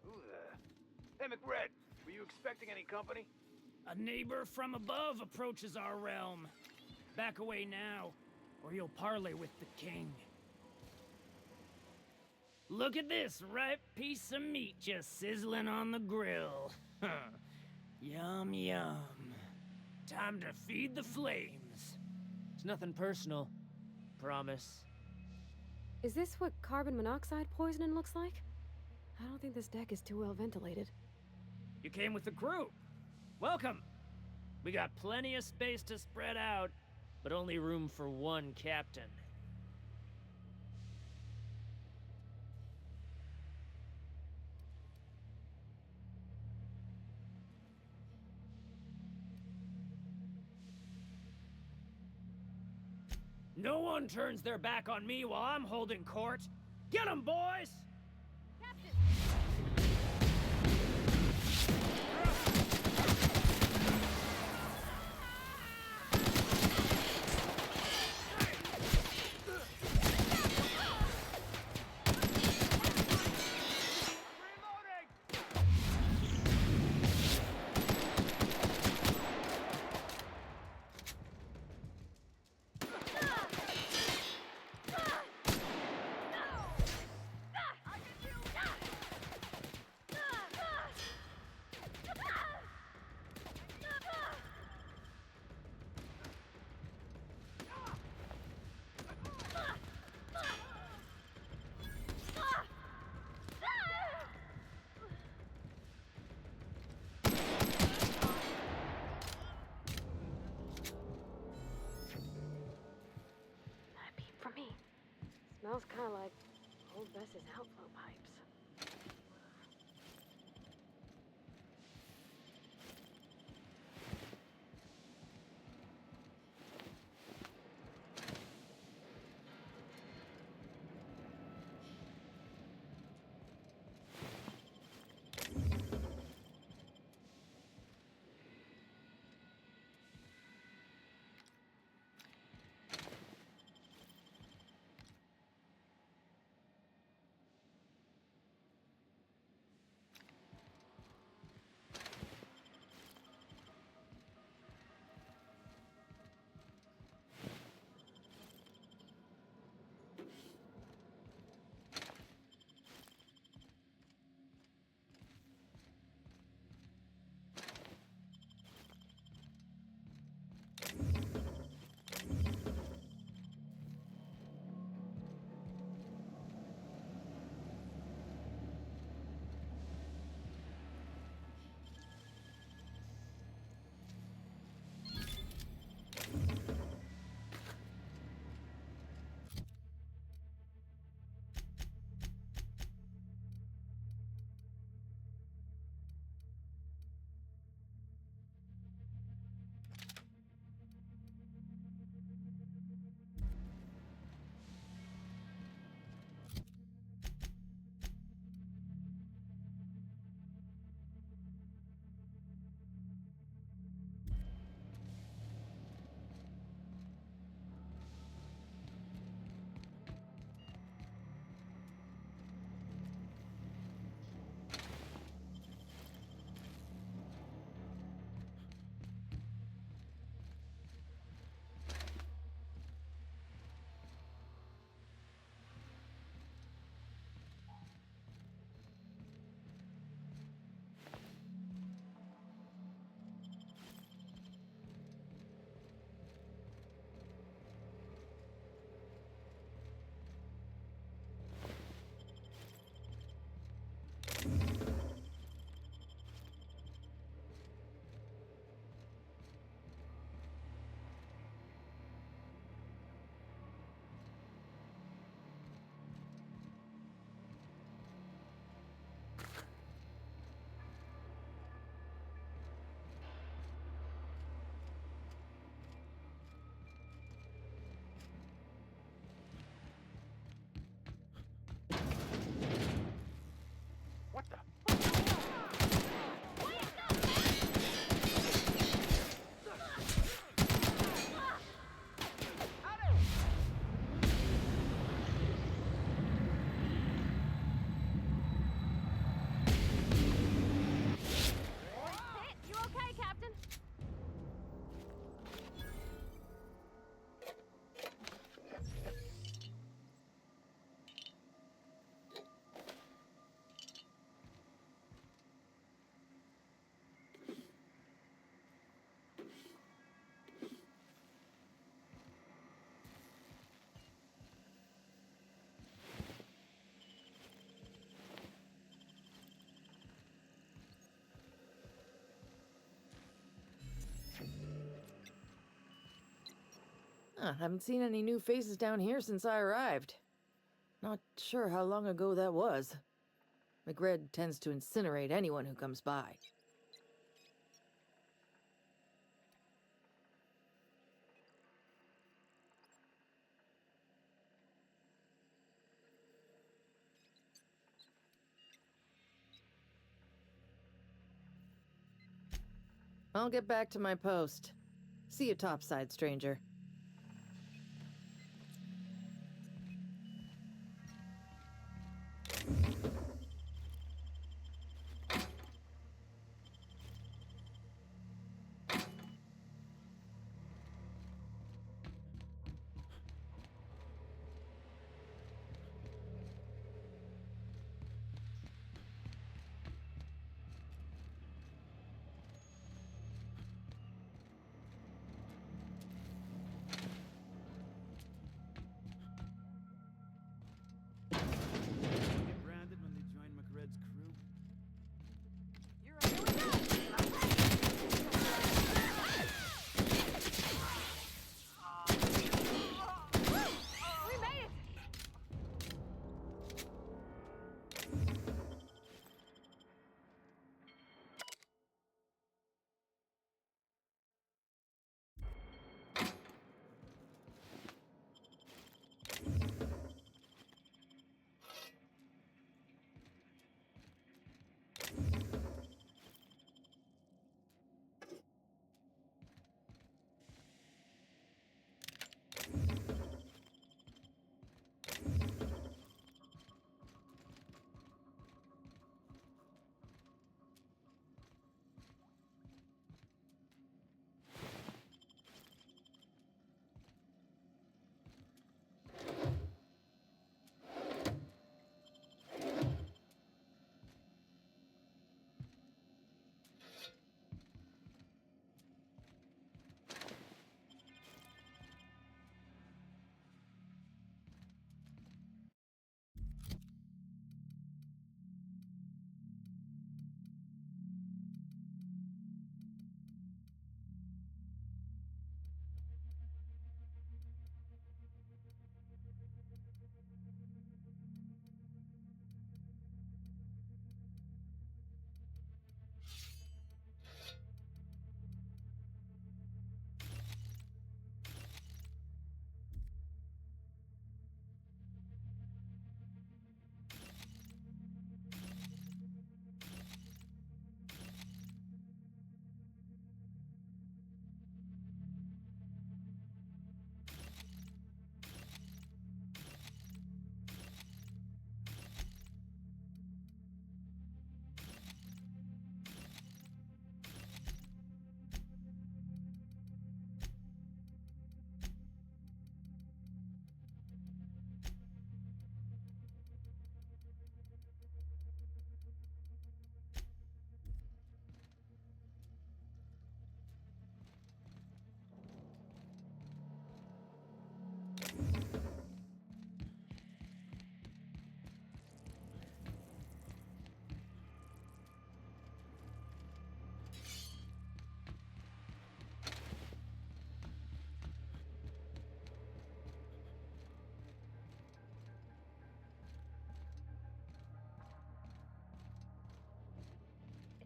Who the... Hey, McRed, were you expecting any company? A neighbor from above approaches our realm. Back away now, or you'll parley with the king. Look at this ripe piece of meat just sizzling on the grill. Yum, yum. Time to feed the flames. It's nothing personal. Promise. Is this what carbon monoxide poisoning looks like? I don't think this deck is too well ventilated. You came with the crew. Welcome. We got plenty of space to spread out, but only room for one captain. No one turns their back on me while I'm holding court. Get 'em, boys! For me. Smells kind of like old Bess's outflow pipes. Haven't seen any new faces down here since I arrived. Not sure how long ago that was. McRed tends to incinerate anyone who comes by. I'll get back to my post. See you topside, stranger. Get branded when they join McRed's crew. We made it!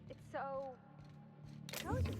It's so cozy.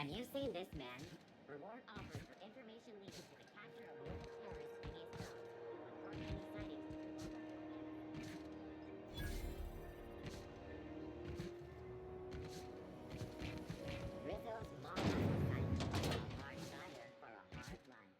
Have you seen this man? Reward offered for information leading to the capture of local terrorists in his house. Report any sightings to your local Rizzo's mom site. Hard desire for a hard life.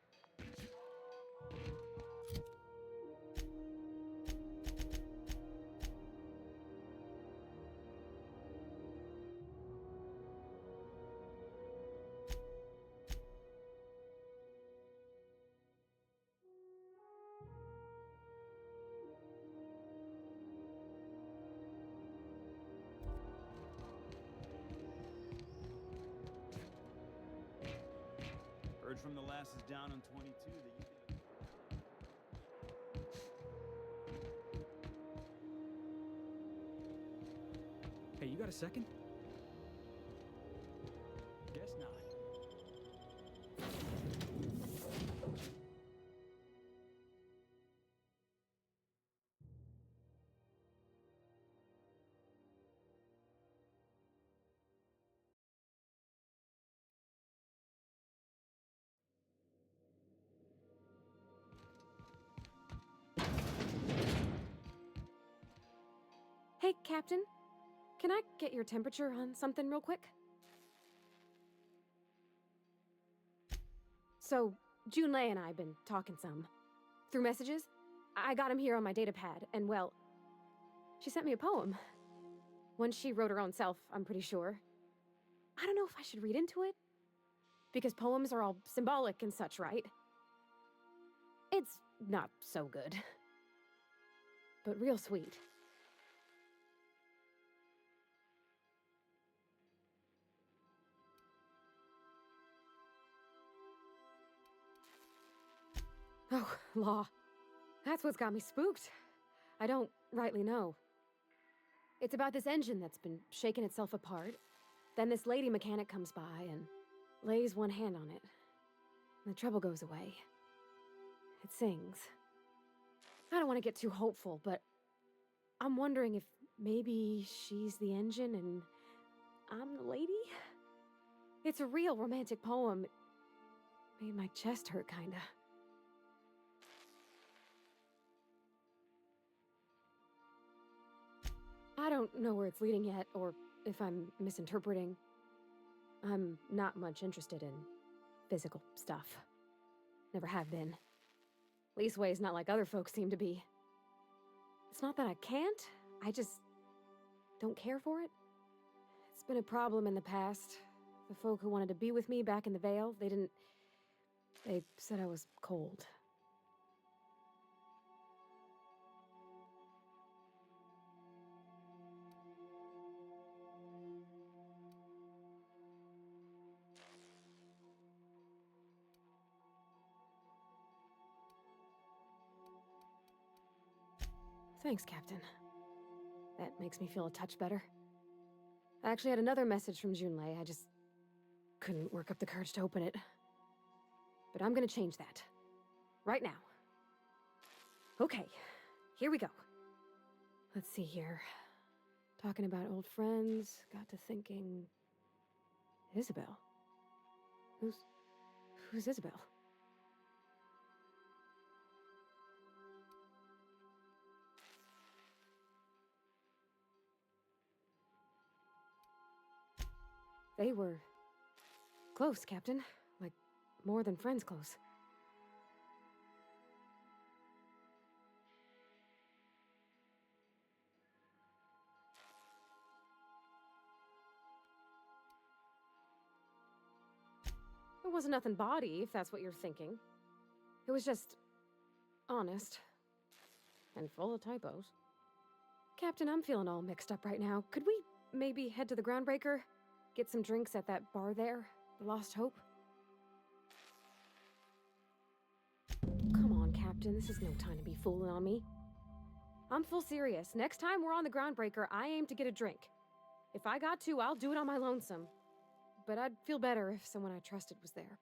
Heard from the lasses down on 22 that you did. Hey, you got a second? Guess not. Hey, Captain. Can I get your temperature on something real quick? So, Junlei and I have been talking some. Through messages. I got him here on my datapad, and well, she sent me a poem. One she wrote her own self, I'm pretty sure. I don't know if I should read into it. Because poems are all symbolic and such, right? It's not so good. But real sweet. Oh, law. That's what's got me spooked. I don't rightly know. It's about this engine that's been shaking itself apart. Then this lady mechanic comes by and lays one hand on it. And the trouble goes away. It sings. I don't want to get too hopeful, but I'm wondering if maybe she's the engine and I'm the lady? It's a real romantic poem. It made my chest hurt, kinda. I don't know where it's leading yet, or if I'm misinterpreting. I'm not much interested in physical stuff. Never have been. Leastways not like other folks seem to be. It's not that I can't, I just don't care for it. It's been a problem in the past. The folk who wanted to be with me back in the Vale, they said I was cold. Thanks, Captain. That makes me feel a touch better. I actually had another message from Junlei, I just couldn't work up the courage to open it. But I'm gonna change that. Right now. Okay, here we go. Let's see here. Talking about old friends, got to thinking... Isabel? Who's Isabel? They were close, Captain. Like, more than friends close. It wasn't nothing bawdy, if that's what you're thinking. It was just... honest. And full of typos. Captain, I'm feeling all mixed up right now. Could we maybe head to the Groundbreaker? Get some drinks at that bar there? The Lost Hope? Come on, Captain. This is no time to be fooling on me. I'm full serious. Next time we're on the Groundbreaker, I aim to get a drink. If I got to, I'll do it on my lonesome. But I'd feel better if someone I trusted was there.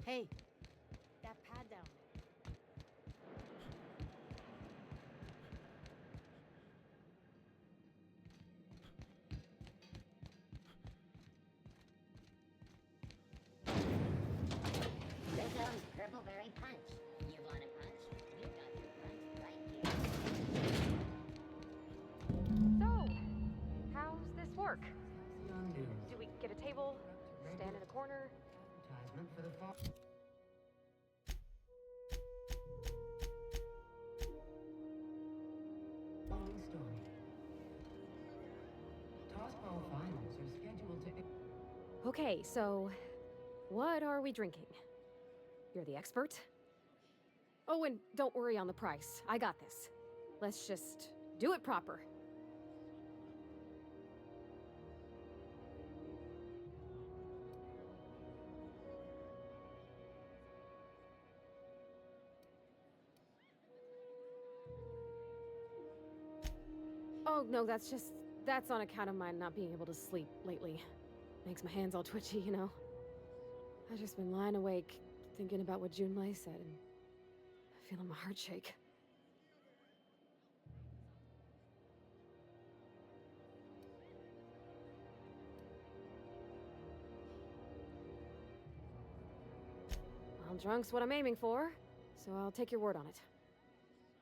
Hey, that pad down there. There goes Purpleberry Punch. You want a punch? You got your punch right here. So, how's this work? Do we get a table? Stand in a corner? Advertisement for the fall. Following story. Tossball finals are scheduled to. Okay, so what are we drinking? You're the expert? Oh, and don't worry on the price. I got this. Let's just do it proper. Oh, no, that's on account of my not being able to sleep lately. Makes my hands all twitchy, you know? I've just been lying awake, thinking about what Junlei said, and feeling my heart shake. Well, drunk's what I'm aiming for, so I'll take your word on it.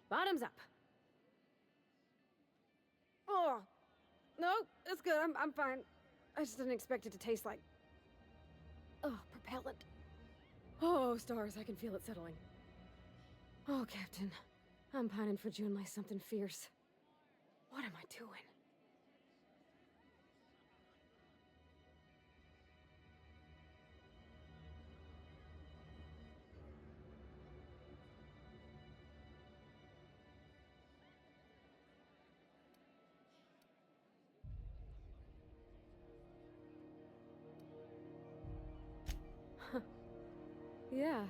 Bottoms up! Oh! No, it's good, I'm fine. I just didn't expect it to taste like... oh, propellant. Oh, stars, I can feel it settling. Oh, Captain. I'm pining for June like something fierce. What am I doing? Yeah.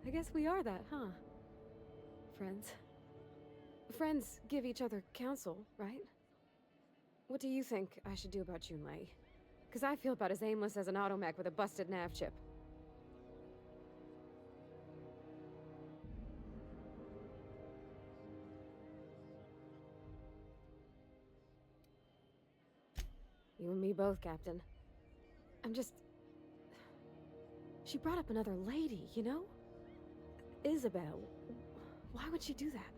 I guess we are that, huh? Friends. Friends give each other counsel, right? What do you think I should do about Junlei? Because I feel about as aimless as an automech with a busted nav chip. You and me both, Captain. I'm just... She brought up another lady, you know? Isabel. Why would she do that?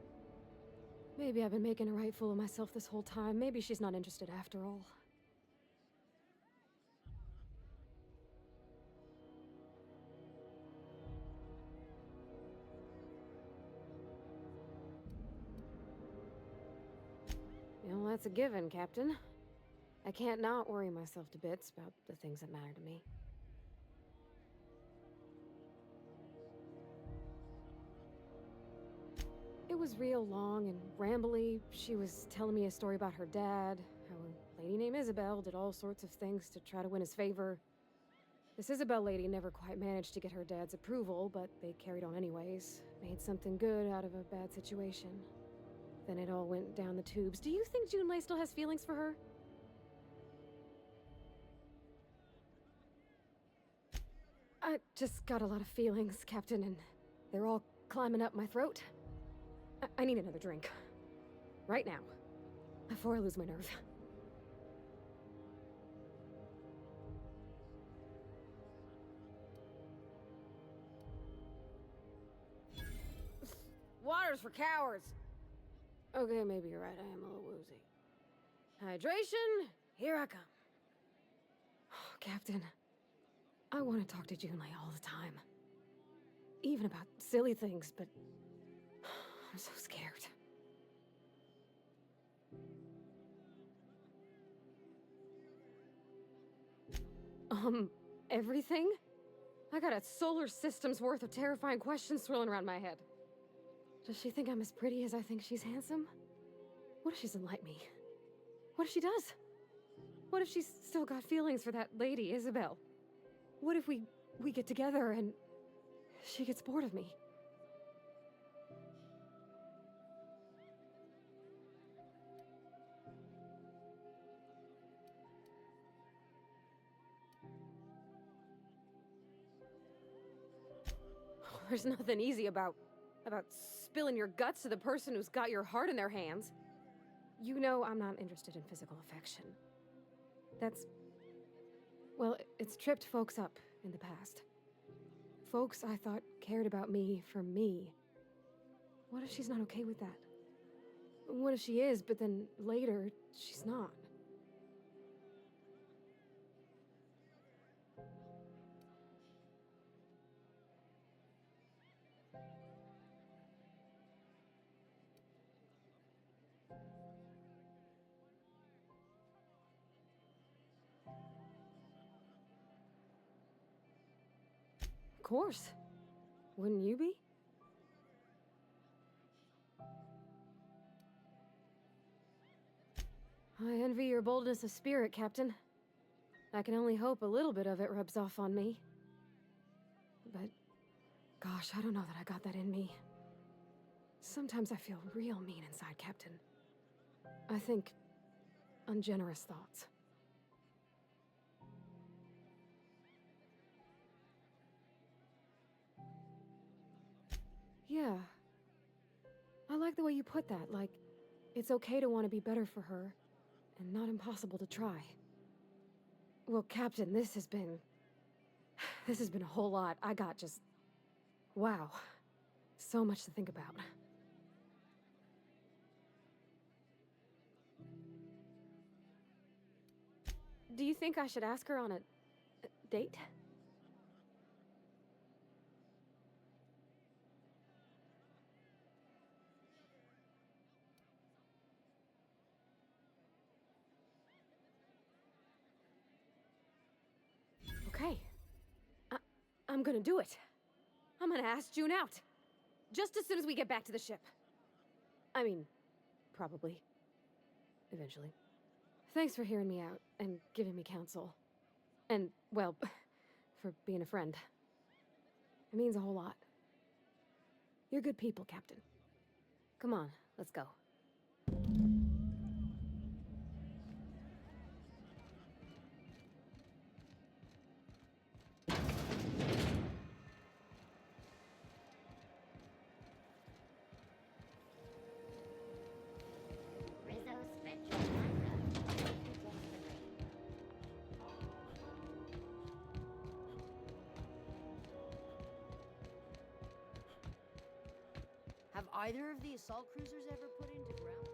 Maybe I've been making a right fool of myself this whole time. Maybe she's not interested after all. Well, that's a given, Captain. I can't not worry myself to bits about the things that matter to me. It was real long and rambly. She was telling me a story about her dad, how a lady named Isabel did all sorts of things to try to win his favor. This Isabel lady never quite managed to get her dad's approval, but they carried on anyways. Made something good out of a bad situation. Then it all went down the tubes. Do you think Junlei still has feelings for her? I just got a lot of feelings, Captain, and they're all climbing up my throat. I need another drink. Right now. Before I lose my nerve. Water's for cowards! Okay, maybe you're right, I am a little woozy. Hydration, here I come. Oh, Captain, I want to talk to Junlei all the time. Even about silly things, but I'm so scared. Everything? I got a solar system's worth of terrifying questions swirling around my head. Does she think I'm as pretty as I think she's handsome? What if she doesn't like me? What if she does? What if she's still got feelings for that lady, Isabel? What if we get together and she gets bored of me? There's nothing easy about spilling your guts to the person who's got your heart in their hands. You know I'm not interested in physical affection. Well, it's tripped folks up in the past. Folks I thought cared about me for me. What if she's not okay with that? What if she is, but then later, she's not? Of course. Wouldn't you be? I envy your boldness of spirit, Captain. I can only hope a little bit of it rubs off on me. But, gosh, I don't know that I got that in me. Sometimes I feel real mean inside, Captain. I think ungenerous thoughts. Yeah. I like the way you put that, like, it's okay to want to be better for her, and not impossible to try. Well, Captain, this has been a whole lot. I got just... wow. So much to think about. Do you think I should ask her on a date? Okay. I'm gonna do it. I'm gonna ask June out. Just as soon as we get back to the ship. I mean, probably. Eventually. Thanks for hearing me out and giving me counsel. And, well, for being a friend. It means a whole lot. You're good people, Captain. Come on, let's go. Have either of the assault cruisers ever put into ground?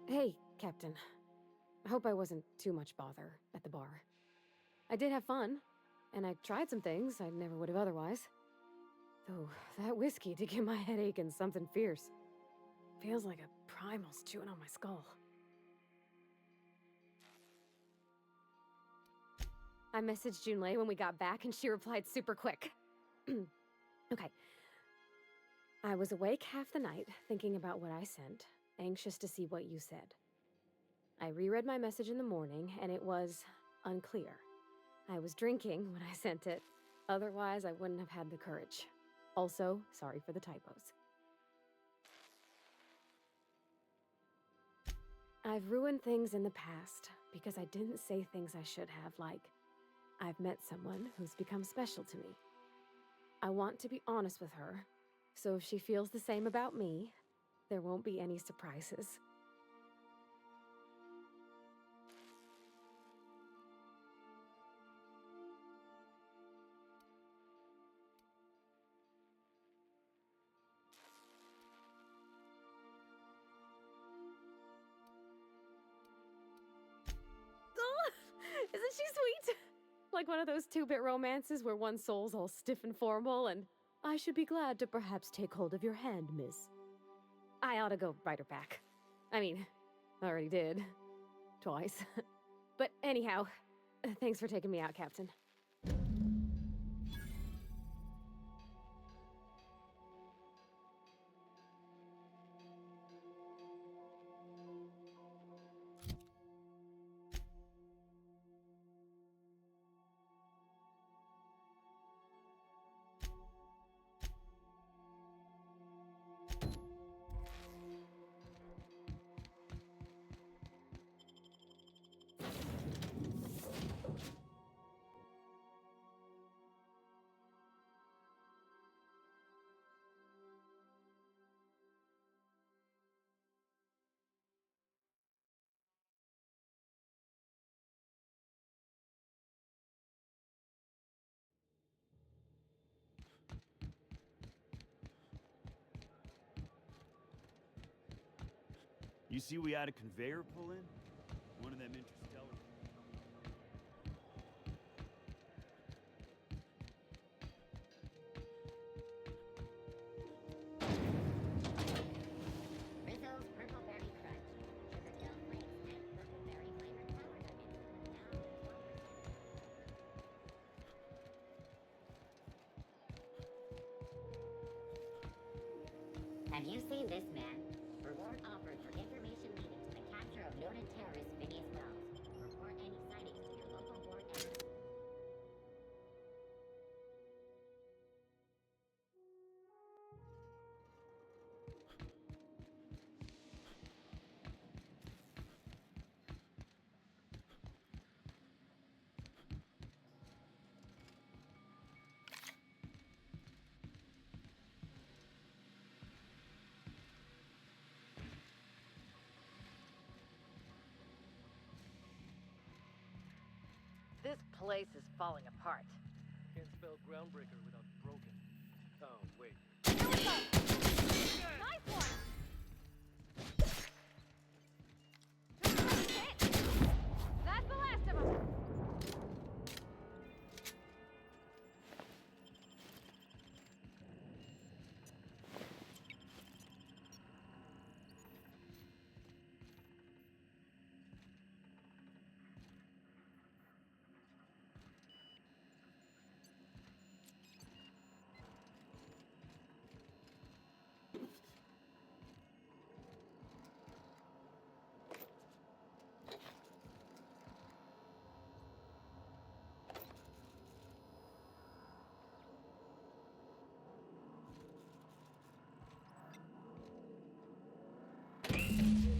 Hey, Captain. I hope I wasn't too much bother at the bar. I did have fun, and I tried some things I never would have otherwise. Though, that whiskey did give my head aching something fierce. Feels like a primal's chewing on my skull. I messaged Junlei when we got back, and she replied super quick. Okay. I was awake half the night, thinking about what I sent, anxious to see what you said. I reread my message in the morning, and it was unclear. I was drinking when I sent it. Otherwise, I wouldn't have had the courage. Also, sorry for the typos. I've ruined things in the past because I didn't say things I should have, like, I've met someone who's become special to me. I want to be honest with her, so if she feels the same about me, there won't be any surprises. Isn't she sweet? Like one of those two-bit romances where one soul's all stiff and formal and, I should be glad to perhaps take hold of your hand, miss. I ought to go write her back. I mean, I already did. Twice. But anyhow, thanks for taking me out, Captain. You see we had a conveyor pull in? One of them interstellar... Rizzo's Purple Berry Crunch. Sugar Hill Flakes and Purple Berry flavored power nuggets. Now at 12%. Have you seen this man? Reward offered for information leading to the capture of noted terrorist Phineas Wells. Report any sightings to your local board editor. This place is falling apart. Can't spell groundbreaker without broken. Oh, wait. Nice one! That's the last of them!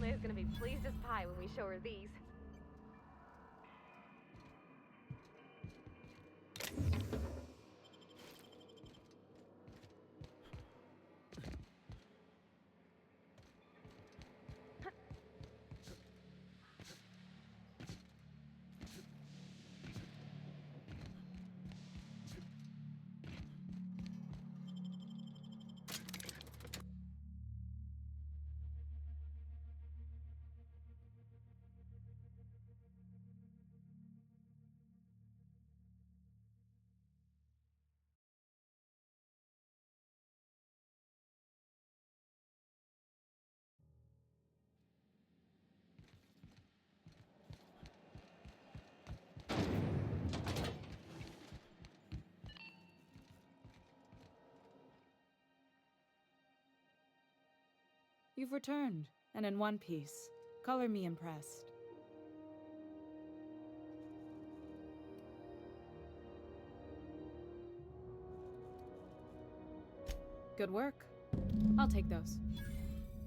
Leia's gonna be pleased as pie when we show her these. You've returned, and in one piece. Color me impressed. Good work. I'll take those.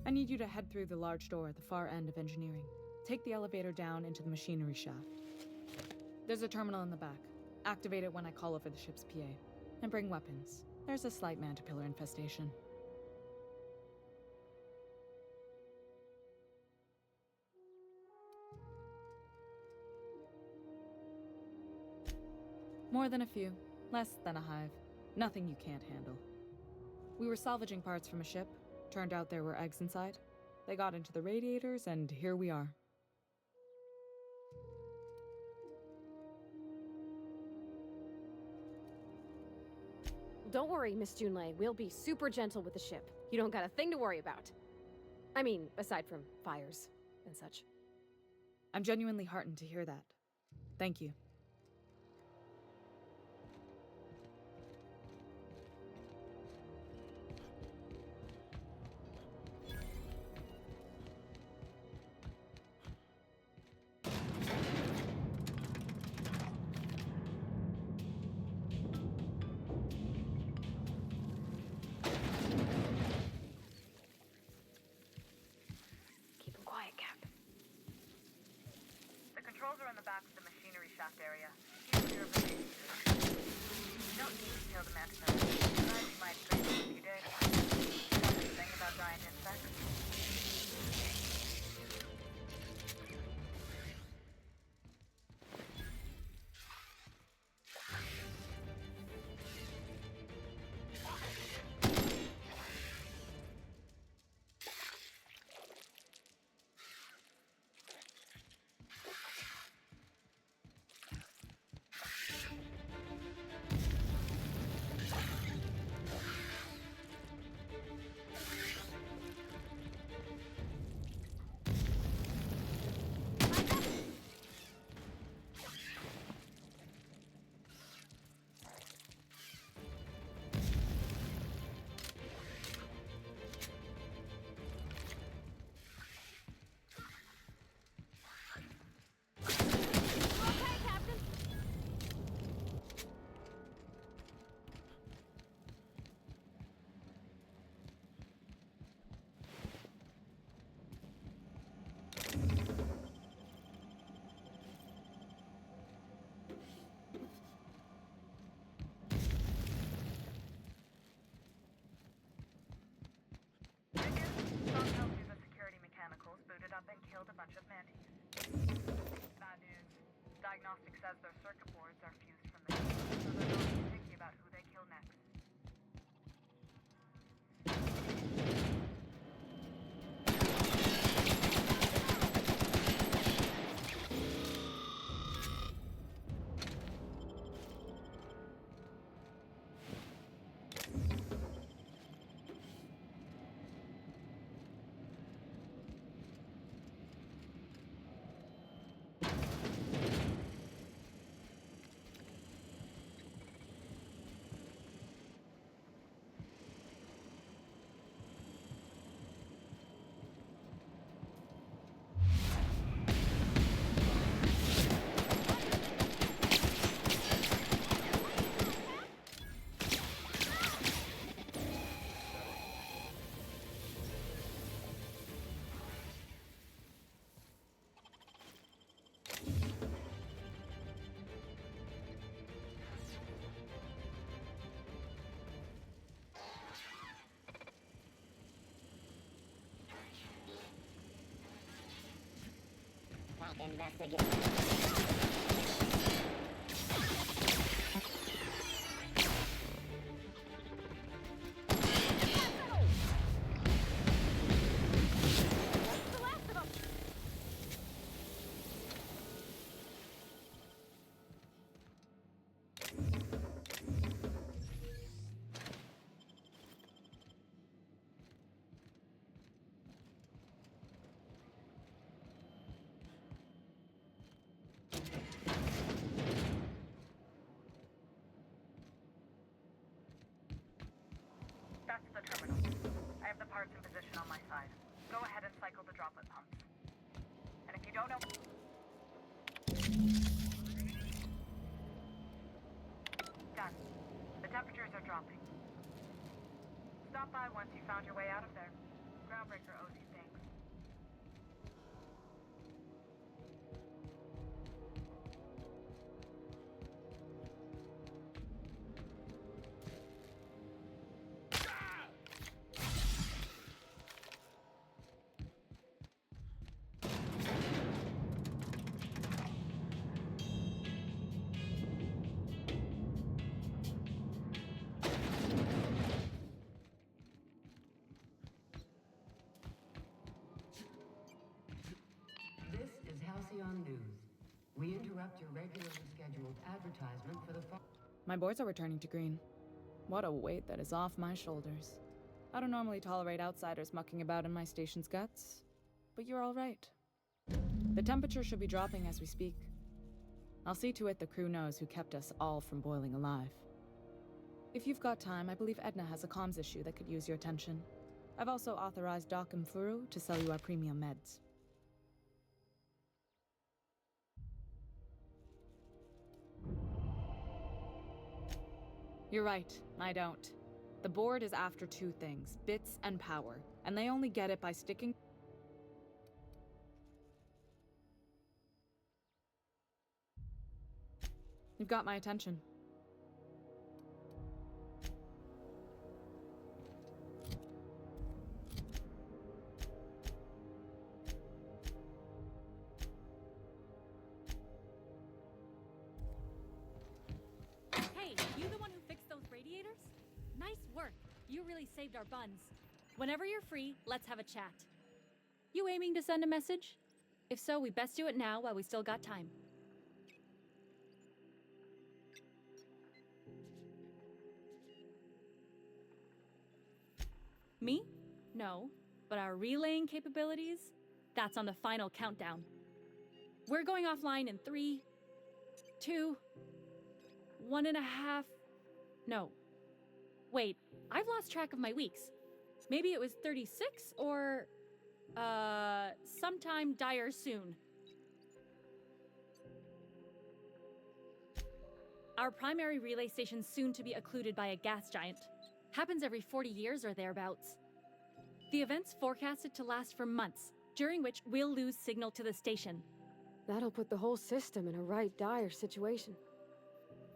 I need you to head through the large door at the far end of engineering. Take the elevator down into the machinery shaft. There's a terminal in the back. Activate it when I call over the ship's PA. And bring weapons. There's a slight mantipillar infestation. More than a few. Less than a hive. Nothing you can't handle. We were salvaging parts from a ship. Turned out there were eggs inside. They got into the radiators, and here we are. Don't worry, Miss Junlei. We'll be super gentle with the ship. You don't got a thing to worry about. I mean, aside from fires and such. I'm genuinely heartened to hear that. Thank you. Keep him quiet, Cap. The controls are in the back of the machinery shaft area. Keep clear of the base. You don't need to kill the mantis. You might train them if you did. Know anything about giant insects? Killed a bunch of mantis. Bad news. Diagnostic says their circuit boards are fused from the heat, so they're not too picky about who they kill next. Investigate. That's the terminal. I have the parts in position on my side. Go ahead and cycle the droplet pumps. And if you don't know... Done. The temperatures are dropping. Stop by once you found your way out of there. Groundbreaker owes you thanks. News. We interrupt your regularly scheduled advertisement for the My boards are returning to green. What a weight that is off my shoulders. I don't normally tolerate outsiders mucking about in my station's guts, but you're all right. The temperature should be dropping as we speak. I'll see to it the crew knows who kept us all from boiling alive. If you've got time, I believe Edna has a comms issue that could use your attention. I've also authorized Doc and Furu to sell you our premium meds. You're right, I don't. The board is after two things, bits and power, and they only get it by sticking... You've got my attention. Hey, you the one who fixed those radiators? Nice work. You really saved our buns. Whenever you're free, let's have a chat. You aiming to send a message? If so, we best do it now while we still got time. Me? No. But our relaying capabilities? That's on the final countdown. We're going offline in 3, 2, 1.5... No. Wait, I've lost track of my weeks. Maybe it was 36 or... sometime dire soon. Our primary relay station's soon to be occluded by a gas giant. Happens every 40 years or thereabouts. The event's forecasted to last for months, during which we'll lose signal to the station. That'll put the whole system in a right dire situation.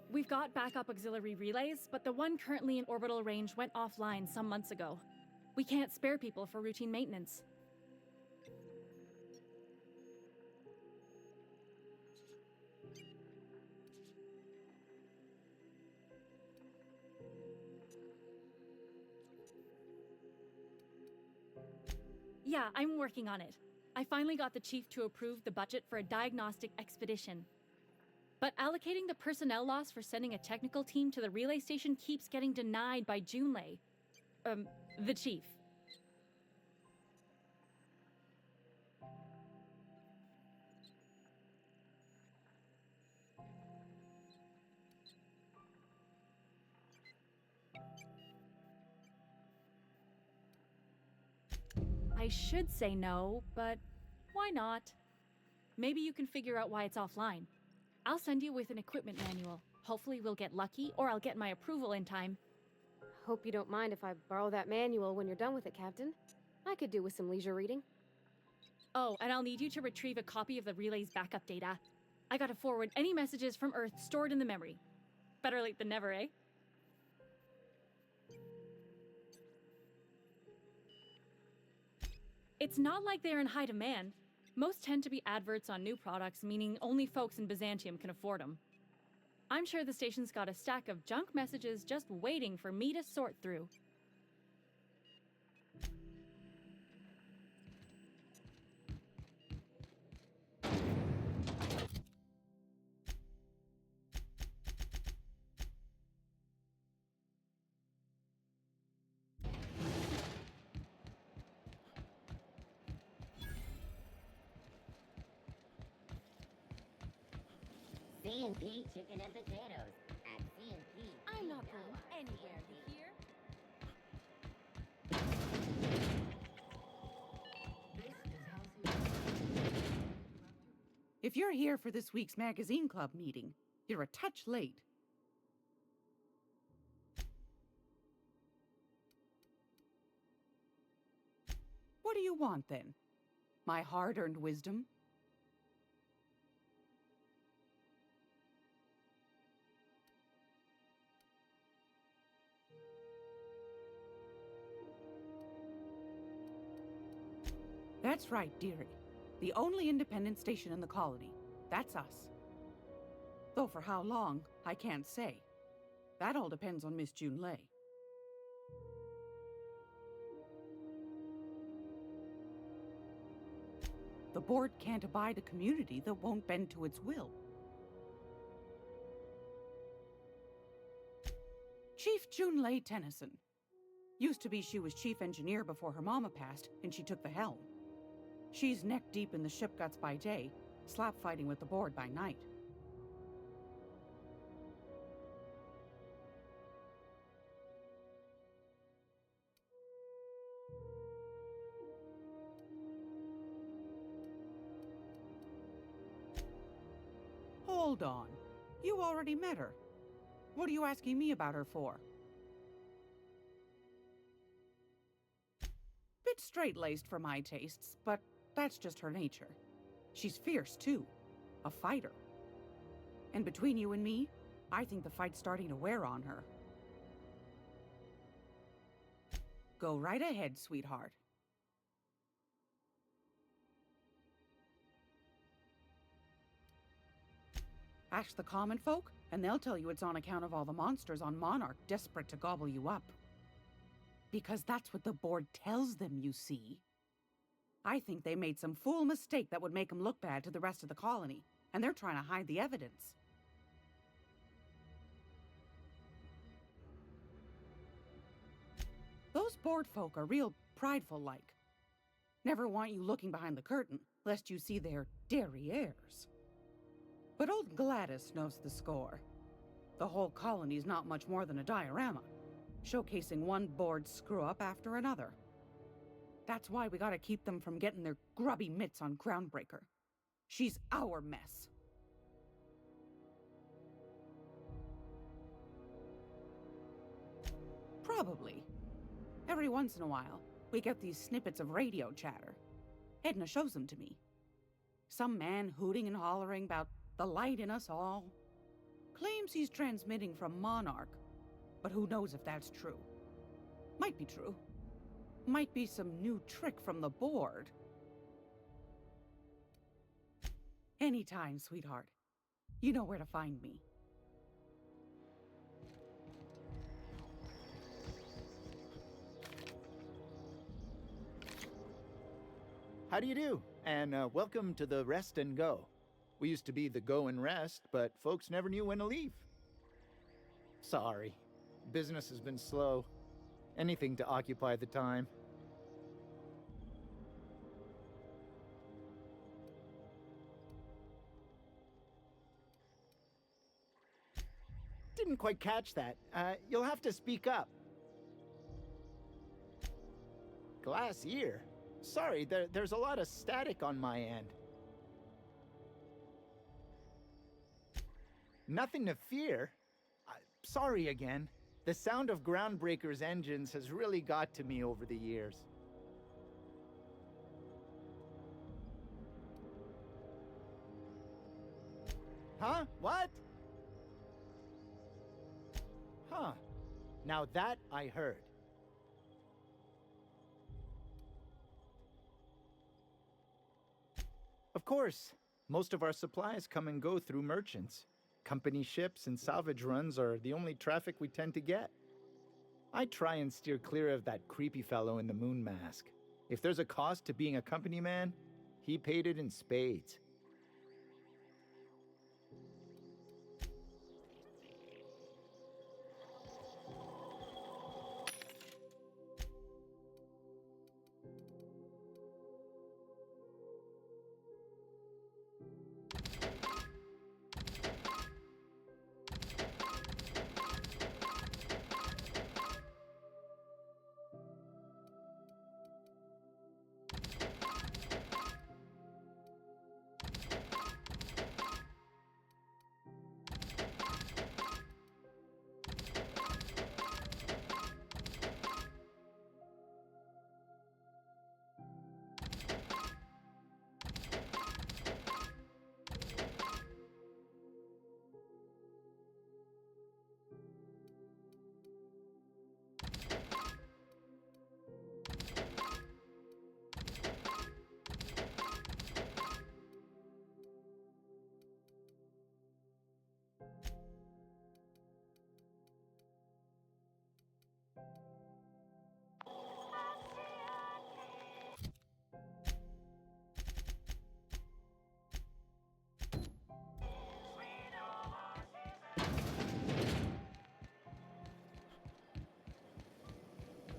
We've got backup auxiliary relays, but the one currently in orbital range went offline some months ago. We can't spare people for routine maintenance. Yeah, I'm working on it. I finally got the chief to approve the budget for a diagnostic expedition. But allocating the personnel loss for sending a technical team to the relay station keeps getting denied by Junlei. The chief. I should say no, but why not? Maybe you can figure out why it's offline. I'll send you with an equipment manual. Hopefully we'll get lucky, or I'll get my approval in time. Hope you don't mind if I borrow that manual when you're done with it, Captain. I could do with some leisure reading. Oh, and I'll need you to retrieve a copy of the relay's backup data. I gotta forward any messages from Earth stored in the memory. Better late than never, eh? It's not like they're in high demand. Most tend to be adverts on new products, meaning only folks in Byzantium can afford them. I'm sure the station's got a stack of junk messages just waiting for me to sort through. C&P chicken and potatoes at C&P. I'm not going anywhere, you hear? If you're here for this week's magazine club meeting, you're a touch late. What do you want, then? My hard-earned wisdom? That's right, dearie. The only independent station in the colony. That's us. Though for how long, I can't say. That all depends on Miss Junlei. The board can't abide a community that won't bend to its will. Chief Junlei Tennyson. Used to be she was chief engineer before her mama passed, and she took the helm. She's neck deep in the ship guts by day, slap fighting with the board by night. Hold on. You already met her. What are you asking me about her for? Bit straight-laced for my tastes, but that's just her nature. She's fierce, too. A fighter. And between you and me, I think the fight's starting to wear on her. Go right ahead, sweetheart. Ask the common folk, and they'll tell you it's on account of all the monsters on Monarch desperate to gobble you up. Because that's what the board tells them, you see. I think they made some fool mistake that would make them look bad to the rest of the colony, and they're trying to hide the evidence. Those board folk are real prideful-like. Never want you looking behind the curtain, lest you see their derrieres. But old Gladys knows the score. The whole colony's not much more than a diorama, showcasing one board screw-up after another. That's why we gotta keep them from getting their grubby mitts on Groundbreaker. She's our mess. Probably. Every once in a while, we get these snippets of radio chatter. Edna shows them to me. Some man hooting and hollering about the light in us all. Claims he's transmitting from Monarch, but who knows if that's true. Might be true. Might be some new trick from the board. Anytime, sweetheart. You know where to find me. How do you do? And welcome to the Rest and Go. We used to be the Go and Rest, but folks never knew when to leave. Sorry. Business has been slow. Anything to occupy the time. Didn't quite catch that. You'll have to speak up. Glass ear? Sorry, there's a lot of static on my end. Nothing to fear. Sorry again. The sound of Groundbreaker's engines has really got to me over the years. Huh? What? Huh. Now that I heard. Of course, most of our supplies come and go through merchants. Company ships and salvage runs are the only traffic we tend to get. I try and steer clear of that creepy fellow in the moon mask. If there's a cost to being a company man, he paid it in spades.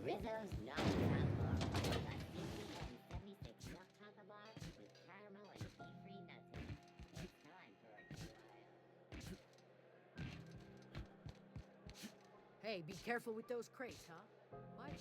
Rizzo's non-alcohol. A 76 milk chocolate bar with caramel and tea-free nuts in it. It's time for a trial. Hey, be careful with those crates, huh? What?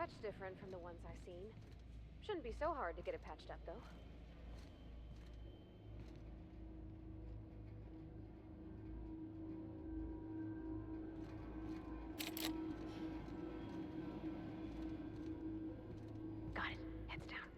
touch different from the ones I've seen. Shouldn't be so hard to get it patched up, though. Got it. Heads down.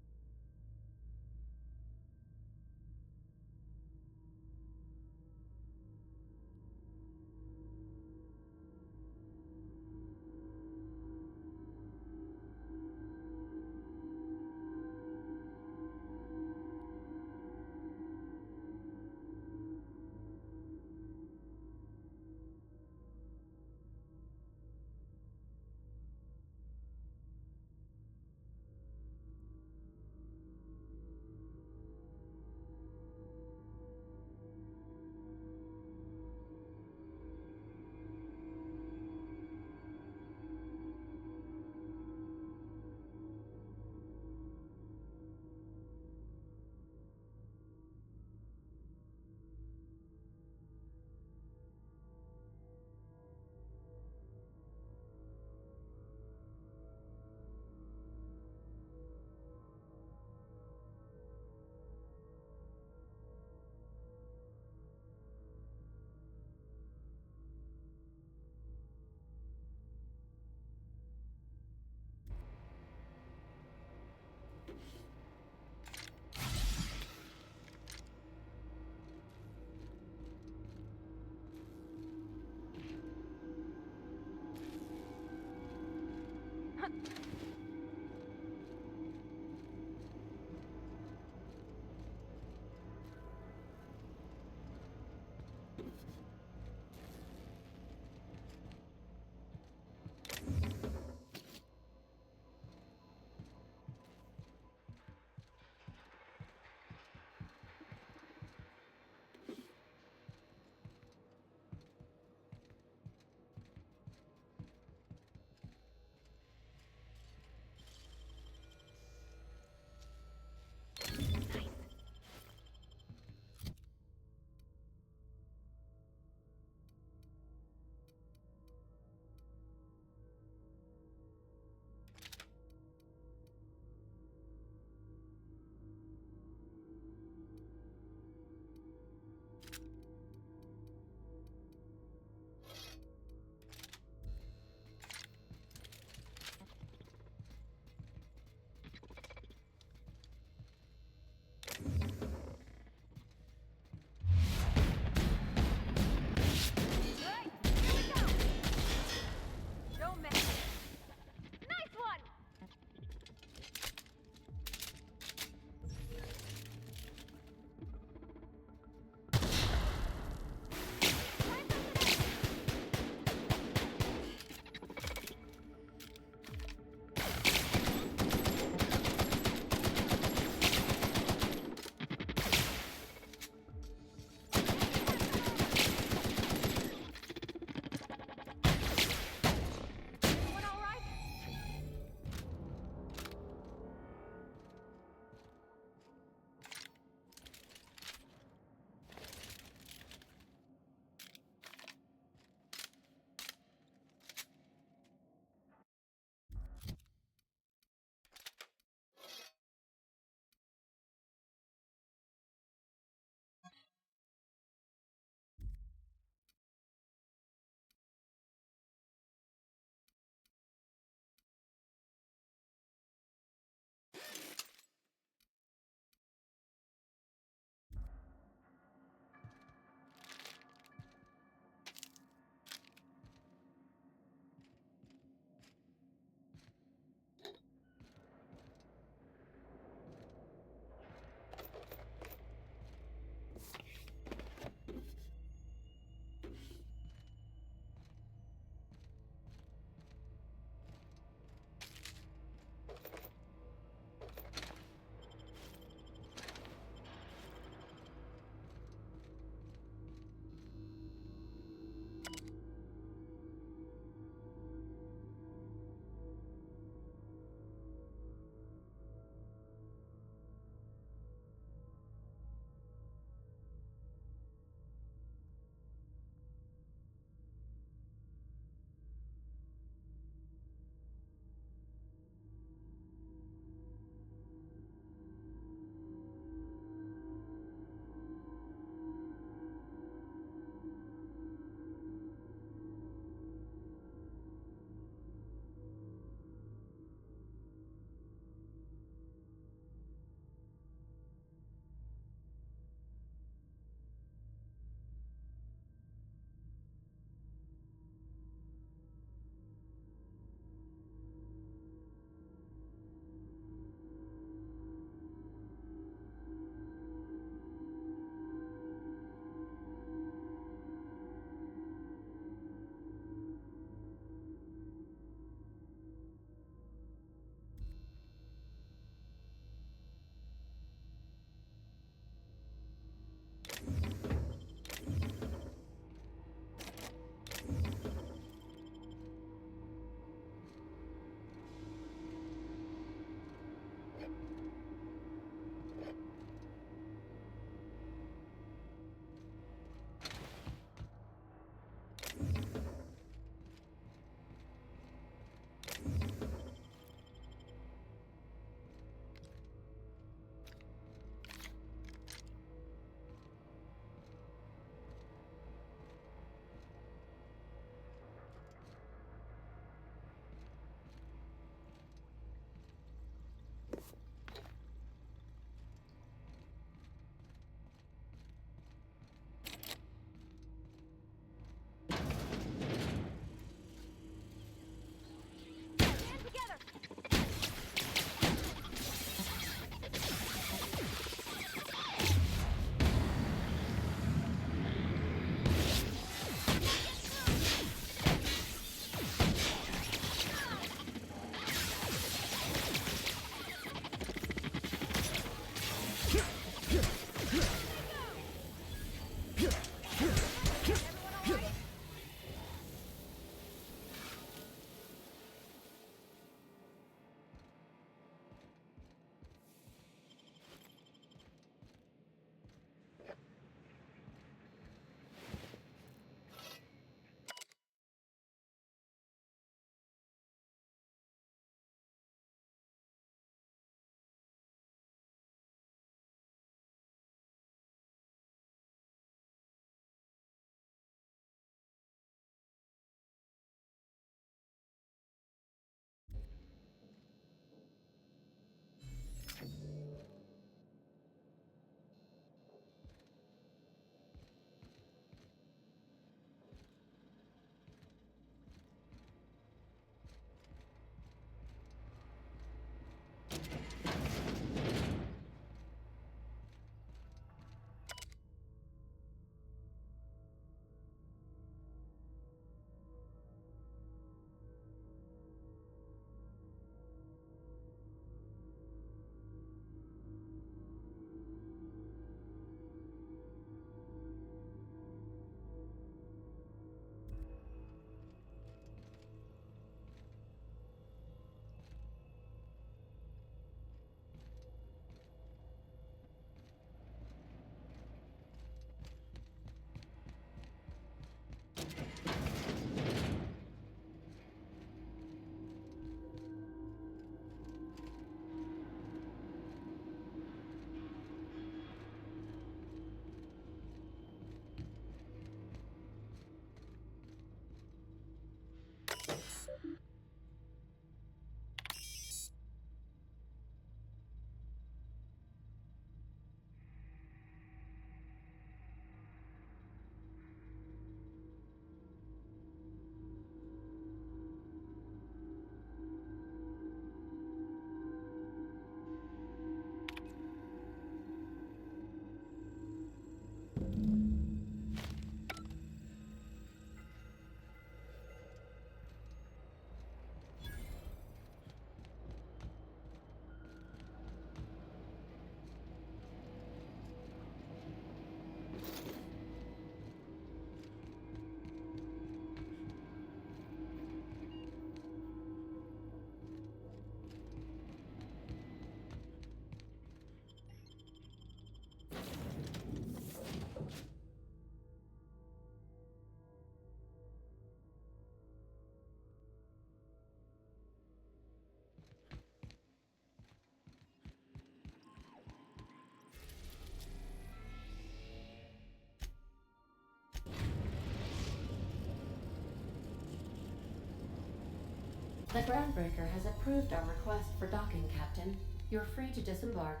The Groundbreaker has approved our request for docking, Captain. You're free to disembark.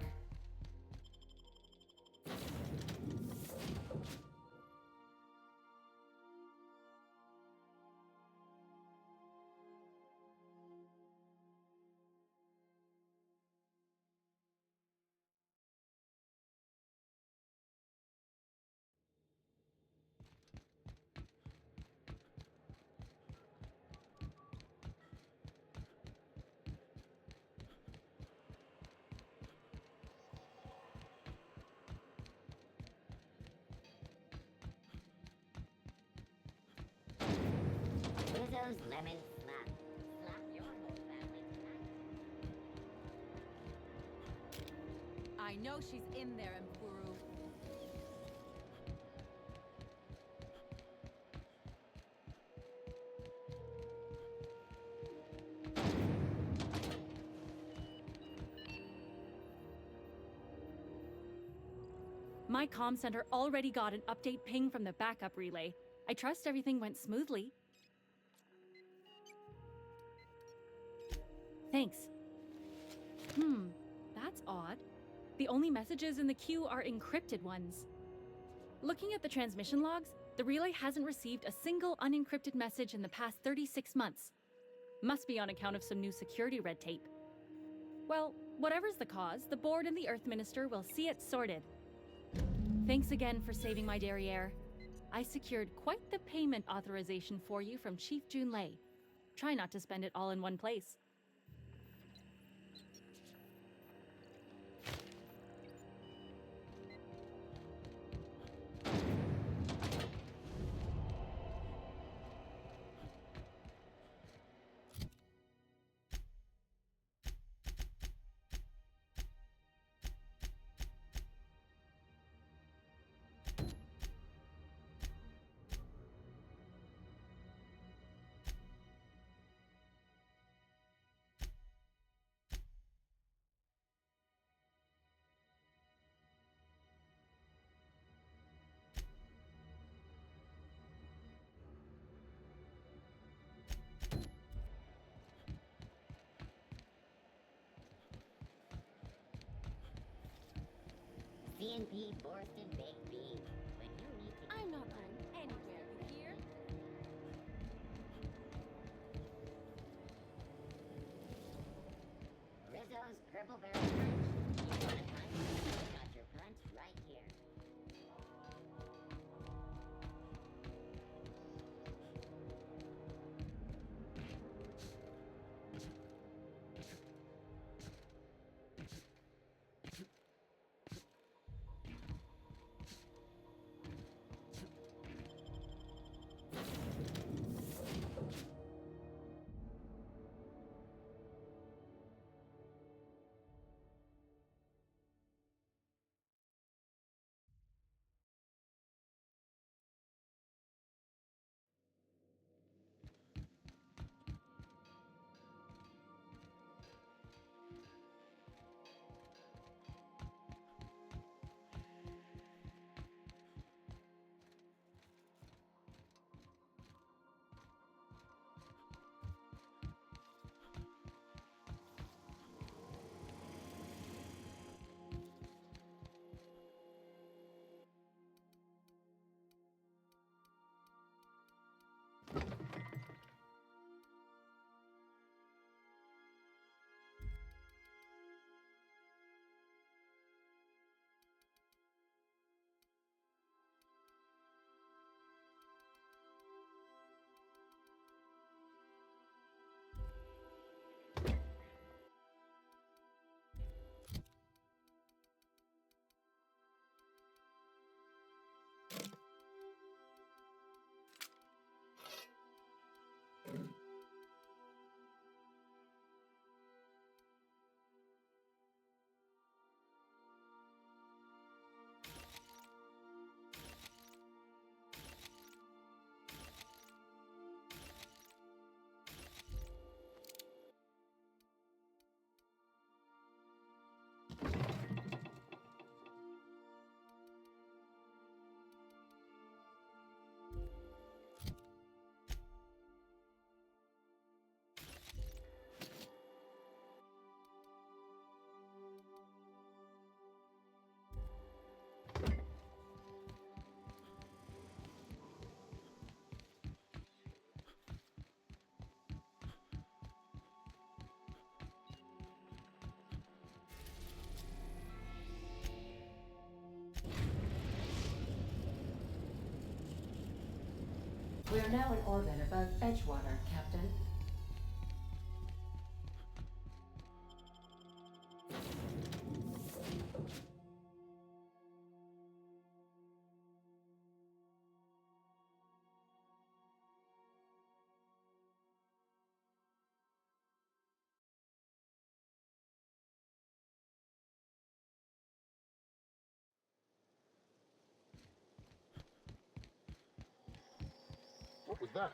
Rizzo's lemon slap. Slap your whole family tonight. I know she's in there, Mpuru. My comm center already got an update ping from the backup relay. I trust everything went smoothly. Thanks. That's odd. The only messages in the queue are encrypted ones. Looking at the transmission logs, the relay hasn't received a single unencrypted message in the past 36 months. Must be on account of some new security red tape. Well, whatever's the cause, the board and the Earth Minister will see it sorted. Thanks again for saving my derriere. I secured quite the payment authorization for you from Chief Junlei. Try not to spend it all in one place. CNP Borston Baked Beans. When you need to... I'm not going anywhere, you hear? Rizzo's Purple Berry Punch. You want a punch? I got your punch right here. now in orbit above Edgewater, Captain. What was that?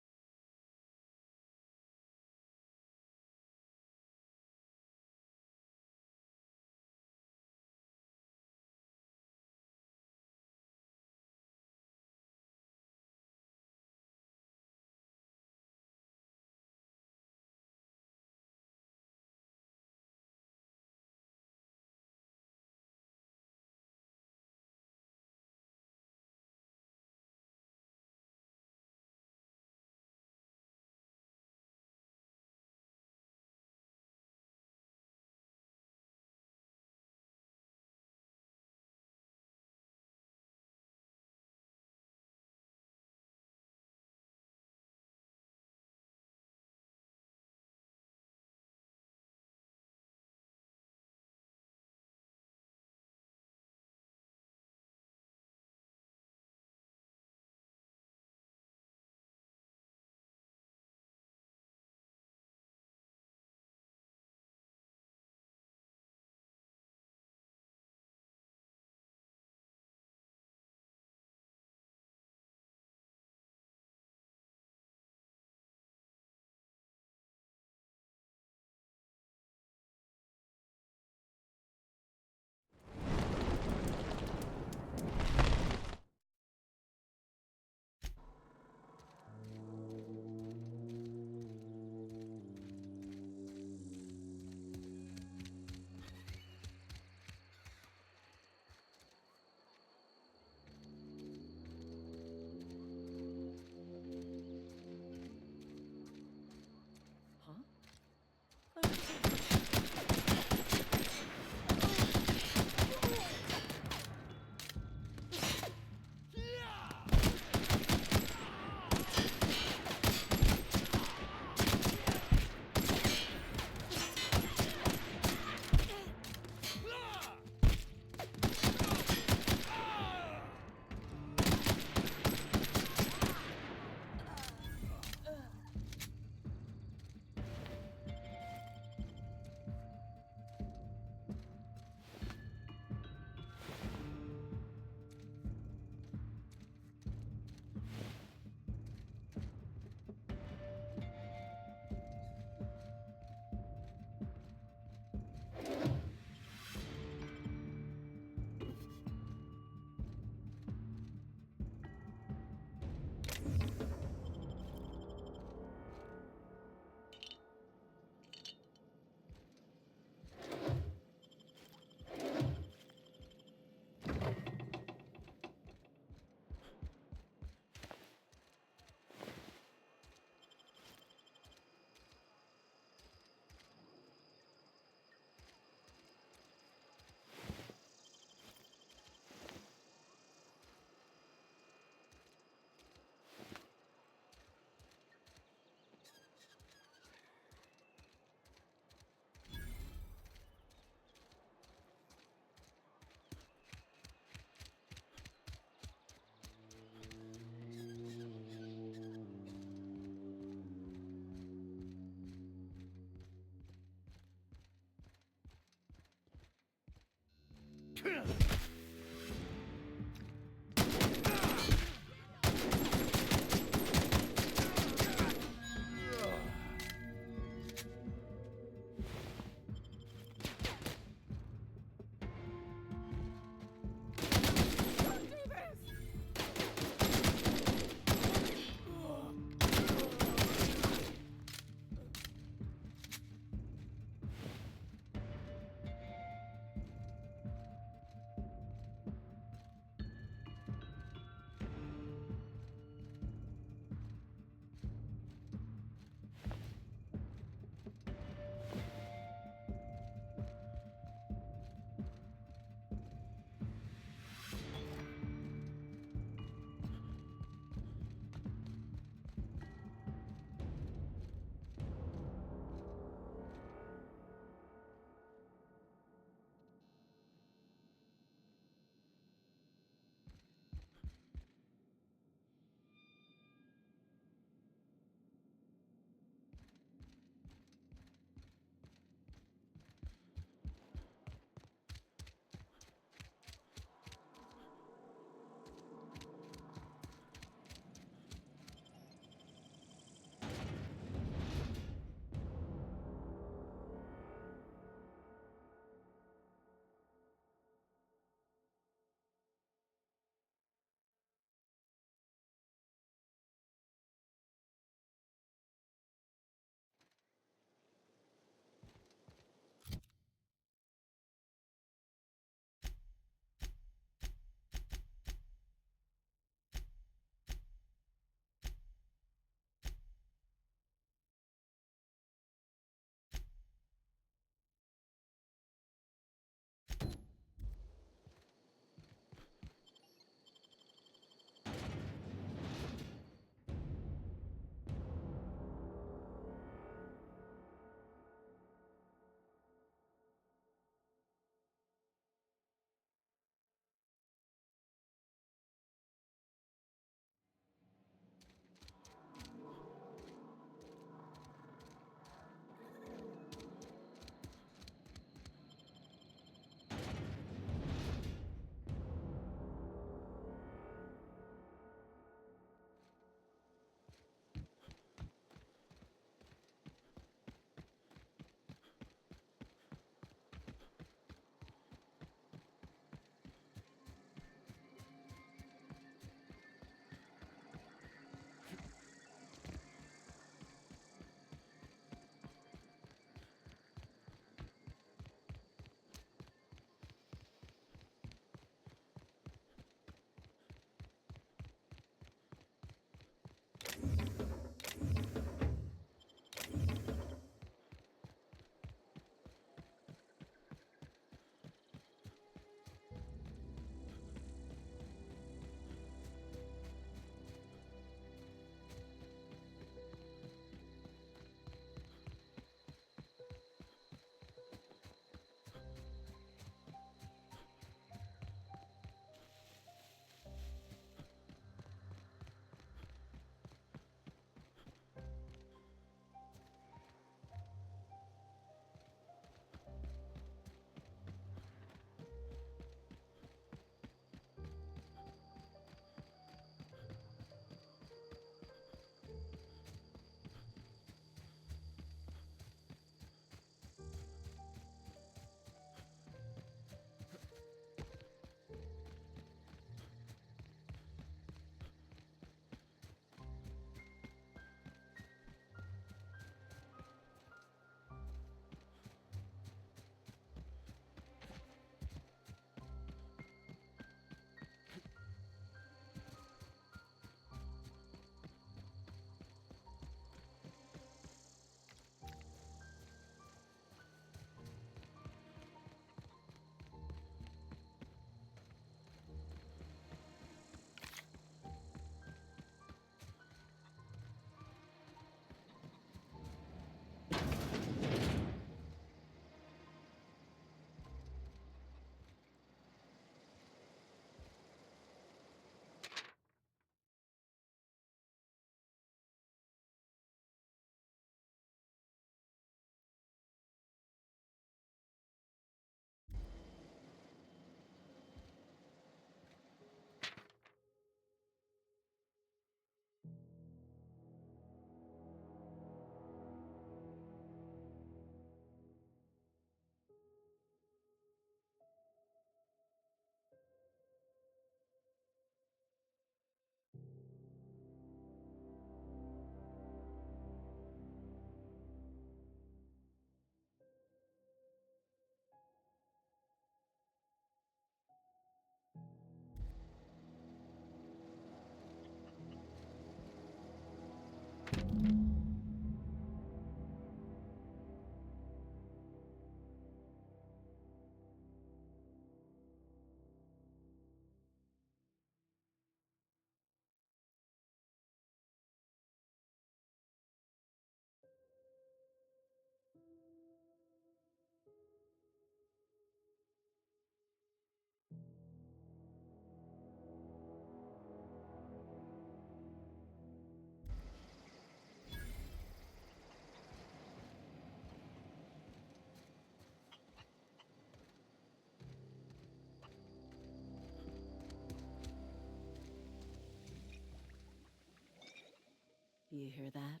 You hear that?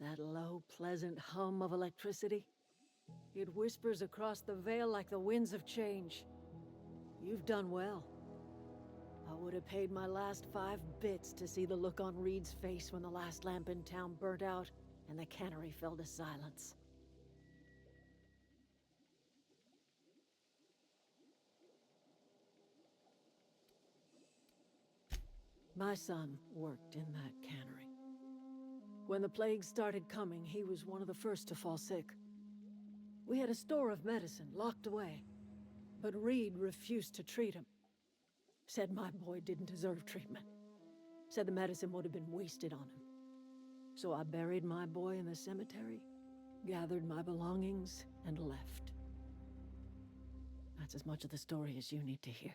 That low, pleasant hum of electricity? It whispers across the veil like the winds of change. You've done well. I would have paid my last 5 bits to see the look on Reed's face when the last lamp in town burnt out and the cannery fell to silence. My son worked in that cannery. When the plague started coming, he was one of the first to fall sick. We had a store of medicine locked away, but Reed refused to treat him. Said my boy didn't deserve treatment. Said the medicine would have been wasted on him. So I buried my boy in the cemetery, gathered my belongings, and left. That's as much of the story as you need to hear.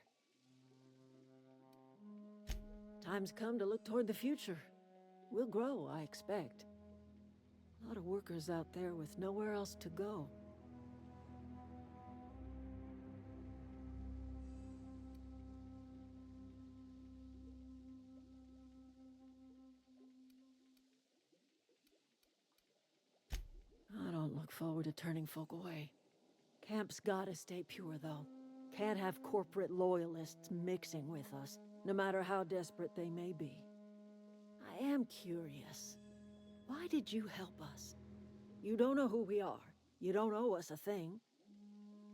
Time's come to look toward the future. We'll grow, I expect. A lot of workers out there with nowhere else to go. I don't look forward to turning folk away. Camp's gotta stay pure, though. Can't have corporate loyalists mixing with us, no matter how desperate they may be. I am curious. Why did you help us? You don't know who we are. You don't owe us a thing.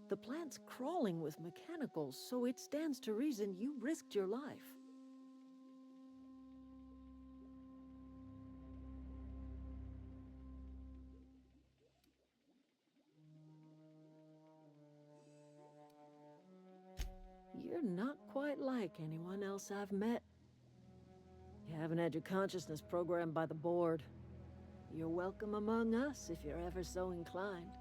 The plant's crawling with mechanicals, so it stands to reason you risked your life. You're not quite like anyone else I've met. You haven't had your consciousness programmed by the board. You're welcome among us if you're ever so inclined.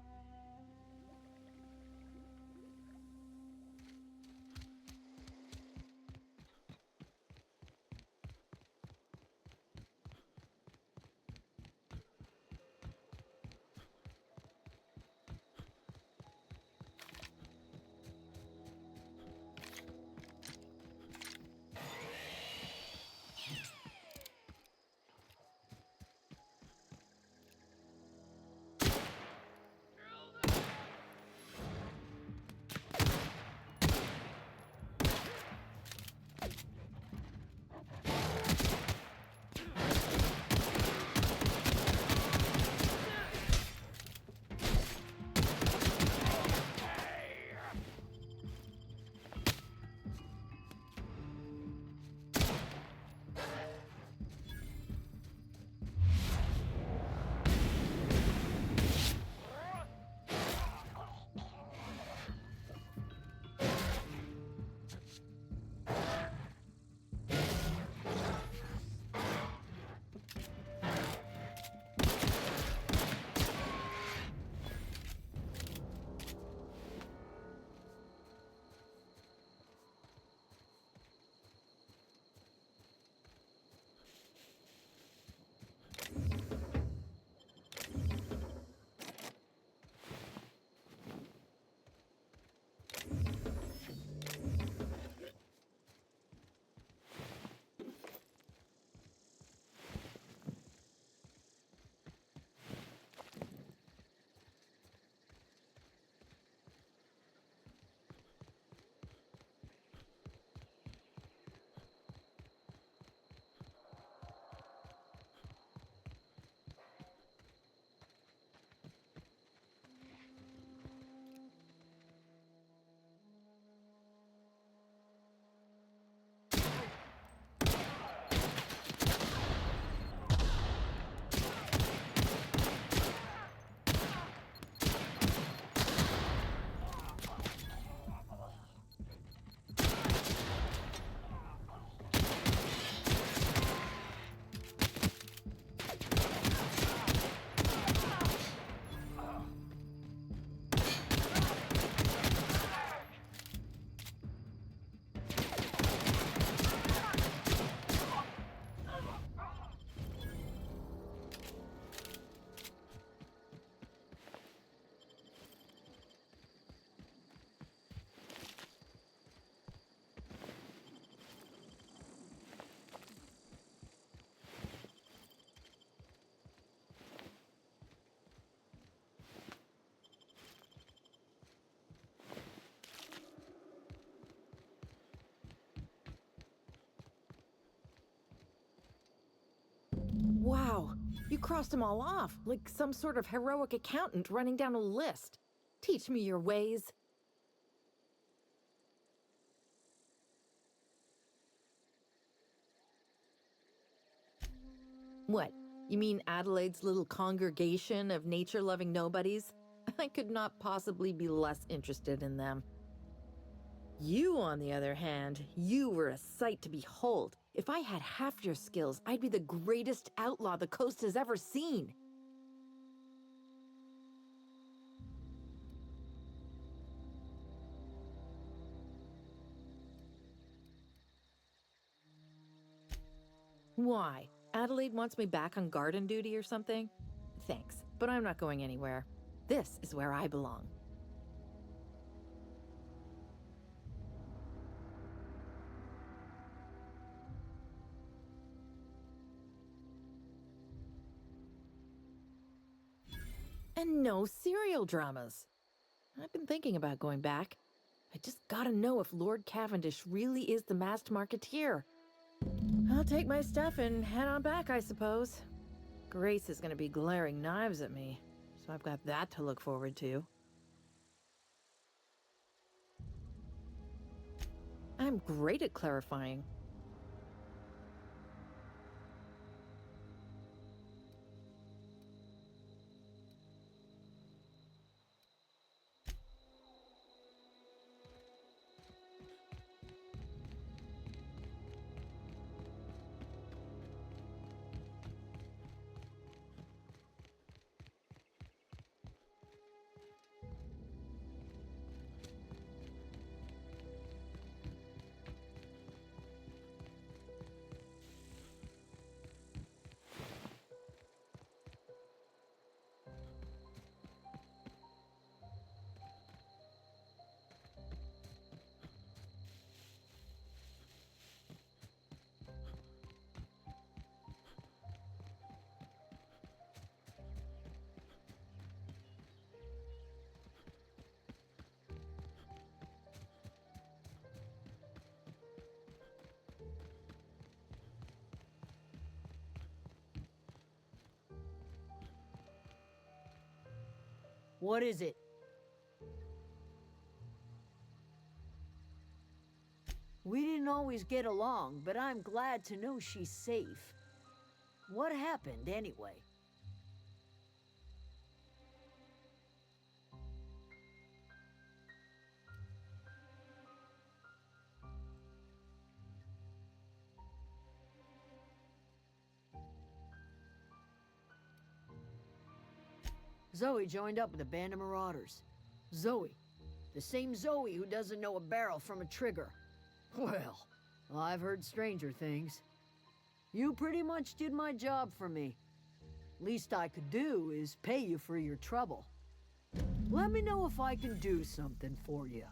crossed them all off, like some sort of heroic accountant running down a list. Teach me your ways. What? You mean Adelaide's little congregation of nature-loving nobodies? I could not possibly be less interested in them. You, on the other hand, you were a sight to behold. If I had half your skills, I'd be the greatest outlaw the coast has ever seen. Why? Adelaide wants me back on garden duty or something? Thanks, but I'm not going anywhere. This is where I belong. And no serial dramas. I've been thinking about going back. I just gotta know if Lord Cavendish really is the masked marketeer. I'll take my stuff and head on back, I suppose. Grace is gonna be glaring knives at me, so I've got that to look forward to. I'm great at clarifying. What is it? We didn't always get along, but I'm glad to know she's safe. What happened, anyway? Zoe joined up with a band of marauders. Zoe. The same Zoe who doesn't know a barrel from a trigger. Well, I've heard stranger things. You pretty much did my job for me. Least I could do is pay you for your trouble. Let me know if I can do something for you.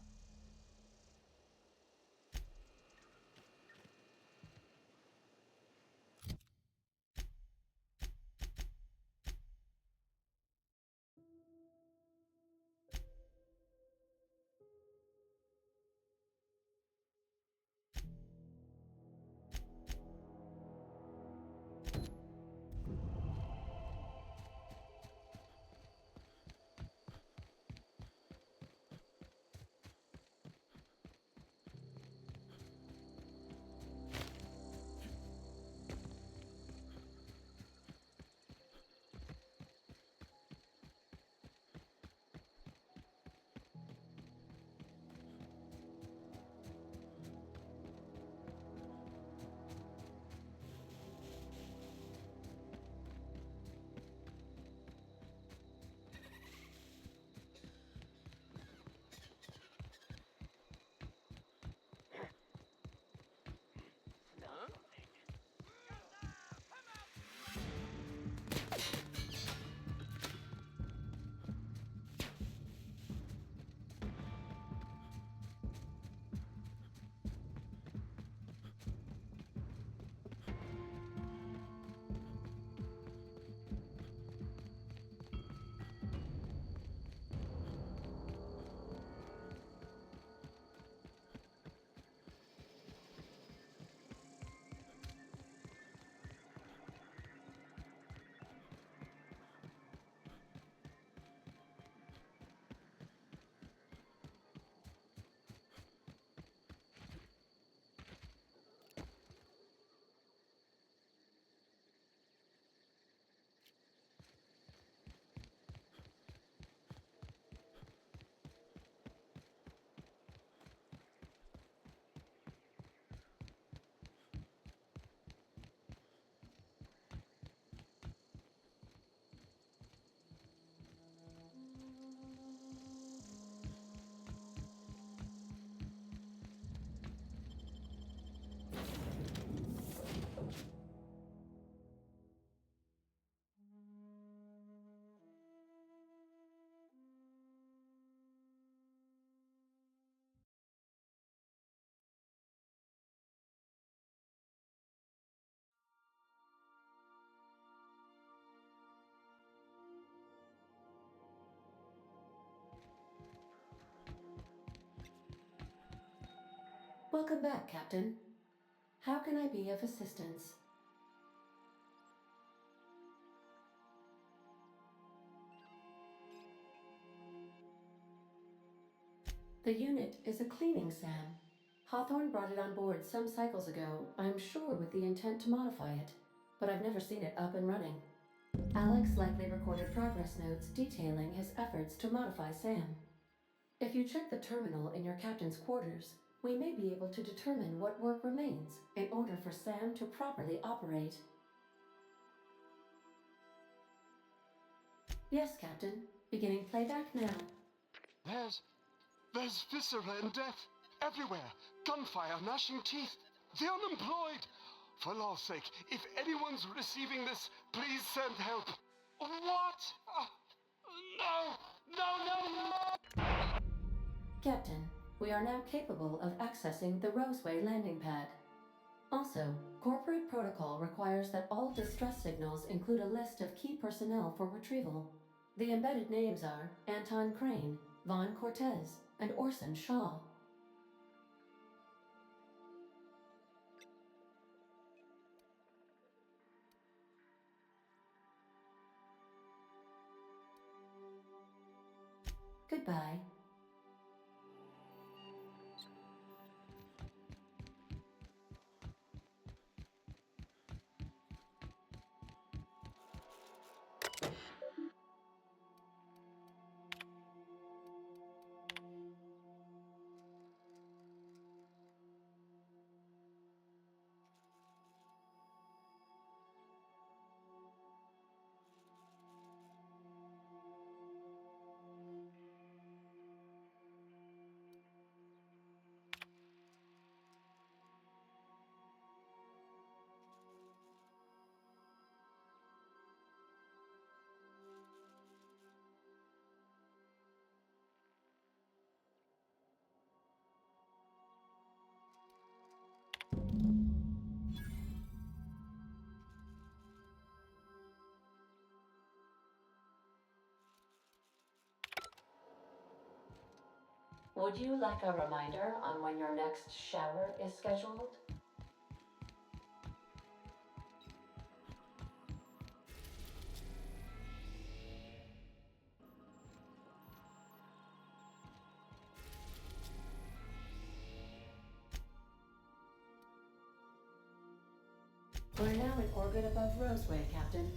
Welcome back, Captain. How can I be of assistance? The unit is a cleaning SAM. Hawthorne brought it on board some cycles ago, I'm sure with the intent to modify it, but I've never seen it up and running. Alex likely recorded progress notes detailing his efforts to modify SAM. If you check the terminal in your captain's quarters, we may be able to determine what work remains in order for SAM to properly operate. Yes, Captain. Beginning playback now. There's viscera and death everywhere. Gunfire, gnashing teeth. The unemployed. For law's sake, if anyone's receiving this, please send help. What? No! Captain, we are now capable of accessing the Roseway landing pad. Also, corporate protocol requires that all distress signals include a list of key personnel for retrieval. The embedded names are Anton Crane, Vaughn Cortez, and Orson Shaw. Goodbye. Would you like a reminder on when your next shower is scheduled? We're now in orbit above Roseway, Captain.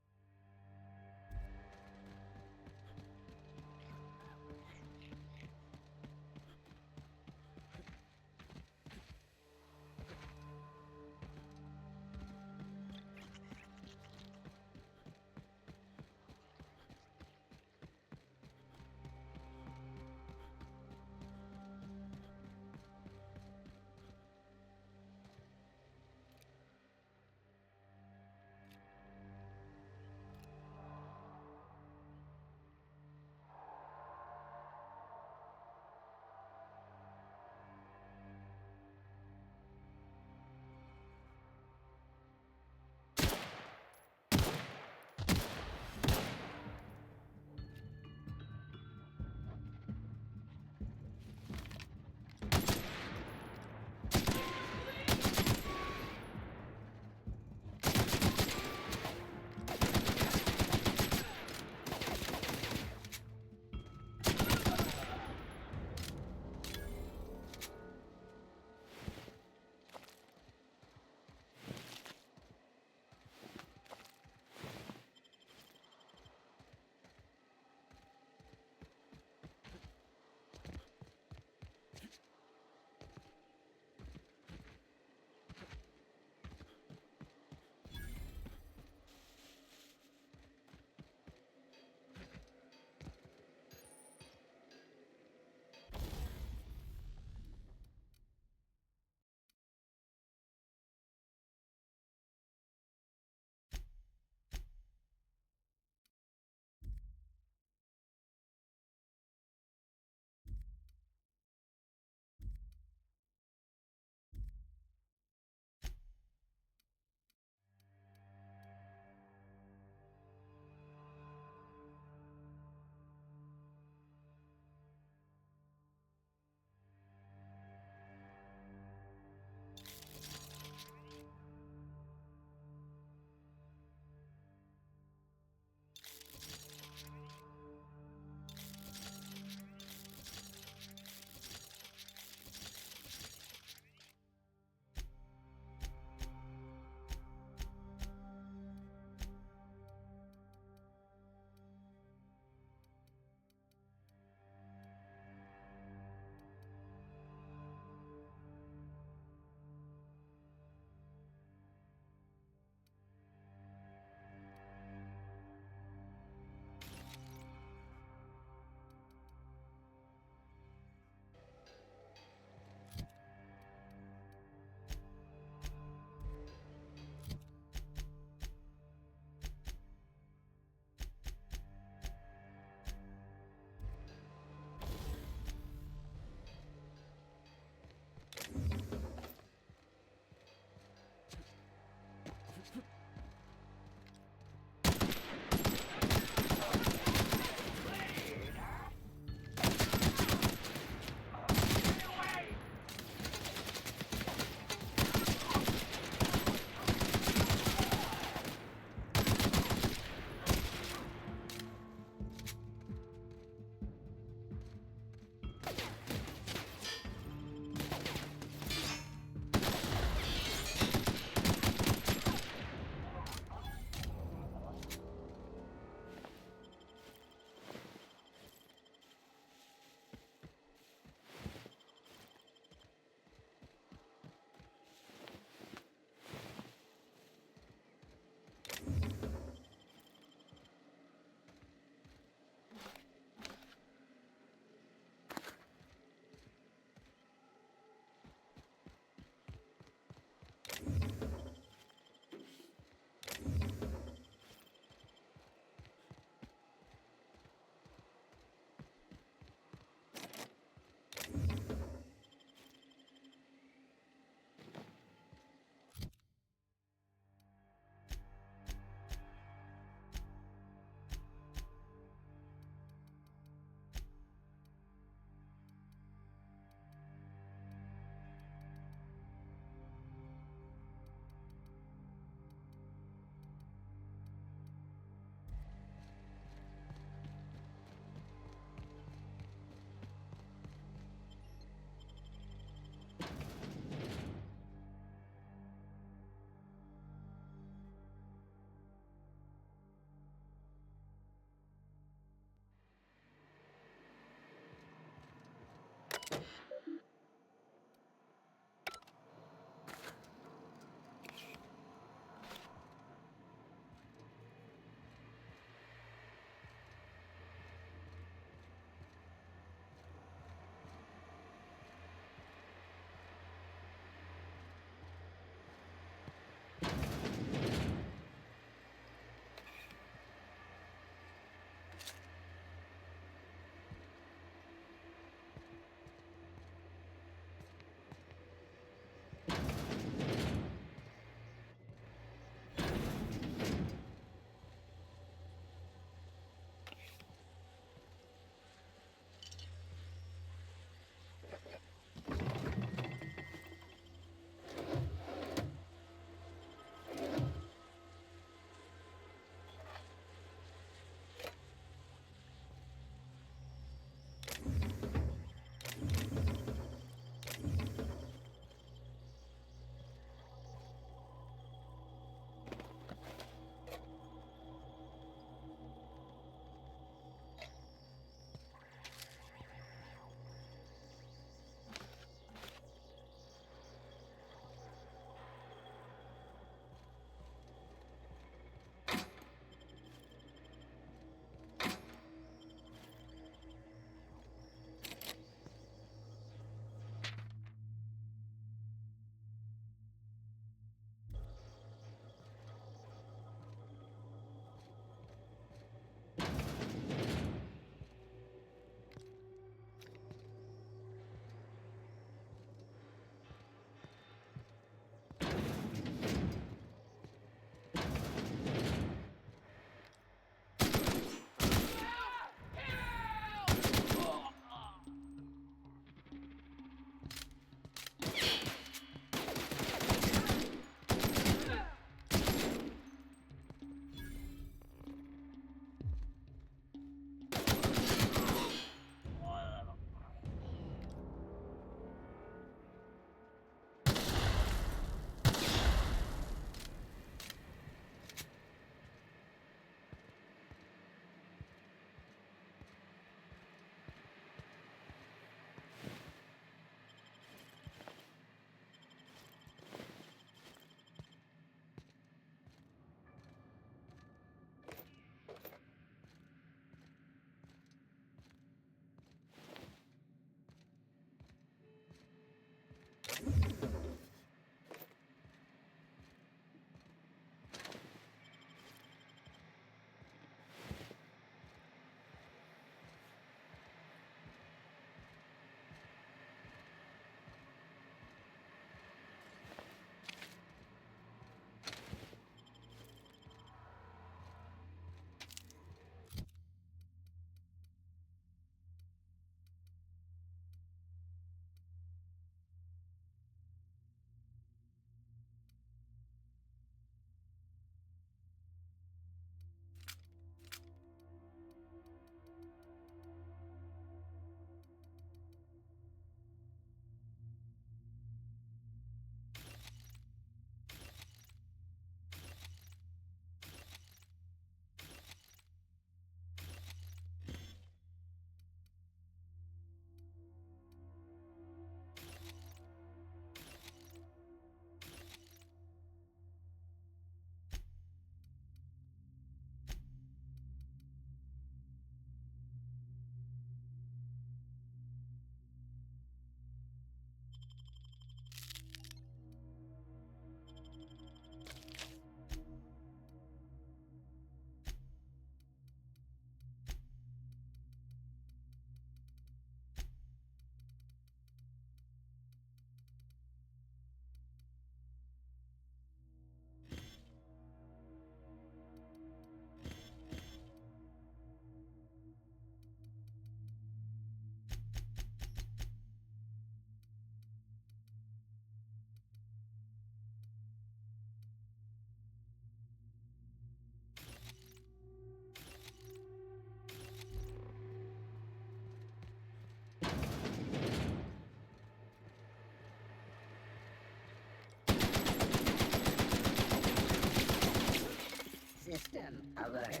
System alert.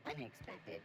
Unexpected.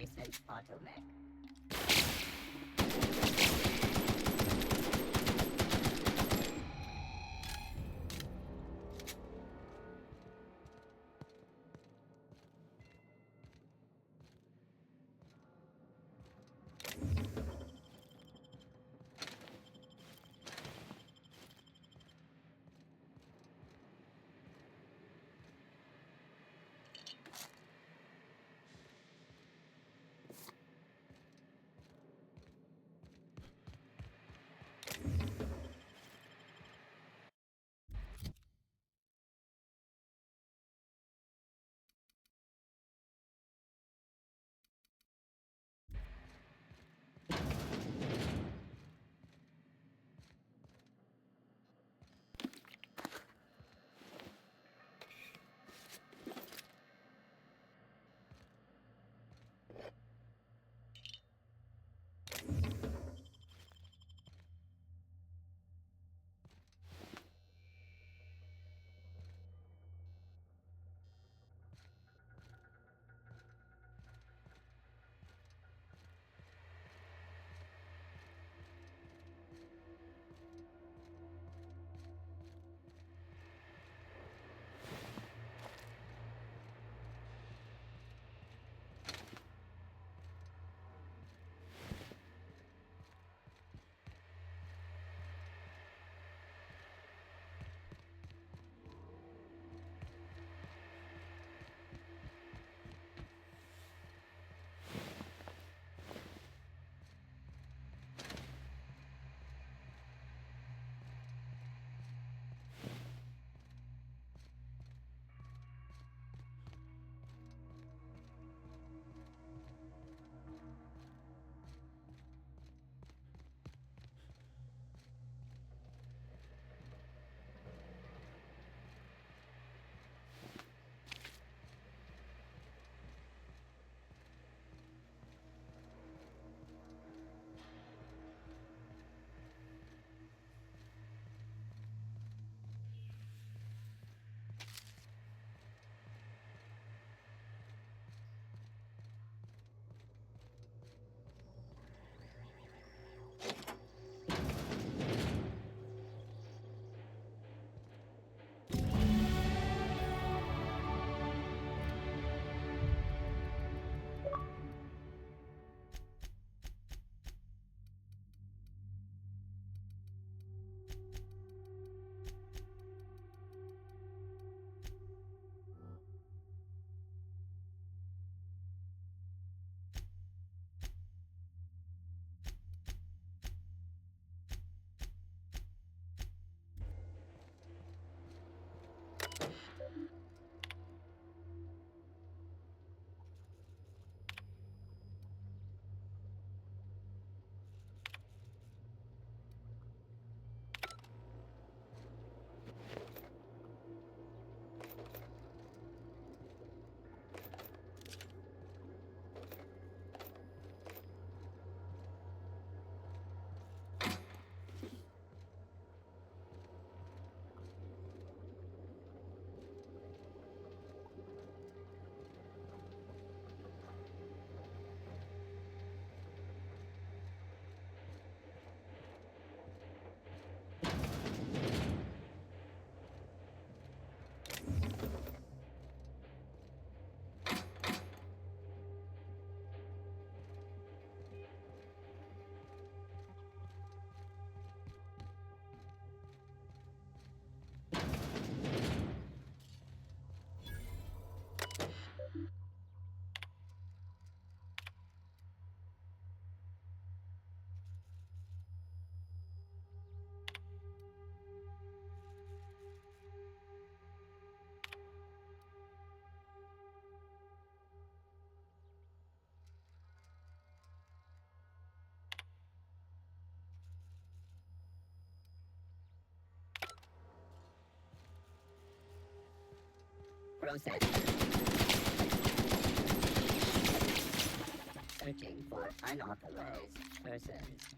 licensed bottleneck. Process. Searching for unauthorized persons.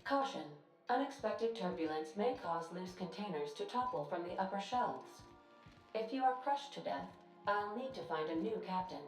Caution. Unexpected turbulence may cause loose containers to topple from the upper shelves. If you are crushed to death, I'll need to find a new captain.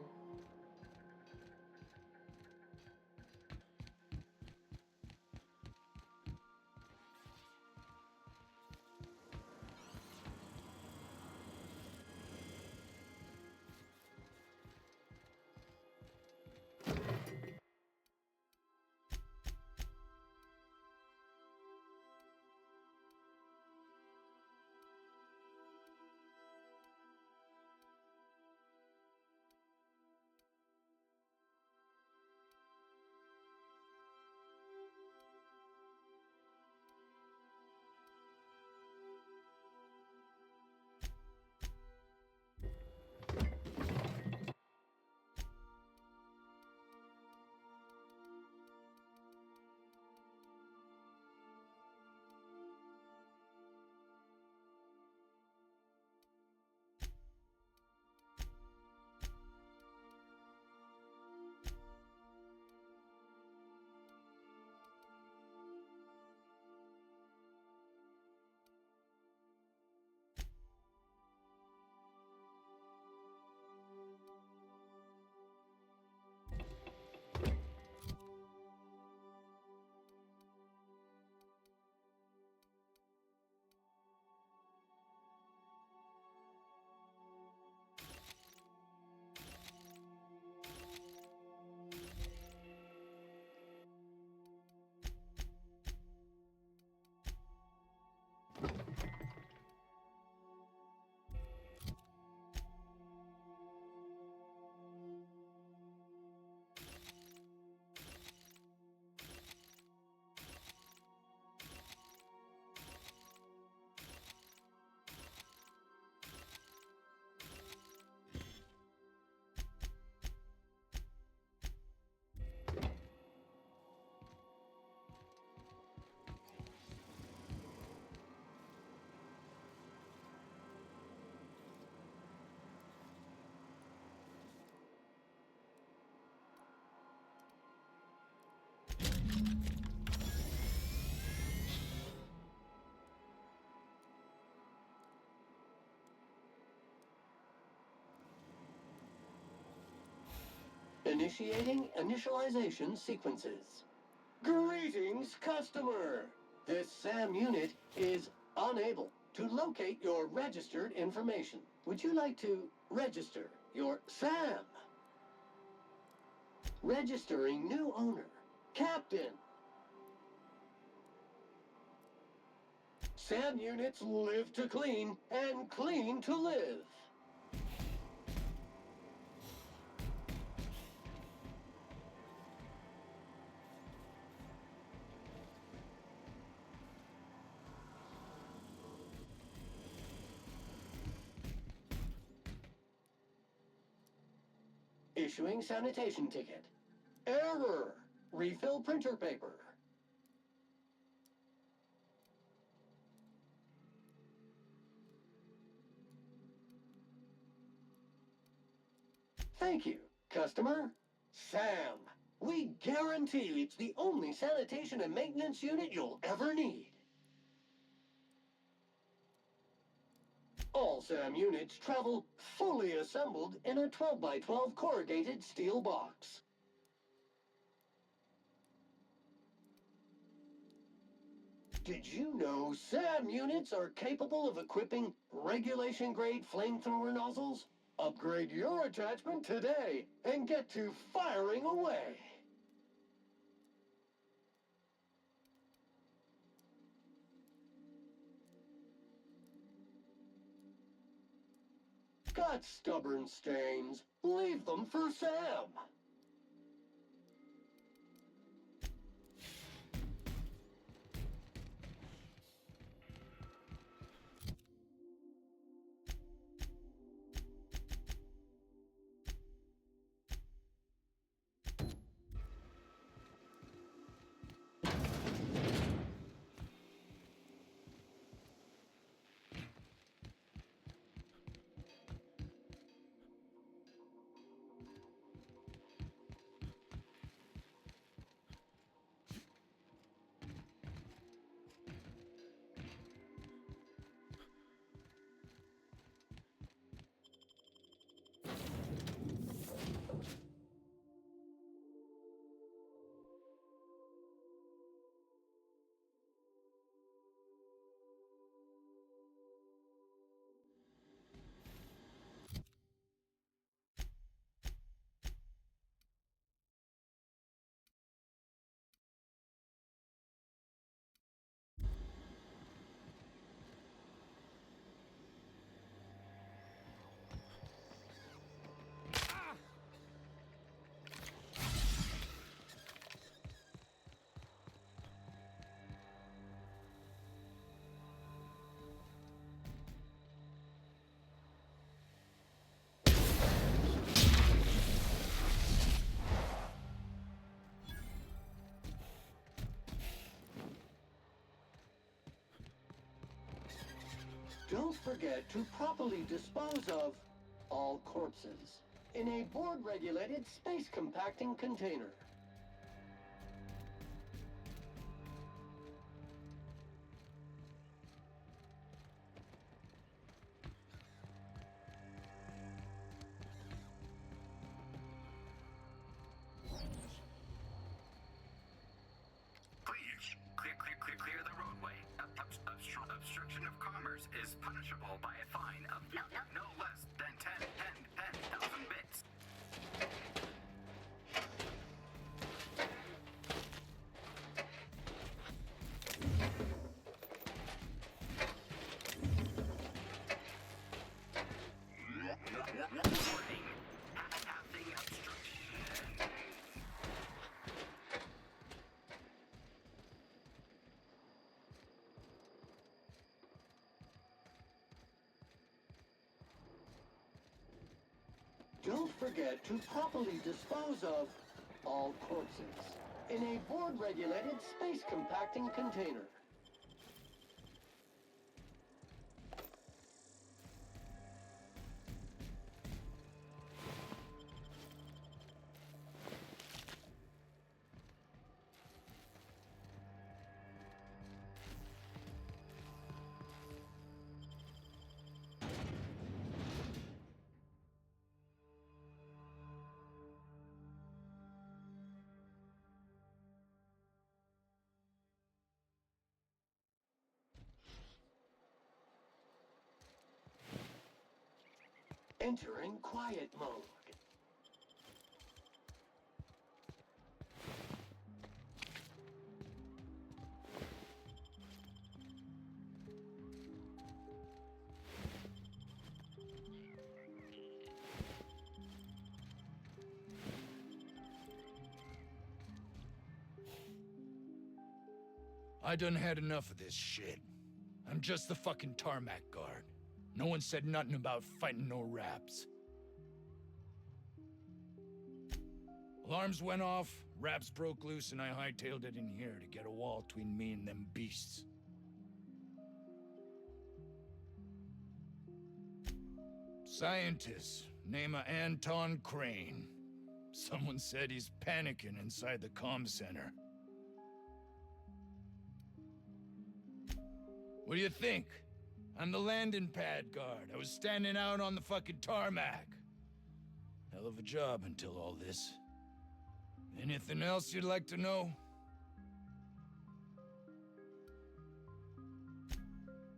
Initiating initialization sequences. Greetings, customer! This SAM unit is unable to locate your registered information. Would you like to register your SAM? Registering new owner. Captain. SAM units live to clean and clean to live. Issuing sanitation ticket. Error. Refill printer paper. Thank you, customer. SAM. We guarantee it's the only sanitation and maintenance unit you'll ever need. All SAM units travel fully assembled in a 12x12 corrugated steel box. Did you know SAM units are capable of equipping regulation-grade flamethrower nozzles? Upgrade your attachment today and get to firing away. Got stubborn stains? Leave them for Sam. Don't forget to properly dispose of all corpses in a board-regulated space compacting container. Please, clear the roadway. Obstruction of commerce is punishable by a fine of no less than 10,000 bits. Having obstruction. Don't forget to properly dispose of all corpses in a board-regulated space compacting container. Entering quiet mode. I done had enough of this shit. I'm just the fucking tarmac guard. No one said nothing about fighting no raps. Alarms went off, raps broke loose, and I hightailed it in here to get a wall between me and them beasts. Scientist, name of Anton Crane. Someone said he's panicking inside the comm center. What do you think? I'm the landing pad guard. I was standing out on the fucking tarmac. Hell of a job until all this. Anything else you'd like to know?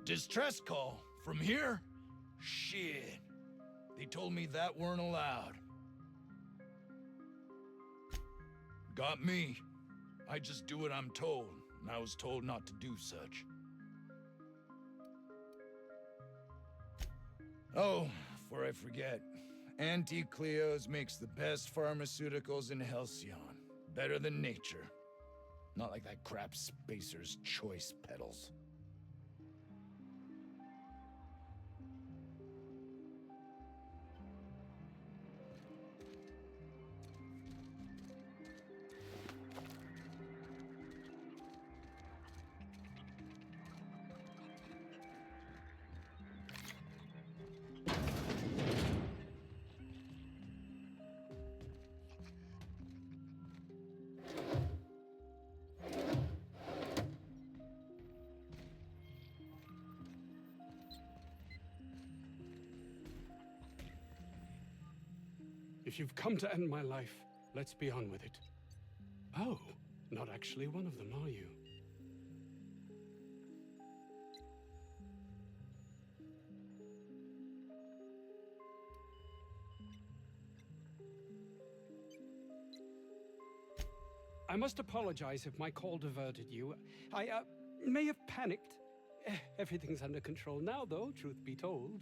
Distress call? From here? Shit. They told me that weren't allowed. Got me. I just do what I'm told, and I was told not to do such. Oh, before I forget, Auntie Cleo's makes the best pharmaceuticals in Halcyon. Better than nature. Not like that crap Spacer's Choice peddles. If you've come to end my life, let's be on with it. Oh, not actually one of them, are you? I must apologize if my call diverted you. I may have panicked. Everything's under control now, though, truth be told.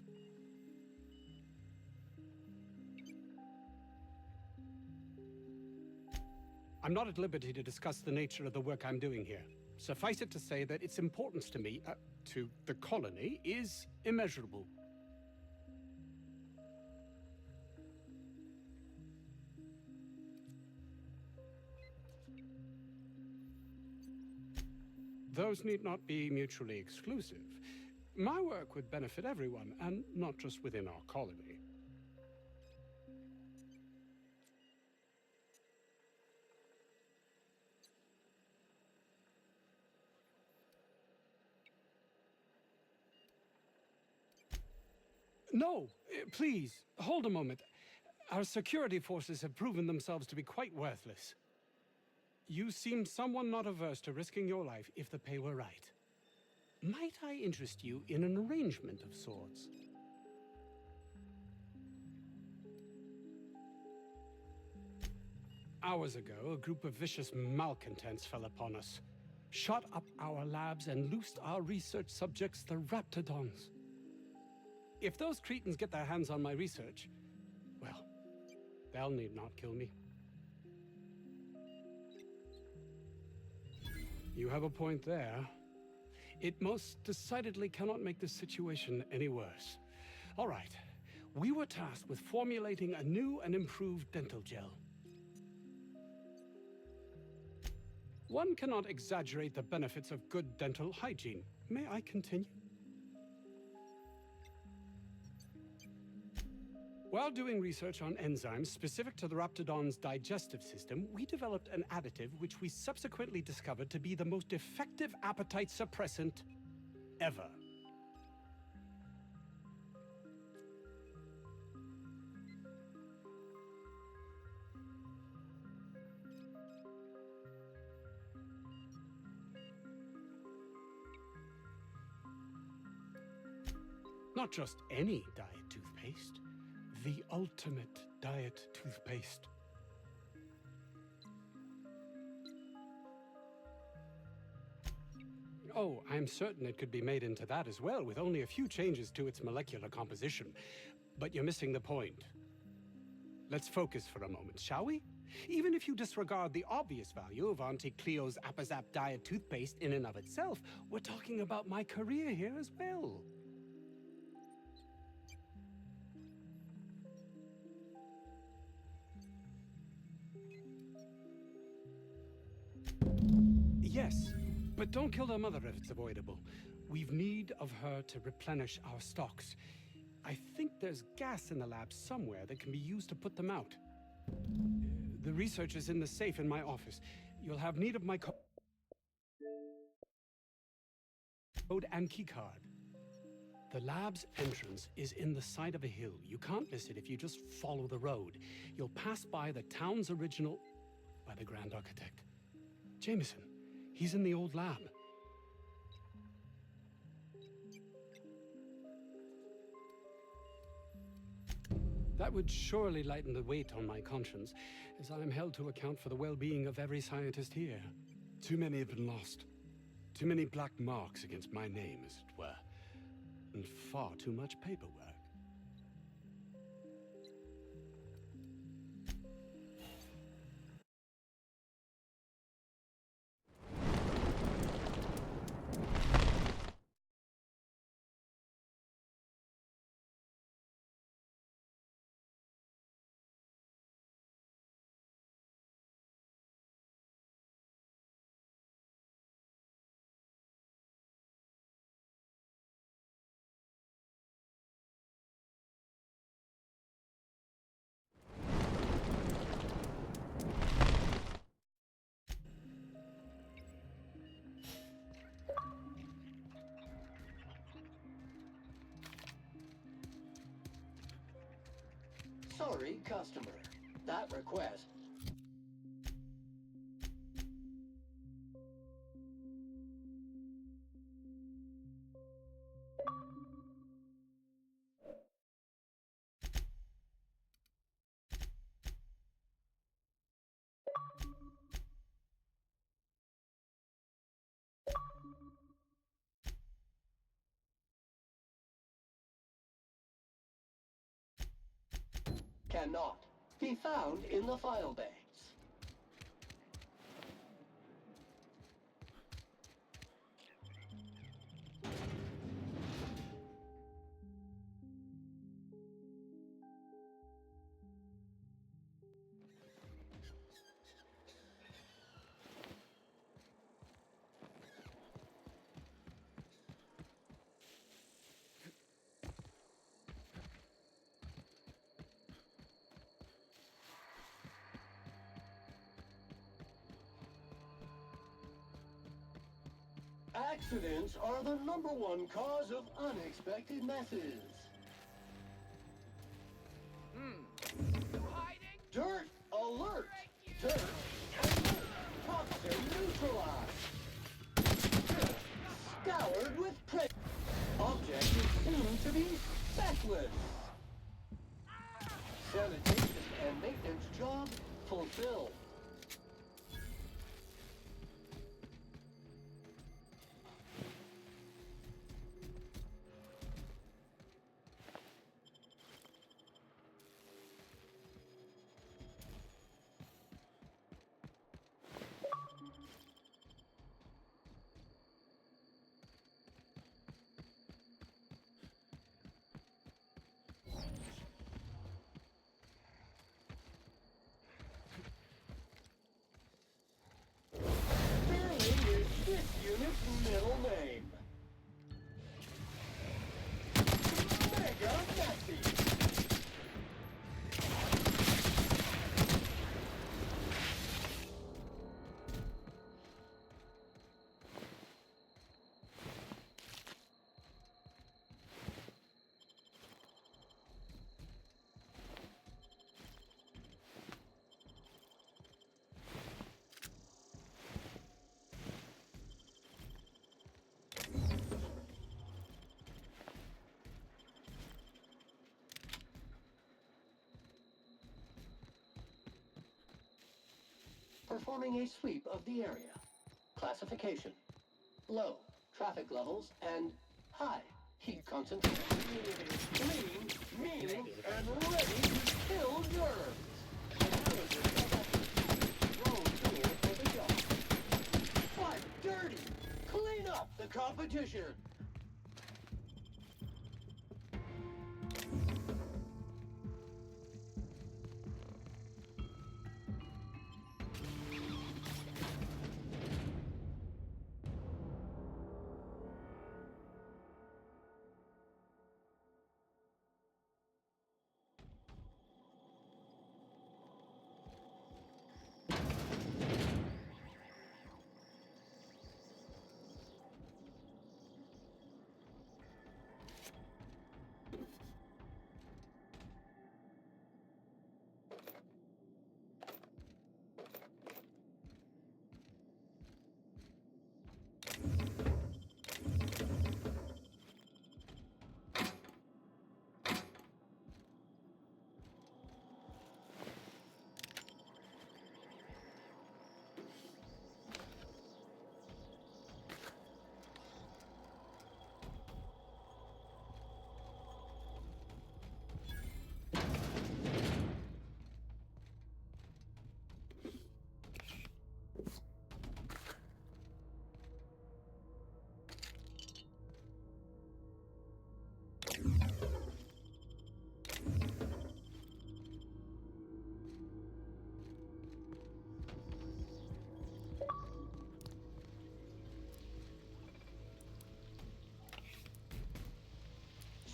I'm not at liberty to discuss the nature of the work I'm doing here. Suffice it to say that its importance to me, to the colony, is immeasurable. Those need not be mutually exclusive. My work would benefit everyone, and not just within our colony. No, please, hold a moment. Our security forces have proven themselves to be quite worthless. You seem someone not averse to risking your life if the pay were right. Might I interest you in an arrangement of sorts? Hours ago, a group of vicious malcontents fell upon us, shot up our labs and loosed our research subjects, the Raptidons. If those cretins get their hands on my research, well, they'll need not kill me. You have a point there. It most decidedly cannot make the situation any worse. All right, we were tasked with formulating a new and improved dental gel. One cannot exaggerate the benefits of good dental hygiene. May I continue? While doing research on enzymes specific to the Raptidon's digestive system, we developed an additive which we subsequently discovered to be the most effective appetite suppressant ever. Not just any diet toothpaste, the ultimate diet toothpaste. Oh, I'm certain it could be made into that as well, with only a few changes to its molecular composition. But you're missing the point. Let's focus for a moment, shall we? Even if you disregard the obvious value of Auntie Cleo's Appazap diet toothpaste in and of itself, we're talking about my career here as well. Yes, but don't kill her mother if it's avoidable. We've need of her to replenish our stocks. I think there's gas in the lab somewhere that can be used to put them out. The research is in the safe in my office. You'll have need of my code and keycard. The lab's entrance is in the side of a hill. You can't miss it if you just follow the road. You'll pass by the town's original... by the Grand Architect. Jameson. He's in the old lab. That would surely lighten the weight on my conscience, as I am held to account for the well-being of every scientist here. Too many have been lost. Too many black marks against my name, as it were. And far too much paperwork. Sorry, customer. That request cannot be found in the file banks. Accidents are the #1 cause of unexpected messes. Dirt alert! Dirt alert! Toxin neutralized! Dirt scoured with prey. Object is soon to be speckless. Sanitation and maintenance job fulfilled. This unit's middle name. Mega Messy. Performing a sweep of the area. Classification: low traffic levels and high heat concentration. Clean, mean, and ready to kill germs. Drone tool for the job. Fight dirty. Clean up the competition.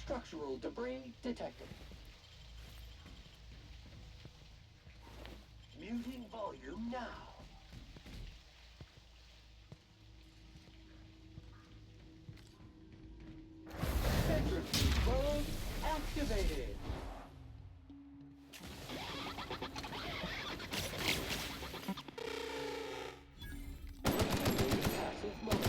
Structural debris detected. Muting volume now. Centrifuge mode activated. Passive mode.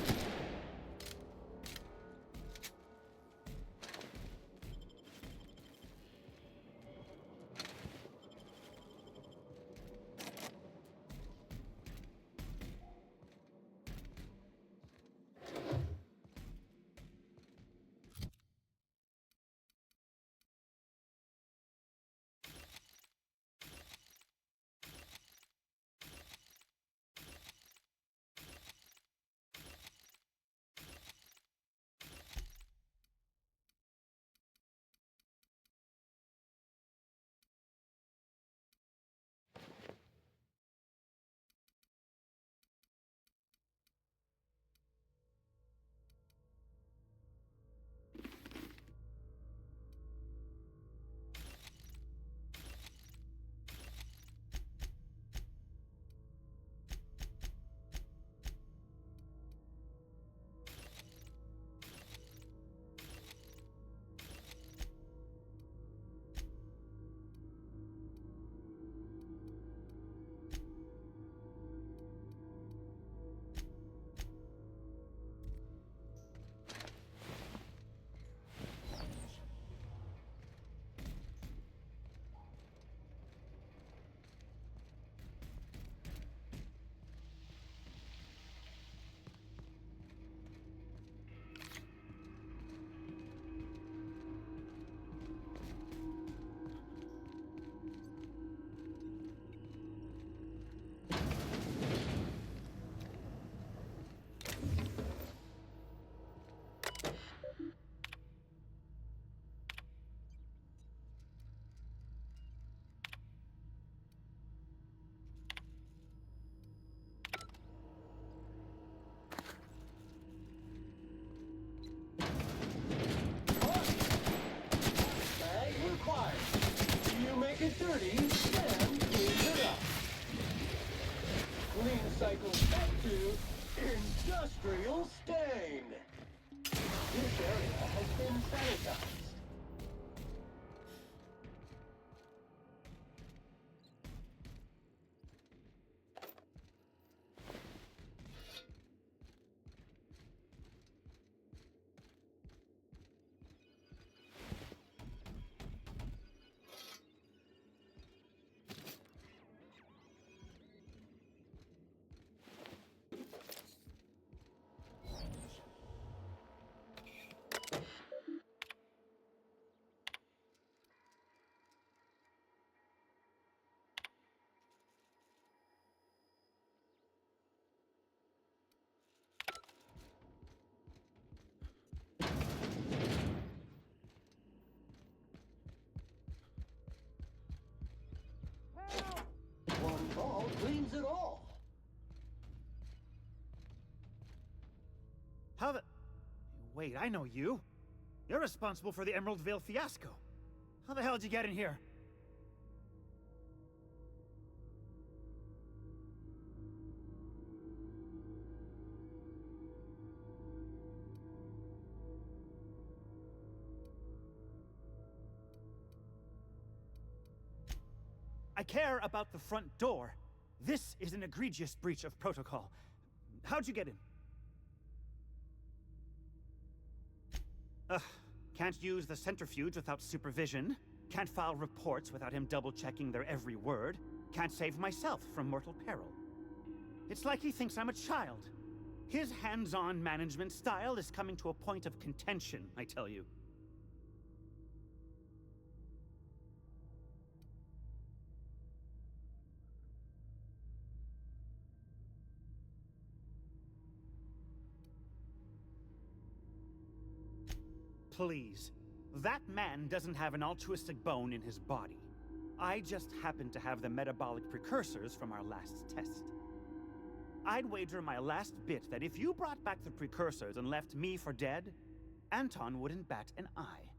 protocol cleans it all. How the... Wait, I know you. You're responsible for the Emerald Vale fiasco. How the hell did you get in here? I care about the front door. This is an egregious breach of protocol. How'd you get in? Ugh. Can't use the centrifuge without supervision. Can't file reports without him double-checking their every word. Can't save myself from mortal peril. It's like he thinks I'm a child. His hands-on management style is coming to a point of contention, I tell you. Please. That man doesn't have an altruistic bone in his body. I just happen to have the metabolic precursors from our last test. I'd wager my last bit that if you brought back the precursors and left me for dead, Anton wouldn't bat an eye.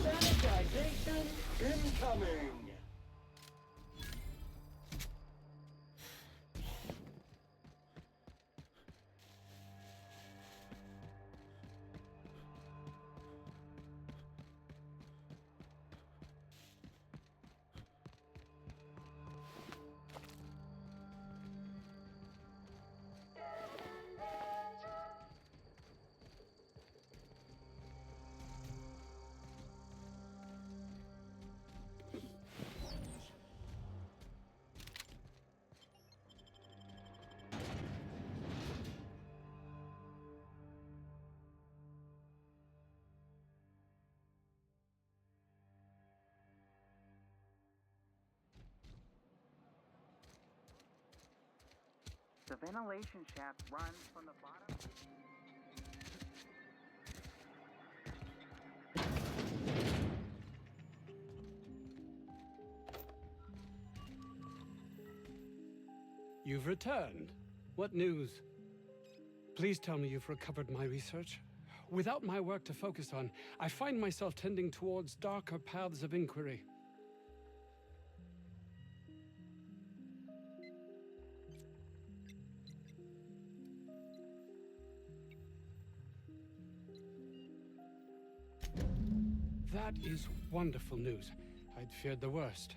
Sanitization incoming! The ventilation shaft runs from the bottom. You've returned. What news? Please tell me you've recovered my research. Without my work to focus on, I find myself tending towards darker paths of inquiry. That is wonderful news. I'd feared the worst.